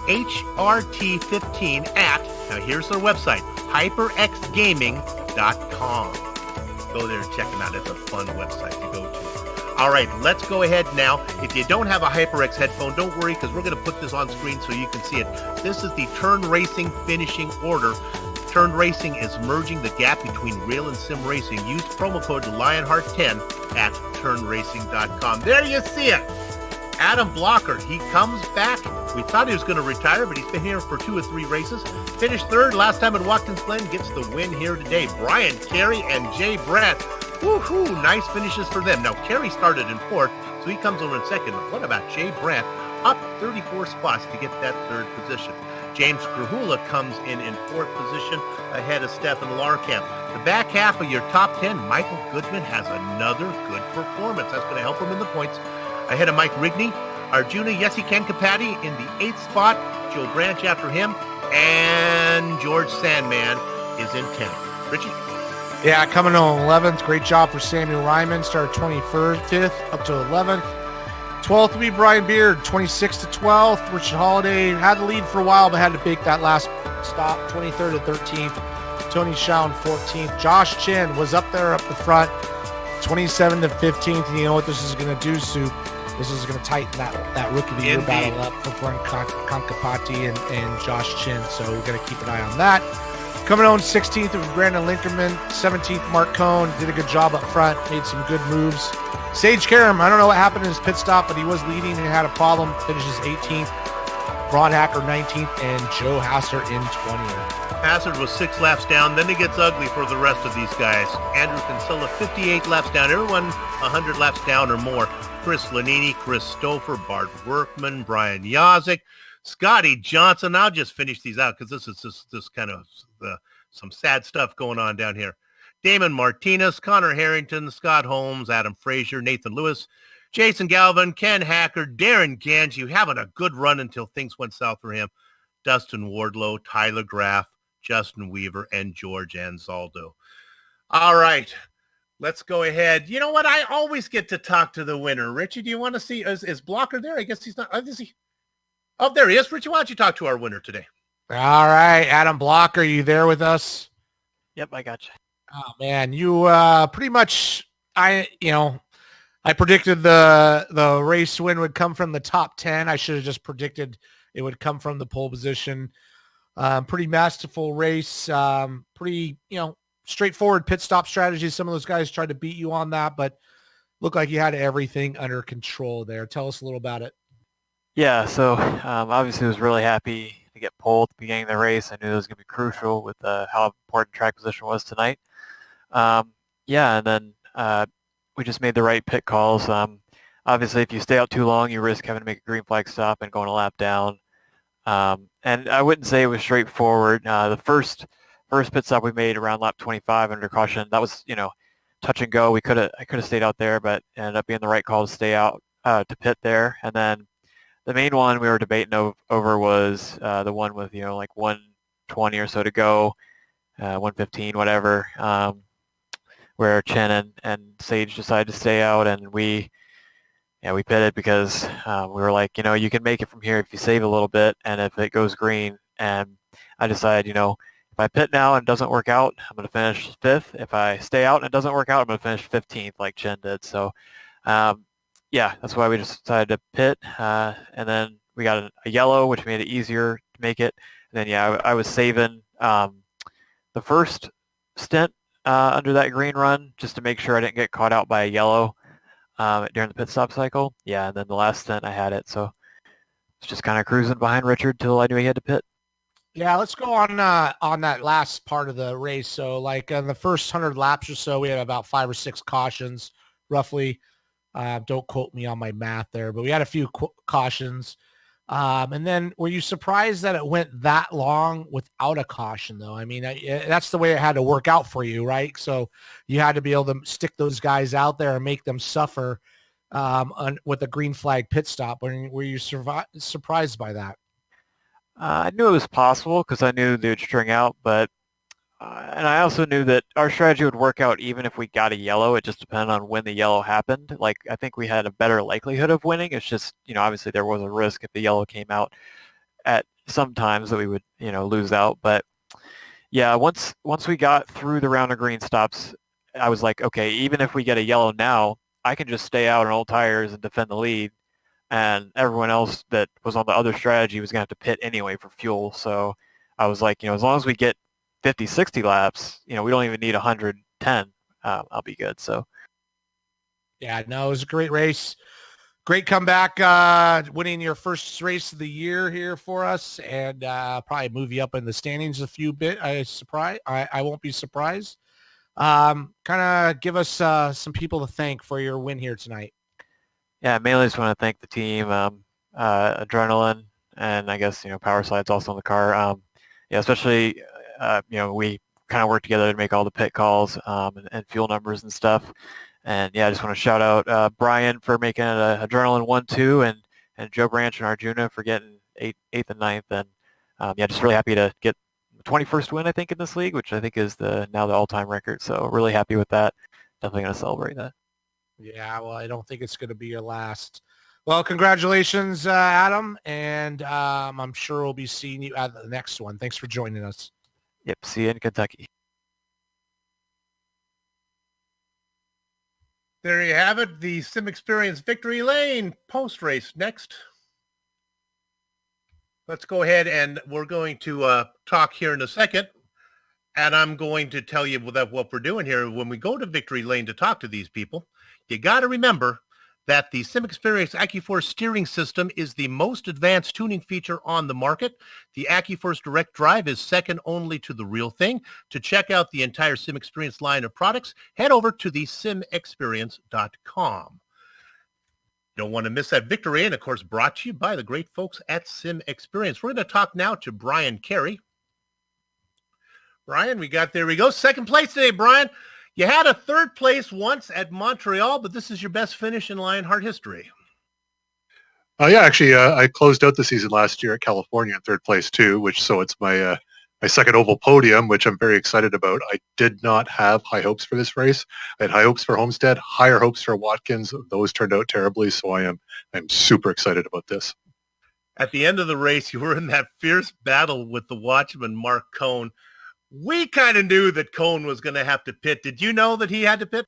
HRT15 at, now here's their website, hyperxgaming.com. Go there and check them out. It's a fun website to go to. All right, let's go ahead now. If you don't have a HyperX headphone, don't worry, because we're going to put this on screen so you can see it. This is the Turn Racing finishing order. Turn Racing is merging the gap between real and sim racing. Use promo code Lionheart10 at turnracing.com. There you see it. Adam Blocker, he comes back. We thought he was going to retire, but he's been here for 2 or 3 races. Finished third last time at Watkins Glen, gets the win here today. Brian Carey and Jay Brandt. Woohoo! Nice finishes for them. Now, Carey started in 4th, so he comes over in 2nd. But what about Jay Brandt? Up 34 spots to get that 3rd position. James Krahula comes in 4th position ahead of Stefan Larkamp. The back half of your top 10, Michael Goodman has another good performance. That's going to help him in the points. Ahead of Mike Rigney, Arjuna Yesikan Kapati in the 8th spot. Joe Branch after him. And George Sandman is in 10th. Richie? Yeah, coming on 11th. Great job for Samuel Ryman. Started 5th up to 11th. 12th to be Brian Beard. 26th to 12th. Richard Holiday had the lead for a while, but had to bake that last stop. 23rd to 13th. Tony Schoen 14th. Josh Chin was up there up the front. 27th to 15th. And you know what this is going to do, Soup? This is going to tighten that Rookie of the Year battle up for Kankapati and Josh Chin. So we're going to keep an eye on that. Coming on 16th was Brandon Linkerman. 17th, Mark Cohn. Did a good job up front. Made some good moves. Sage Karam, I don't know what happened in his pit stop, but he was leading and had a problem. Finishes 18th. Ron Hacker 19th. And Joe Hasser in 20th. Hazard was 6 laps down. Then it gets ugly for the rest of these guys. Andrew Kinsella 58 laps down. Everyone 100 laps down or more. Chris Lanini, Chris Stouffer, Bart Workman, Brian Yazik, Scotty Johnson. I'll just finish these out because this is just kind of some sad stuff going on down here. Damon Martinez, Connor Harrington, Scott Holmes, Adam Frazier, Nathan Lewis, Jason Galvin, Ken Hacker, Darren Ganji, having a good run until things went south for him. Dustin Wardlow, Tyler Graff, Justin Weaver, and George Anzaldo. All right. Let's go ahead. You know what? I always get to talk to the winner. Richie, do you want to see? Is Blocker there? I guess he's not. Is he? Oh, there he is. Richie, why don't you talk to our winner today? All right. Adam Blocker, you there with us? Yep, I got you. Oh, man. You pretty much, I predicted the race win would come from the top 10. I should have just predicted it would come from the pole position. Pretty masterful race. Pretty, straightforward pit stop strategy. Some of those guys tried to beat you on that, but looked like you had everything under control there. Tell us a little about it. Yeah, so obviously I was really happy to get pole at the beginning of the race. I knew it was going to be crucial with how important track position was tonight. And then we just made the right pit calls. Obviously, if you stay out too long, you risk having to make a green flag stop and going a lap down. And I wouldn't say it was straightforward. The first pit stop we made around lap 25 under caution, that was, touch and go. I could have stayed out there, but it ended up being the right call to stay out to pit there. And then the main one we were debating over was the one with, like 120 or so to go, 115, whatever, where Chen and Sage decided to stay out, and we pitted because we were like, you can make it from here if you save a little bit and if it goes green. And I decided, if I pit now and it doesn't work out, I'm going to finish 5th. If I stay out and it doesn't work out, I'm going to finish 15th like Chen did. So, that's why we just decided to pit. And then we got a yellow, which made it easier to make it. And then, I was saving the first stint under that green run just to make sure I didn't get caught out by a yellow during the pit stop cycle. Yeah, and then the last stint I had it, so it's just kind of cruising behind Richard till I knew he had to pit. Yeah, let's go on that last part of the race. So like in the first 100 laps or so, we had about 5 or 6 cautions roughly. Don't quote me on my math there, but we had a few cautions. And then were you surprised that it went that long without a caution though? I mean, that's the way it had to work out for you, right? So you had to be able to stick those guys out there and make them suffer with a green flag pit stop. Were you surprised by that? I knew it was possible because I knew they would string out, but and I also knew that our strategy would work out even if we got a yellow. It just depended on when the yellow happened. Like, I think we had a better likelihood of winning. It's just, obviously there was a risk if the yellow came out at some times that we would, lose out. But yeah, once we got through the round of green stops, I was like, okay, even if we get a yellow now, I can just stay out on old tires and defend the lead. And everyone else that was on the other strategy was going to have to pit anyway for fuel. So I was like, as long as we get 50, 60 laps, we don't even need 110. I'll be good. So. Yeah, no, it was a great race. Great comeback, winning your first race of the year here for us, and probably move you up in the standings a few bit. I won't be surprised. Kind of give us some people to thank for your win here tonight. Yeah, mainly just want to thank the team, Adrenaline, and I guess, Power Slide's also in the car. Yeah, especially, we kind of work together to make all the pit calls and fuel numbers and stuff. And yeah, I just want to shout out Brian for making it Adrenaline 1-2 and Joe Branch and Arjuna for getting 8th and 9th. And yeah, just really happy to get the 21st win, I think, in this league, which I think is now the all-time record. So really happy with that. Definitely going to celebrate that. Yeah, well, I don't think it's going to be your last. Well, congratulations, Adam, and I'm sure we'll be seeing you at the next one. Thanks for joining us. Yep, see you in Kentucky. There you have it, the Sim Experience Victory Lane post-race. Next, let's go ahead and we're going to talk here in a second, and I'm going to tell you that what we're doing here when we go to Victory Lane to talk to these people. You got to remember that the Sim Experience AccuForce steering system is the most advanced tuning feature on the market. The AccuForce Direct Drive is second only to the real thing. To check out the entire Sim Experience line of products, head over to the simexperience.com. You don't want to miss that victory, and of course, brought to you by the great folks at Sim Experience. We're going to talk now to Brian Carey. Brian, there we go. Second place today, Brian. You had a third place once at Montreal, but this is your best finish in Lionheart history. Yeah, actually, I closed out the season last year at California in third place too, so it's my second oval podium, which I'm very excited about. I did not have high hopes for this race. I had high hopes for Homestead, higher hopes for Watkins. Those turned out terribly, so I'm super excited about this. At the end of the race, you were in that fierce battle with the watchman, Mark Cohn. We kind of knew that Cohn was going to have to pit. Did you know that he had to pit?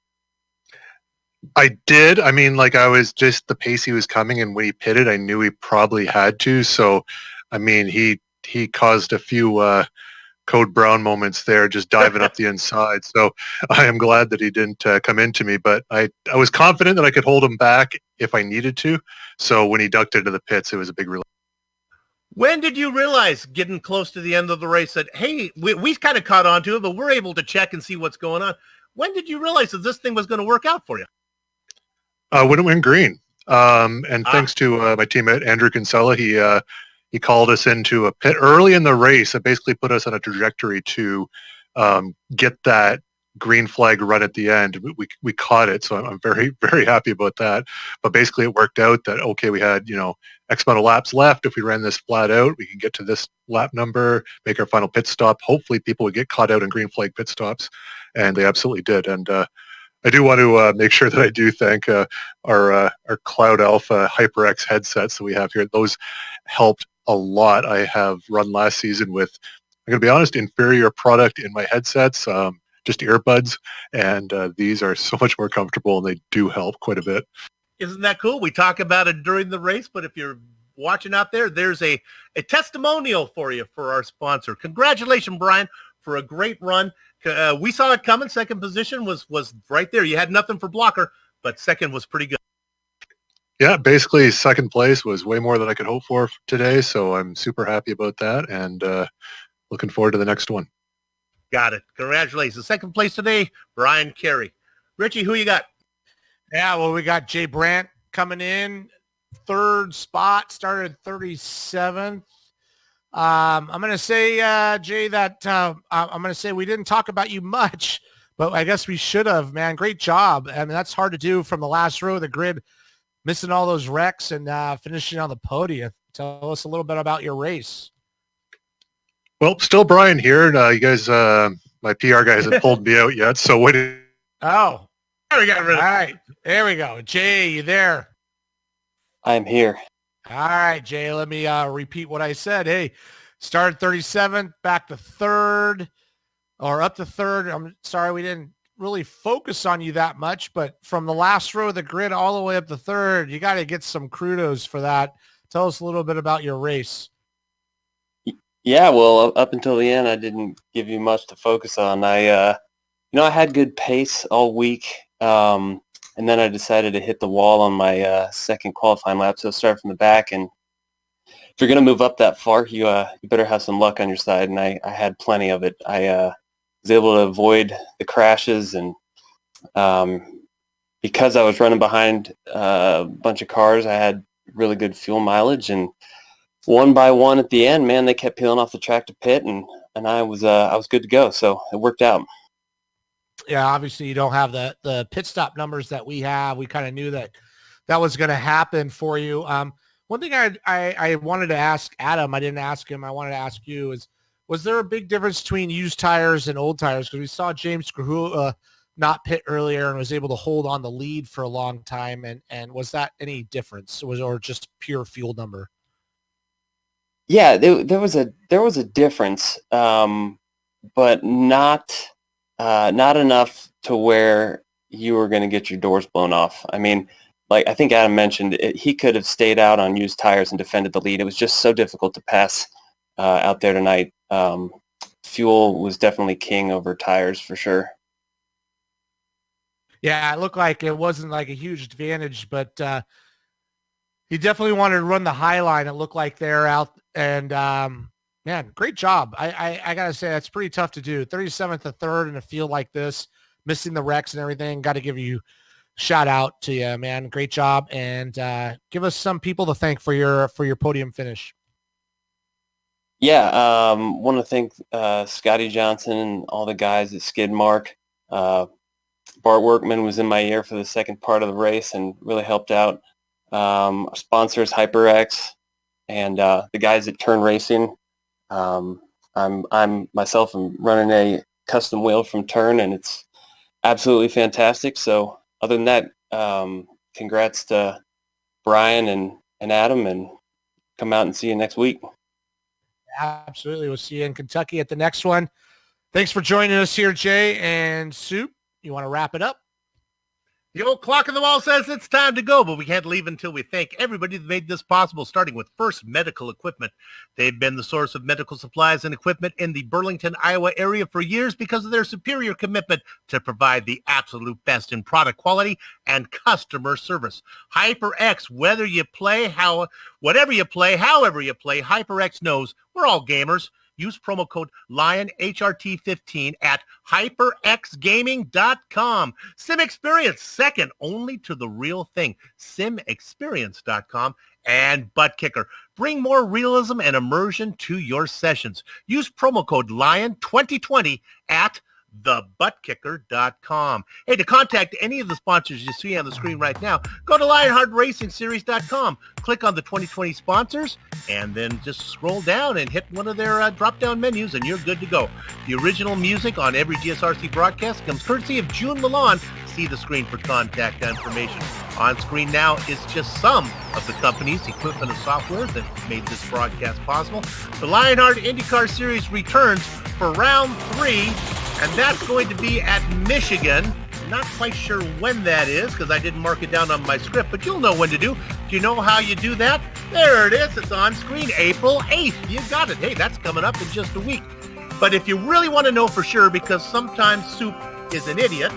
I did. I mean, I was just the pace he was coming, and when he pitted, I knew he probably had to. So, I mean, he caused a few Code Brown moments there, just diving up the inside. So I am glad that he didn't come into me, but I was confident that I could hold him back if I needed to. So when he ducked into the pits, it was a big relief. When did you realize, getting close to the end of the race, that, hey, we kind of caught on to it, but we're able to check and see what's going on? When did you realize that this thing was going to work out for you? When it went green. And thanks to my teammate, Andrew Kinsella, he called us into a pit early in the race. It basically put us on a trajectory to get that green flag run at the end. We caught it, so I'm very, very happy about that. But basically it worked out that, okay, we had, X amount of laps left. If we ran this flat out, we can get to this lap number, make our final pit stop. Hopefully people would get caught out in green flag pit stops, and they absolutely did. And I do want to make sure that I do thank our Cloud Alpha HyperX headsets that we have here. Those helped a lot. I have run last season with, I'm going to be honest, inferior product in my headsets, just earbuds, and these are so much more comfortable, and they do help quite a bit. Isn't that cool? We talk about it during the race, but if you're watching out there, there's a testimonial for you for our sponsor. Congratulations, Brian, for a great run. We saw it coming. Second position was right there. You had nothing for blocker, but second was pretty good. Yeah, basically second place was way more than I could hope for today, so I'm super happy about that and looking forward to the next one. Got it. Congratulations. Second place today, Brian Carey. Richie, who you got? Yeah, well, we got Jay Brandt coming in. Third spot, started 37th. I'm going to say, Jay, that I'm going to say we didn't talk about you much, but I guess we should have, man. Great job. I mean, that's hard to do from the last row of the grid, missing all those wrecks and finishing on the podium. Tell us a little bit about your race. Well, still Brian here. You guys, my PR guy hasn't pulled me out yet, so what? Oh, there we got rid of. All right, there we go. Jay, you there? I'm here. All right, Jay, let me repeat what I said. Hey, started 37th, back to third, or up to third. I'm sorry we didn't really focus on you that much, but from the last row of the grid all the way up to third, you got to get some kudos for that. Tell us a little bit about your race. Yeah, well, up until the end, I didn't give you much to focus on. I had good pace all week, and then I decided to hit the wall on my second qualifying lap, so I started from the back. And if you're going to move up that far, you better have some luck on your side, and I had plenty of it. I was able to avoid the crashes, and because I was running behind a bunch of cars, I had really good fuel mileage, and one by one at the end, man, they kept peeling off the track to pit, and I was good to go, so it worked out. Yeah, obviously you don't have the pit stop numbers that we have. We kind of knew that was going to happen for you. One thing I wanted to ask Adam, I didn't ask him, I wanted to ask you is, was there a big difference between used tires and old tires? Because we saw James Grahula not pit earlier and was able to hold on the lead for a long time. And was that any difference? Or just pure fuel number? Yeah, there was a difference, but not enough to where you were going to get your doors blown off. I mean, like I think Adam mentioned, he could have stayed out on used tires and defended the lead. It was just so difficult to pass out there tonight. Fuel was definitely king over tires for sure. Yeah, it looked like it wasn't like a huge advantage, but he definitely wanted to run the high line. It looked like they're out, and man, great job. I got to say, that's pretty tough to do. 37th to third in a field like this, missing the wrecks and everything. Got to give you shout out to you, man. Great job, and give us some people to thank for your podium finish. Yeah, want to thank Scotty Johnson and all the guys at Skidmark. Bart Workman was in my ear for the second part of the race and really helped out. Our sponsors, HyperX, and the guys at Turn Racing. I'm myself. I'm running a custom wheel from Turn, and it's absolutely fantastic. So, other than that, congrats to Brian and Adam, and come out and see you next week. Absolutely, we'll see you in Kentucky at the next one. Thanks for joining us here, Jay and Soup. You want to wrap it up? The old clock on the wall says it's time to go, but we can't leave until we thank everybody that made this possible, starting with First Medical Equipment. They've been the source of medical supplies and equipment in the Burlington, Iowa area for years because of their superior commitment to provide the absolute best in product quality and customer service. HyperX, whether you play, whatever you play, however you play, HyperX knows we're all gamers. Use promo code LionHRT15 at hyperxgaming.com. Sim Experience, second only to the real thing. SimExperience.com. And Butt Kicker. Bring more realism and immersion to your sessions. Use promo code LION2020 at thebuttkicker.com. Hey, to contact any of the sponsors you see on the screen right now, go to LionheartRacingSeries.com. Click on the 2020 sponsors, and then just scroll down and hit one of their drop-down menus, and you're good to go. The original music on every GSRC broadcast comes courtesy of June Lalonde. See the screen for contact information. On screen now is just some of the companies, equipment, and software that made this broadcast possible. The Lionheart IndyCar Series returns for round 3, and that's going to be at Michigan. Not quite sure when that is because I didn't mark it down on my script, but you'll know when to do. Do you know how you do that? There it is. It's on screen. April 8th. You got it. Hey, that's coming up in just a week. But if you really want to know for sure, because sometimes Soup is an idiot,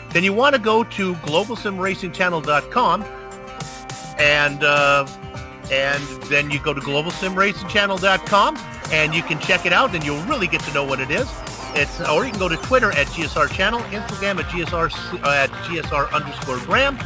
then you want to go to globalsimracingchannel.com and then you go to globalsimracingchannel.com and you can check it out and you'll really get to know what it is. Or you can go to Twitter at GSR Channel, Instagram at GSR_Graham,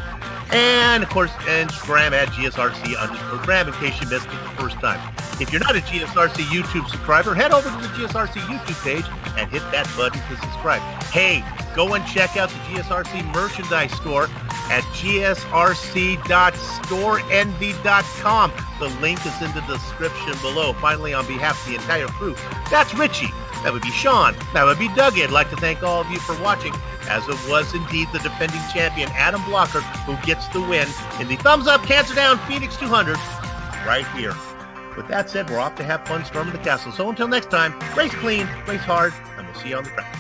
and of course Instagram at GSRC_Graham in case you missed it the first time. If you're not a GSRC YouTube subscriber, head over to the GSRC YouTube page and hit that button to subscribe. Hey, go and check out the GSRC merchandise store at gsrc.storeenvy.com. The link is in the description below. Finally, on behalf of the entire crew, that's Richie. That would be Sean. That would be Dougie. I'd like to thank all of you for watching, as it was indeed the defending champion, Adam Blocker, who gets the win in the Thumbs Up, Cancer Down Phoenix 200 right here. With that said, we're off to have fun storming the castle. So until next time, race clean, race hard, and we'll see you on the track.